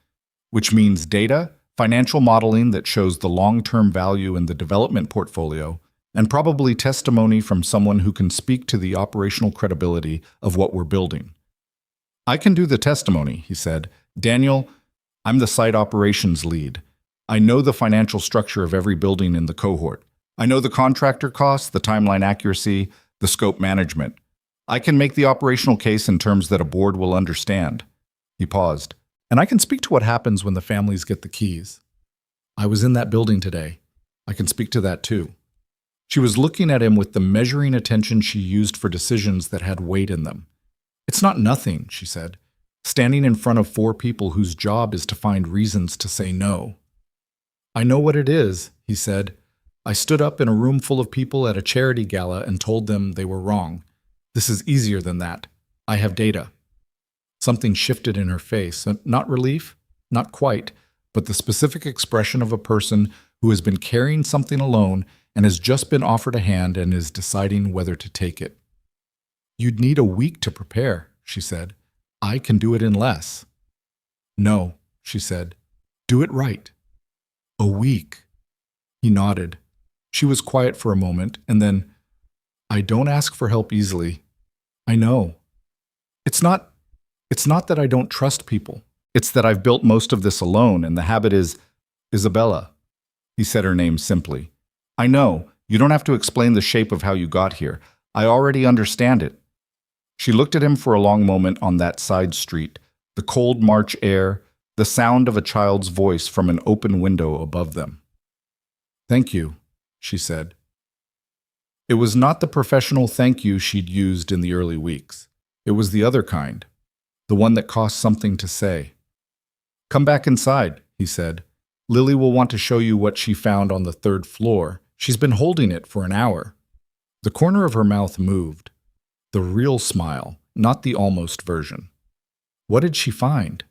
"which means data, financial modeling that shows the long-term value in the development portfolio, and probably testimony from someone who can speak to the operational credibility of what we're building." "I can do the testimony," he said. "Daniel, I'm the site operations lead. I know the financial structure of every building in the cohort. I know the contractor costs, the timeline accuracy, the scope management. I can make the operational case in terms that a board will understand." He paused. "And I can speak to what happens when the families get the keys. I was in that building today. I can speak to that too." She was looking at him with the measuring attention she used for decisions that had weight in them. "It's not nothing," she said, "standing in front of 4 people whose job is to find reasons to say no." "I know what it is," he said. "I stood up in a room full of people at a charity gala and told them they were wrong. This is easier than that. I have data." Something shifted in her face, not relief, not quite, but the specific expression of a person who has been carrying something alone and has just been offered a hand and is deciding whether to take it. "You'd need a week to prepare," she said. "I can do it in less." "No," she said. "Do it right." "A week." He nodded. She was quiet for a moment, and then, "I don't ask for help easily. I know. It's not that I don't trust people. It's that I've built most of this alone, and the habit is Isabella." He said her name simply. "I know. You don't have to explain the shape of how you got here. I already understand it." She looked at him for a long moment on that side street, the cold March air, the sound of a child's voice from an open window above them. "Thank you," she said. It was not the professional thank you she'd used in the early weeks. It was the other kind, the one that cost something to say. "Come back inside," he said. "Lily will want to show you what she found on the 3rd floor. She's been holding it for an hour." The corner of her mouth moved. The real smile, not the almost version. What did she find?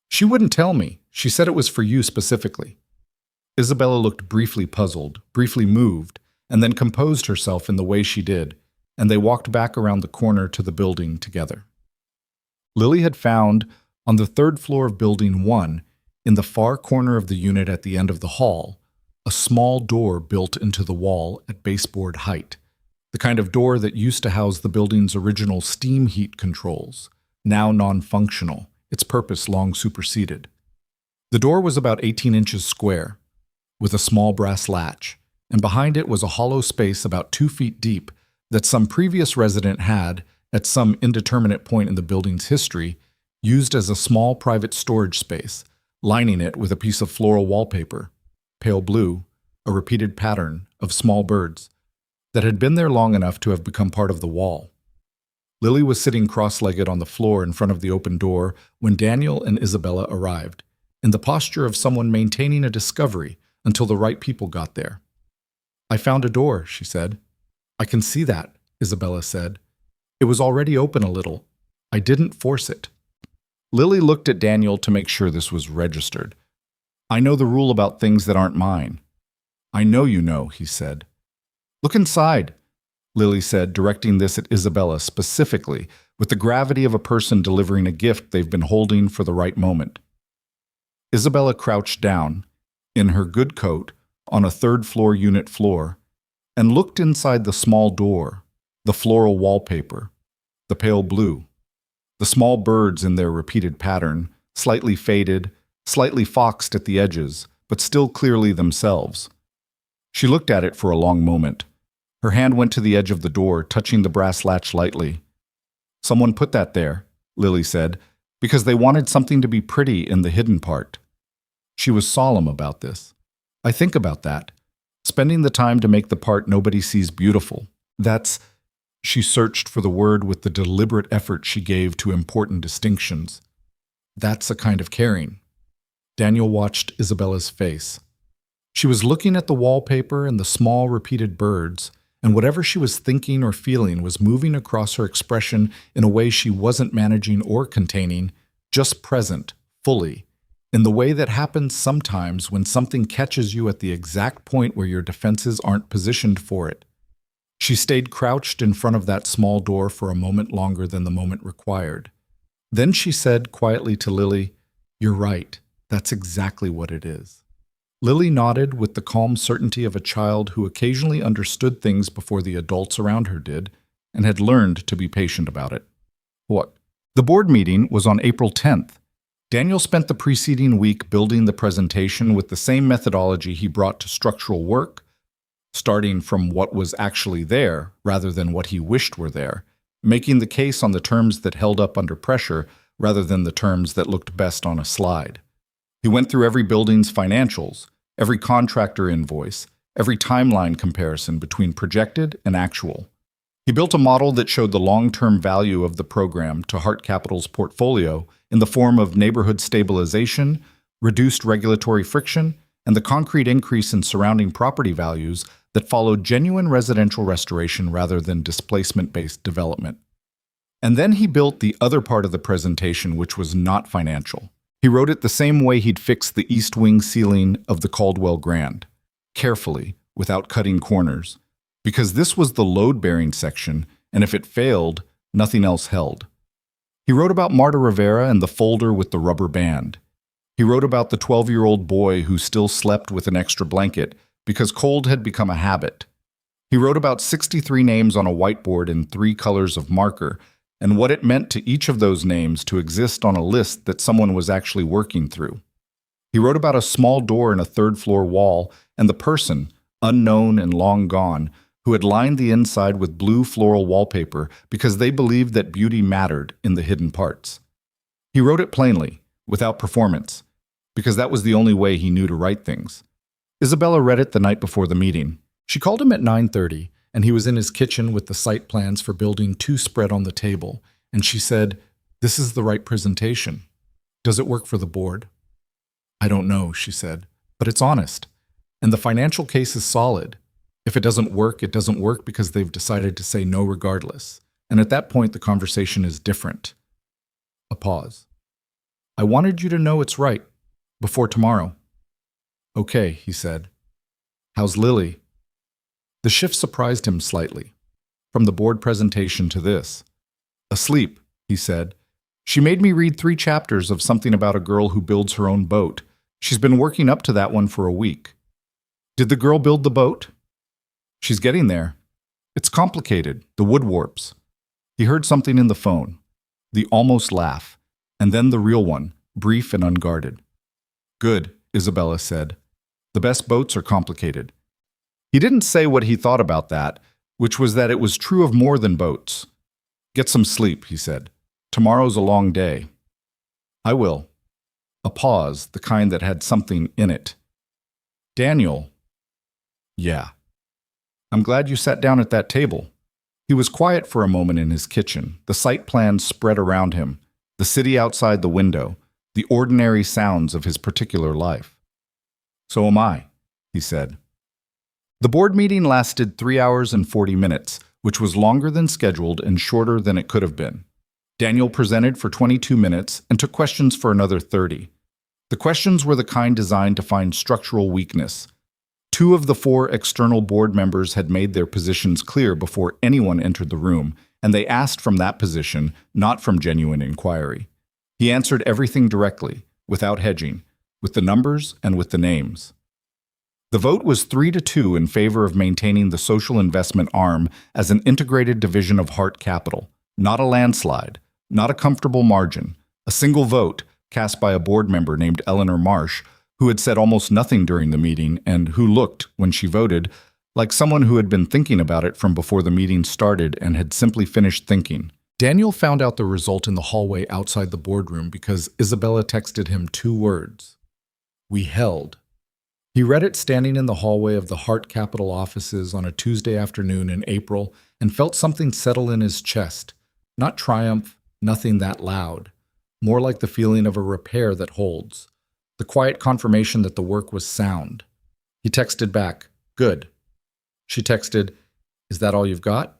"She wouldn't tell me. She said it was for you specifically." Isabella looked briefly puzzled, briefly moved, and then composed herself in the way she did, and they walked back around the corner to the building together. Lily had found, on the 3rd floor of Building 1, in the far corner of the unit at the end of the hall, a small door built into the wall at baseboard height, the kind of door that used to house the building's original steam heat controls, now non-functional, its purpose long superseded. The door was about 18 inches square, with a small brass latch, and behind it was a hollow space about 2 feet deep that some previous resident had, at some indeterminate point in the building's history, used as a small private storage space, lining it with a piece of floral wallpaper, pale blue, a repeated pattern of small birds, that had been there long enough to have become part of the wall. Lily was sitting cross-legged on the floor in front of the open door when Daniel and Isabella arrived, in the posture of someone maintaining a discovery until the right people got there. "I found a door," she said. "I can see that," Isabella said. "It was already open a little. I didn't force it." Lily looked at Daniel to make sure this was registered. "I know the rule about things that aren't mine." "I know you know," he said. "Look inside," Lily said, directing this at Isabella specifically, with the gravity of a person delivering a gift they've been holding for the right moment. Isabella crouched down, in her good coat, on a 3rd floor unit floor, and looked inside the small door, the floral wallpaper, the pale blue. The small birds in their repeated pattern, slightly faded, slightly foxed at the edges, but still clearly themselves. She looked at it for a long moment. Her hand went to the edge of the door, touching the brass latch lightly. "Someone put that there," Lily said, "because they wanted something to be pretty in the hidden part." She was solemn about this. "I think about that. Spending the time to make the part nobody sees beautiful. That's—" She searched for the word with the deliberate effort she gave to important distinctions. "That's a kind of caring." Daniel watched Isabella's face. She was looking at the wallpaper and the small repeated birds, and whatever she was thinking or feeling was moving across her expression in a way she wasn't managing or containing, just present, fully, in the way that happens sometimes when something catches you at the exact point where your defenses aren't positioned for it. She stayed crouched in front of that small door for a moment longer than the moment required. Then she said quietly to Lily, "You're right. That's exactly what it is." Lily nodded with the calm certainty of a child who occasionally understood things before the adults around her did, and had learned to be patient about it. What? The board meeting was on April 10th. Daniel spent the preceding week building the presentation with the same methodology he brought to structural work, starting from what was actually there rather than what he wished were there, making the case on the terms that held up under pressure rather than the terms that looked best on a slide. He went through every building's financials, every contractor invoice, every timeline comparison between projected and actual. He built a model that showed the long-term value of the program to Hart Capital's portfolio in the form of neighborhood stabilization, reduced regulatory friction, and the concrete increase in surrounding property values that followed genuine residential restoration rather than displacement-based development. And then he built the other part of the presentation, which was not financial. He wrote it the same way he'd fixed the east wing ceiling of the Caldwell Grand, carefully, without cutting corners, because this was the load-bearing section, and if it failed, nothing else held. He wrote about Marta Rivera and the folder with the rubber band. He wrote about the 12-year-old boy who still slept with an extra blanket because cold had become a habit. He wrote about 63 names on a whiteboard in 3 colors of marker, and what it meant to each of those names to exist on a list that someone was actually working through. He wrote about a small door in a third-floor wall and the person, unknown and long gone, who had lined the inside with blue floral wallpaper because they believed that beauty mattered in the hidden parts. He wrote it plainly, without performance, because that was the only way he knew to write things. Isabella read it the night before the meeting. She called him at 9:30, and he was in his kitchen with the site plans for building 2 spread on the table, and she said, "This is the right presentation. Does it work for the board?" "I don't know," she said, "but it's honest, and the financial case is solid. If it doesn't work, it doesn't work because they've decided to say no regardless, and at that point the conversation is different." A pause. "I wanted you to know it's right, before tomorrow." "Okay," he said. "How's Lily?" The shift surprised him slightly. From the board presentation to this. "Asleep," he said. "She made me read 3 chapters of something about a girl who builds her own boat. She's been working up to that one for a week." "Did the girl build the boat?" "She's getting there. It's complicated, the wood warps." He heard something in the phone. The almost laugh, and then the real one, brief and unguarded. "Good," Isabella said. "The best boats are complicated." He didn't say what he thought about that, which was that it was true of more than boats. "Get some sleep," he said. "Tomorrow's a long day." "I will." A pause, the kind that had something in it. "Daniel." "Yeah." "I'm glad you sat down at that table." He was quiet for a moment in his kitchen, the site plans spread around him, the city outside the window, the ordinary sounds of his particular life. "So am I," he said. The board meeting lasted 3 hours and 40 minutes, which was longer than scheduled and shorter than it could have been. Daniel presented for 22 minutes and took questions for another 30. The questions were the kind designed to find structural weakness. 2 of the 4 external board members had made their positions clear before anyone entered the room, and they asked from that position, not from genuine inquiry. He answered everything directly, without hedging, with the numbers and with the names. The vote was 3-2 in favor of maintaining the social investment arm as an integrated division of Hart Capital, not a landslide, not a comfortable margin. A single vote, cast by a board member named Eleanor Marsh, who had said almost nothing during the meeting and who looked, when she voted, like someone who had been thinking about it from before the meeting started and had simply finished thinking. Daniel found out the result in the hallway outside the boardroom because Isabella texted him 2 words. We held. He read it standing in the hallway of the Hart Capital offices on a Tuesday afternoon in April and felt something settle in his chest. Not triumph, nothing that loud. More like the feeling of a repair that holds. The quiet confirmation that the work was sound. He texted back, good. She texted, is that all you've got?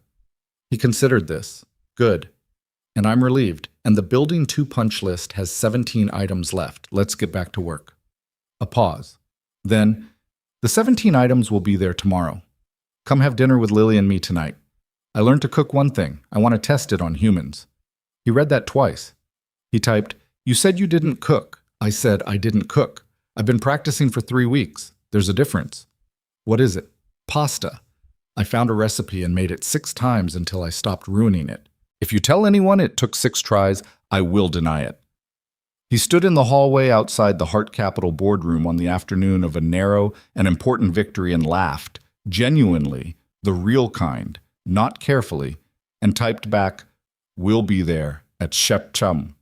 He considered this. Good. And I'm relieved. And the Building 2 punch list has 17 items left. Let's get back to work. A pause. Then, the 17 items will be there tomorrow. Come have dinner with Lily and me tonight. I learned to cook one thing. I want to test it on humans. He read that twice. He typed, you said you didn't cook. I said I didn't cook. I've been practicing for 3 weeks. There's a difference. What is it? Pasta. I found a recipe and made it 6 times until I stopped ruining it. If you tell anyone it took 6 tries, I will deny it. He stood in the hallway outside the Hart Capital boardroom on the afternoon of a narrow and important victory and laughed, genuinely, the real kind, not carefully, and typed back, we'll be there at Shep Chum.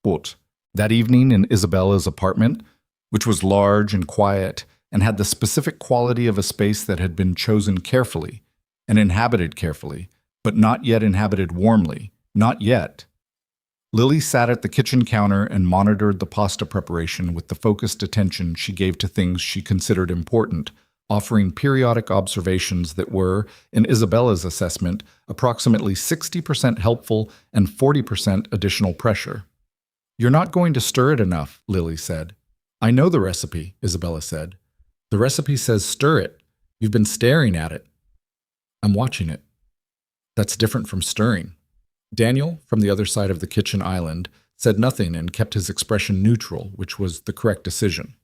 Quote, that evening in Isabella's apartment, which was large and quiet and had the specific quality of a space that had been chosen carefully and inhabited carefully, but not yet inhabited warmly, not yet. Lily sat at the kitchen counter and monitored the pasta preparation with the focused attention she gave to things she considered important, offering periodic observations that were, in Isabella's assessment, approximately 60% helpful and 40% additional pressure. You're not going to stir it enough, Lily said. I know the recipe, Isabella said. The recipe says stir it. You've been staring at it. I'm watching it. That's different from stirring. Daniel, from the other side of the kitchen island, said nothing and kept his expression neutral, which was the correct decision.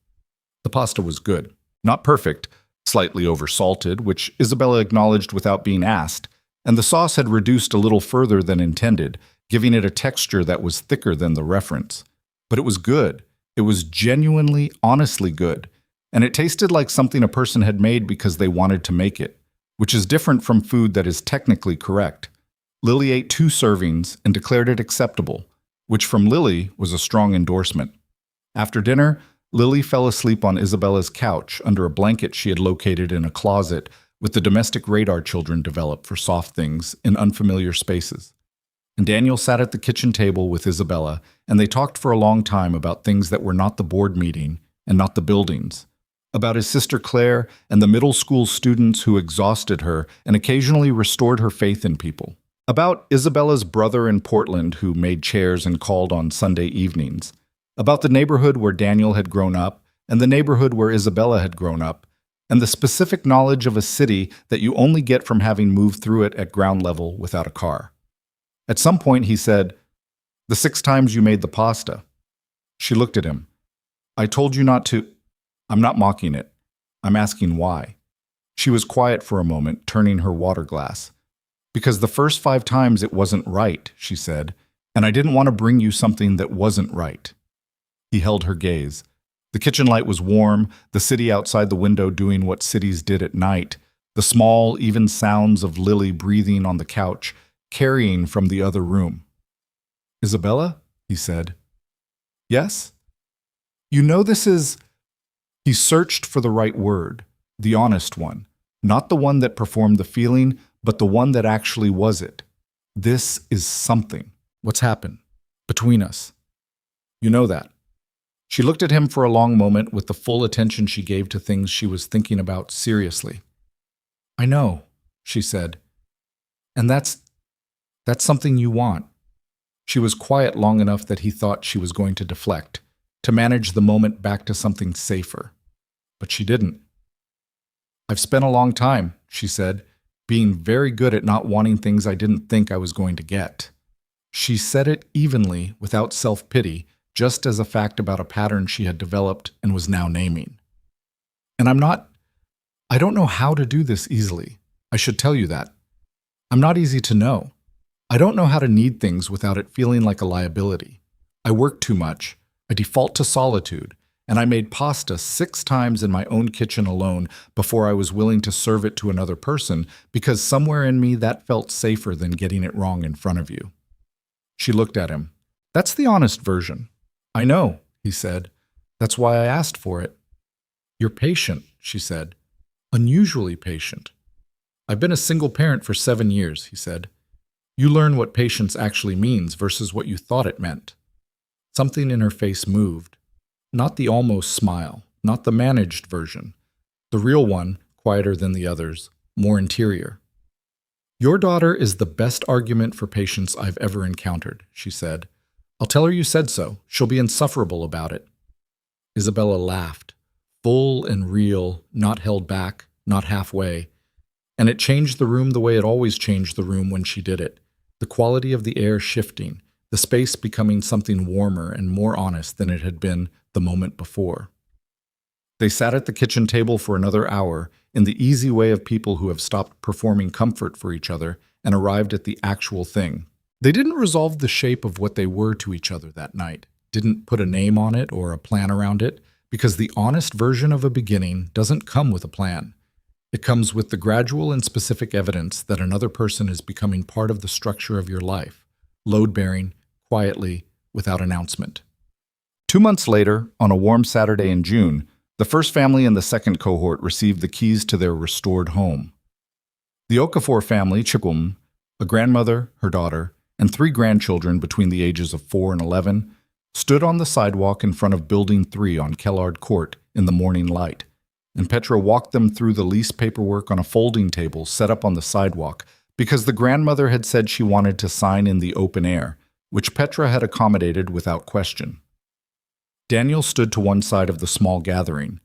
The pasta was good. Not perfect, slightly oversalted, which Isabella acknowledged without being asked, and the sauce had reduced a little further than intended, giving it a texture that was thicker than the reference. But it was good. It was genuinely, honestly good, and it tasted like something a person had made because they wanted to make it, which is different from food that is technically correct. Lily ate 2 servings and declared it acceptable, which from Lily was a strong endorsement. After dinner, Lily fell asleep on Isabella's couch under a blanket she had located in a closet with the domestic radar children developed for soft things in unfamiliar spaces. And Daniel sat at the kitchen table with Isabella, and they talked for a long time about things that were not the board meeting and not the buildings, about his sister Claire and the middle school students who exhausted her and occasionally restored her faith in people, about Isabella's brother in Portland who made chairs and called on Sunday evenings, about the neighborhood where Daniel had grown up and the neighborhood where Isabella had grown up, and the specific knowledge of a city that you only get from having moved through it at ground level without a car. At some point he said, the 6 times you made the pasta. She looked at him. I told you not to. I'm not mocking it. I'm asking why. She was quiet for a moment, turning her water glass. Because the first 5 times it wasn't right, she said, and I didn't want to bring you something that wasn't right. He held her gaze. The kitchen light was warm, the city outside the window doing what cities did at night, the small, even sounds of Lily breathing on the couch, carrying from the other room. Isabella, he said. Yes? You know this is... He searched for the right word, the honest one, not the one that performed the feeling, but the one that actually was it. This is something. What's happened? Between us. You know that. She looked at him for a long moment with the full attention she gave to things she was thinking about seriously. I know, she said. And that's something you want. She was quiet long enough that he thought she was going to deflect, to manage the moment back to something safer. But she didn't. I've spent a long time, she said, being very good at not wanting things I didn't think I was going to get. She said it evenly, without self-pity, just as a fact about a pattern she had developed and was now naming. And I don't know how to do this easily. I should tell you that. I'm not easy to know. I don't know how to need things without it feeling like a liability. I work too much. I default to solitude. And I made pasta 6 times in my own kitchen alone before I was willing to serve it to another person because somewhere in me that felt safer than getting it wrong in front of you. She looked at him. That's the honest version. I know, he said. That's why I asked for it. You're patient, she said. Unusually patient. I've been a single parent for 7 years, he said. You learn what patience actually means versus what you thought it meant. Something in her face moved. Not the almost smile, not the managed version. The real one, quieter than the others, more interior. Your daughter is the best argument for patience I've ever encountered, she said. I'll tell her you said so. She'll be insufferable about it. Isabella laughed, full and real, not held back, not halfway. And it changed the room the way it always changed the room when she did it. The quality of the air shifting, the space becoming something warmer and more honest than it had been the moment before. They sat at the kitchen table for another hour in the easy way of people who have stopped performing comfort for each other and arrived at the actual thing. They didn't resolve the shape of what they were to each other that night, didn't put a name on it or a plan around it, because the honest version of a beginning doesn't come with a plan. It comes with the gradual and specific evidence that another person is becoming part of the structure of your life, load-bearing, quietly, without announcement. 2 months later, on a warm Saturday in June, the first family in the second cohort received the keys to their restored home. The Okafor family, Chikum, a grandmother, her daughter, and 3 grandchildren between the ages of 4 and 11, stood on the sidewalk in front of Building 3 on Kellard Court in the morning light, and Petra walked them through the lease paperwork on a folding table set up on the sidewalk because the grandmother had said she wanted to sign in the open air, which Petra had accommodated without question. Daniel stood to one side of the small gathering.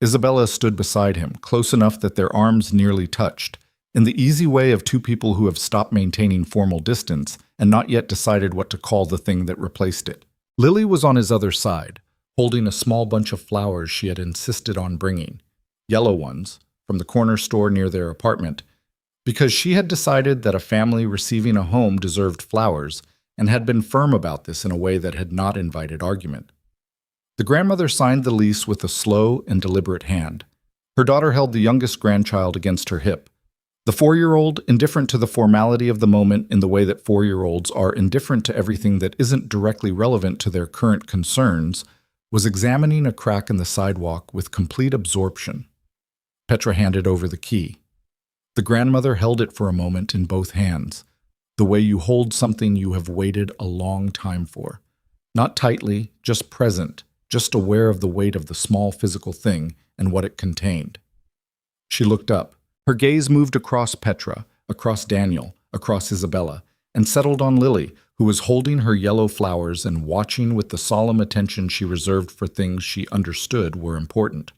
Isabella stood beside him, close enough that their arms nearly touched, in the easy way of 2 people who have stopped maintaining formal distance and not yet decided what to call the thing that replaced it. Lily was on his other side, holding a small bunch of flowers she had insisted on bringing, yellow ones, from the corner store near their apartment, because she had decided that a family receiving a home deserved flowers and had been firm about this in a way that had not invited argument. The grandmother signed the lease with a slow and deliberate hand. Her daughter held the youngest grandchild against her hip. The 4-year-old, indifferent to the formality of the moment in the way that 4-year-olds are indifferent to everything that isn't directly relevant to their current concerns, was examining a crack in the sidewalk with complete absorption. Petra handed over the key. The grandmother held it for a moment in both hands, the way you hold something you have waited a long time for. Not tightly, just present, just aware of the weight of the small physical thing and what it contained. She looked up. Her gaze moved across Petra, across Daniel, across Isabella, and settled on Lily, who was holding her yellow flowers and watching with the solemn attention she reserved for things she understood were important.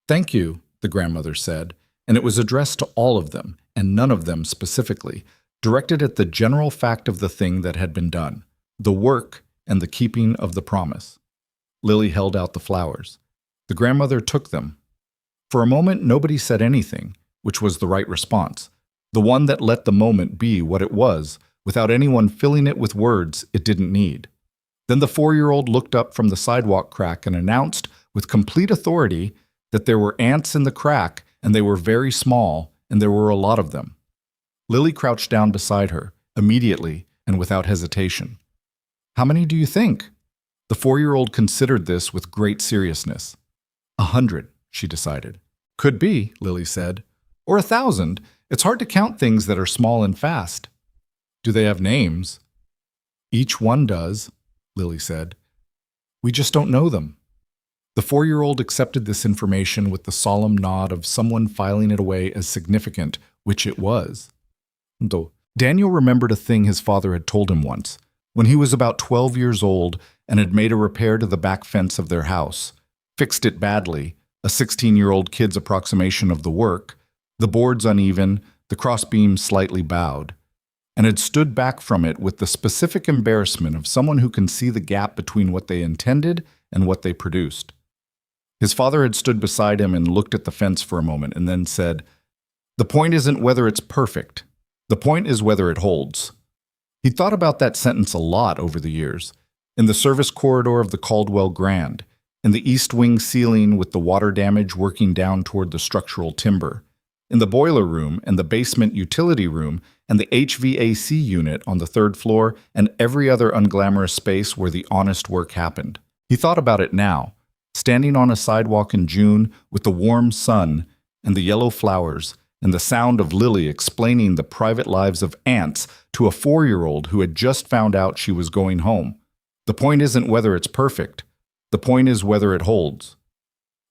Thank you, the grandmother said, and it was addressed to all of them, and none of them specifically, directed at the general fact of the thing that had been done, the work and the keeping of the promise. Lily held out the flowers. The grandmother took them. For a moment, nobody said anything, which was the right response, the one that let the moment be what it was, without anyone filling it with words it didn't need. Then the 4-year-old looked up from the sidewalk crack and announced with complete authority that there were ants in the crack, and they were very small, and there were a lot of them. Lily crouched down beside her, immediately and without hesitation. How many do you think? The 4-year-old considered this with great seriousness. 100, she decided. Could be, Lily said. Or 1,000. It's hard to count things that are small and fast. Do they have names? Each one does, Lily said. We just don't know them. The 4-year-old accepted this information with the solemn nod of someone filing it away as significant, which it was. Though Daniel remembered a thing his father had told him once, when he was about 12 years old and had made a repair to the back fence of their house, fixed it badly, a 16-year-old kid's approximation of the work, the boards uneven, the crossbeam slightly bowed, and had stood back from it with the specific embarrassment of someone who can see the gap between what they intended and what they produced. His father had stood beside him and looked at the fence for a moment and then said, "The point isn't whether it's perfect. The point is whether it holds. He thought about that sentence a lot over the years. In the service corridor of the Caldwell Grand, in the east wing ceiling with the water damage working down toward the structural timber, in the boiler room and the basement utility room and the HVAC unit on the third floor and every other unglamorous space where the honest work happened. He thought about it now, standing on a sidewalk in June with the warm sun and the yellow flowers and the sound of Lily explaining the private lives of ants to a 4-year-old who had just found out she was going home. The point isn't whether it's perfect. The point is whether it holds.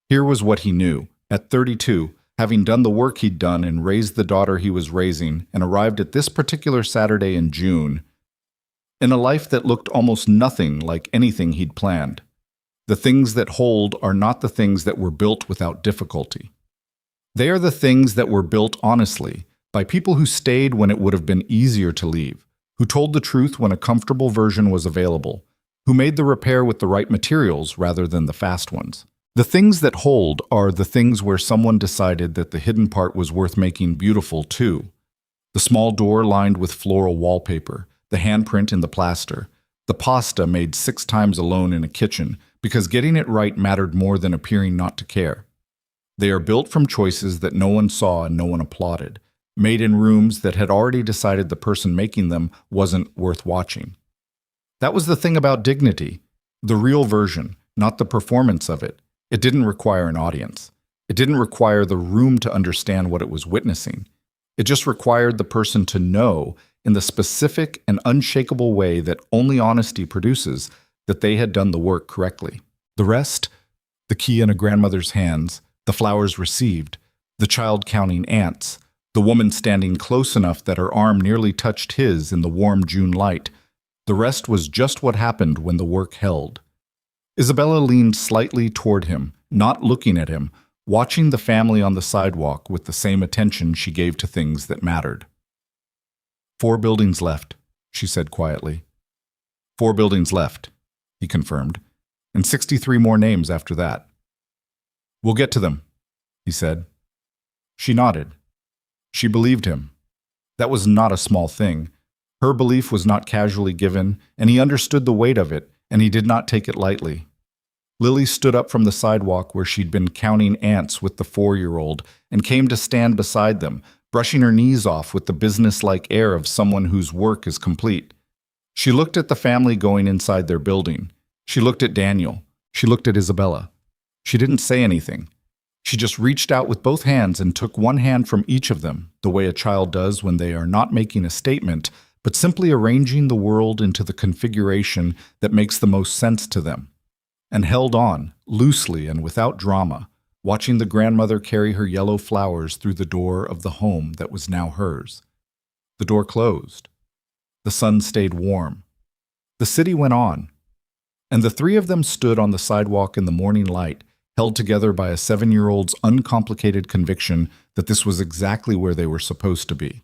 Here was what he knew. At 32, having done the work he'd done and raised the daughter he was raising and arrived at this particular Saturday in June, in a life that looked almost nothing like anything he'd planned. The things that hold are not the things that were built without difficulty. They are the things that were built honestly, by people who stayed when it would have been easier to leave, who told the truth when a comfortable version was available, who made the repair with the right materials rather than the fast ones. The things that hold are the things where someone decided that the hidden part was worth making beautiful too. The small door lined with floral wallpaper, the handprint in the plaster, the pasta made 6 times alone in a kitchen because getting it right mattered more than appearing not to care. They are built from choices that no one saw and no one applauded, made in rooms that had already decided the person making them wasn't worth watching. That was the thing about dignity, the real version, not the performance of it. It didn't require an audience. It didn't require the room to understand what it was witnessing. It just required the person to know, in the specific and unshakable way that only honesty produces, that they had done the work correctly. The rest, the key in a grandmother's hands, the flowers received, the child counting ants, the woman standing close enough that her arm nearly touched his in the warm June light, the rest was just what happened when the work held. Isabella leaned slightly toward him, not looking at him, watching the family on the sidewalk with the same attention she gave to things that mattered. 4 buildings left, she said quietly. 4 buildings left, he confirmed, and 63 more names after that. We'll get to them, he said. She nodded. She believed him. That was not a small thing. Her belief was not casually given, and he understood the weight of it, and he did not take it lightly. Lily stood up from the sidewalk where she'd been counting ants with the 4-year-old and came to stand beside them, brushing her knees off with the business-like air of someone whose work is complete. She looked at the family going inside their building. She looked at Daniel. She looked at Isabella. She didn't say anything. She just reached out with both hands and took one hand from each of them, the way a child does when they are not making a statement, but simply arranging the world into the configuration that makes the most sense to them, and held on, loosely and without drama, watching the grandmother carry her yellow flowers through the door of the home that was now hers. The door closed. The sun stayed warm. The city went on, and the 3 of them stood on the sidewalk in the morning light, held together by a 7-year-old's uncomplicated conviction that this was exactly where they were supposed to be.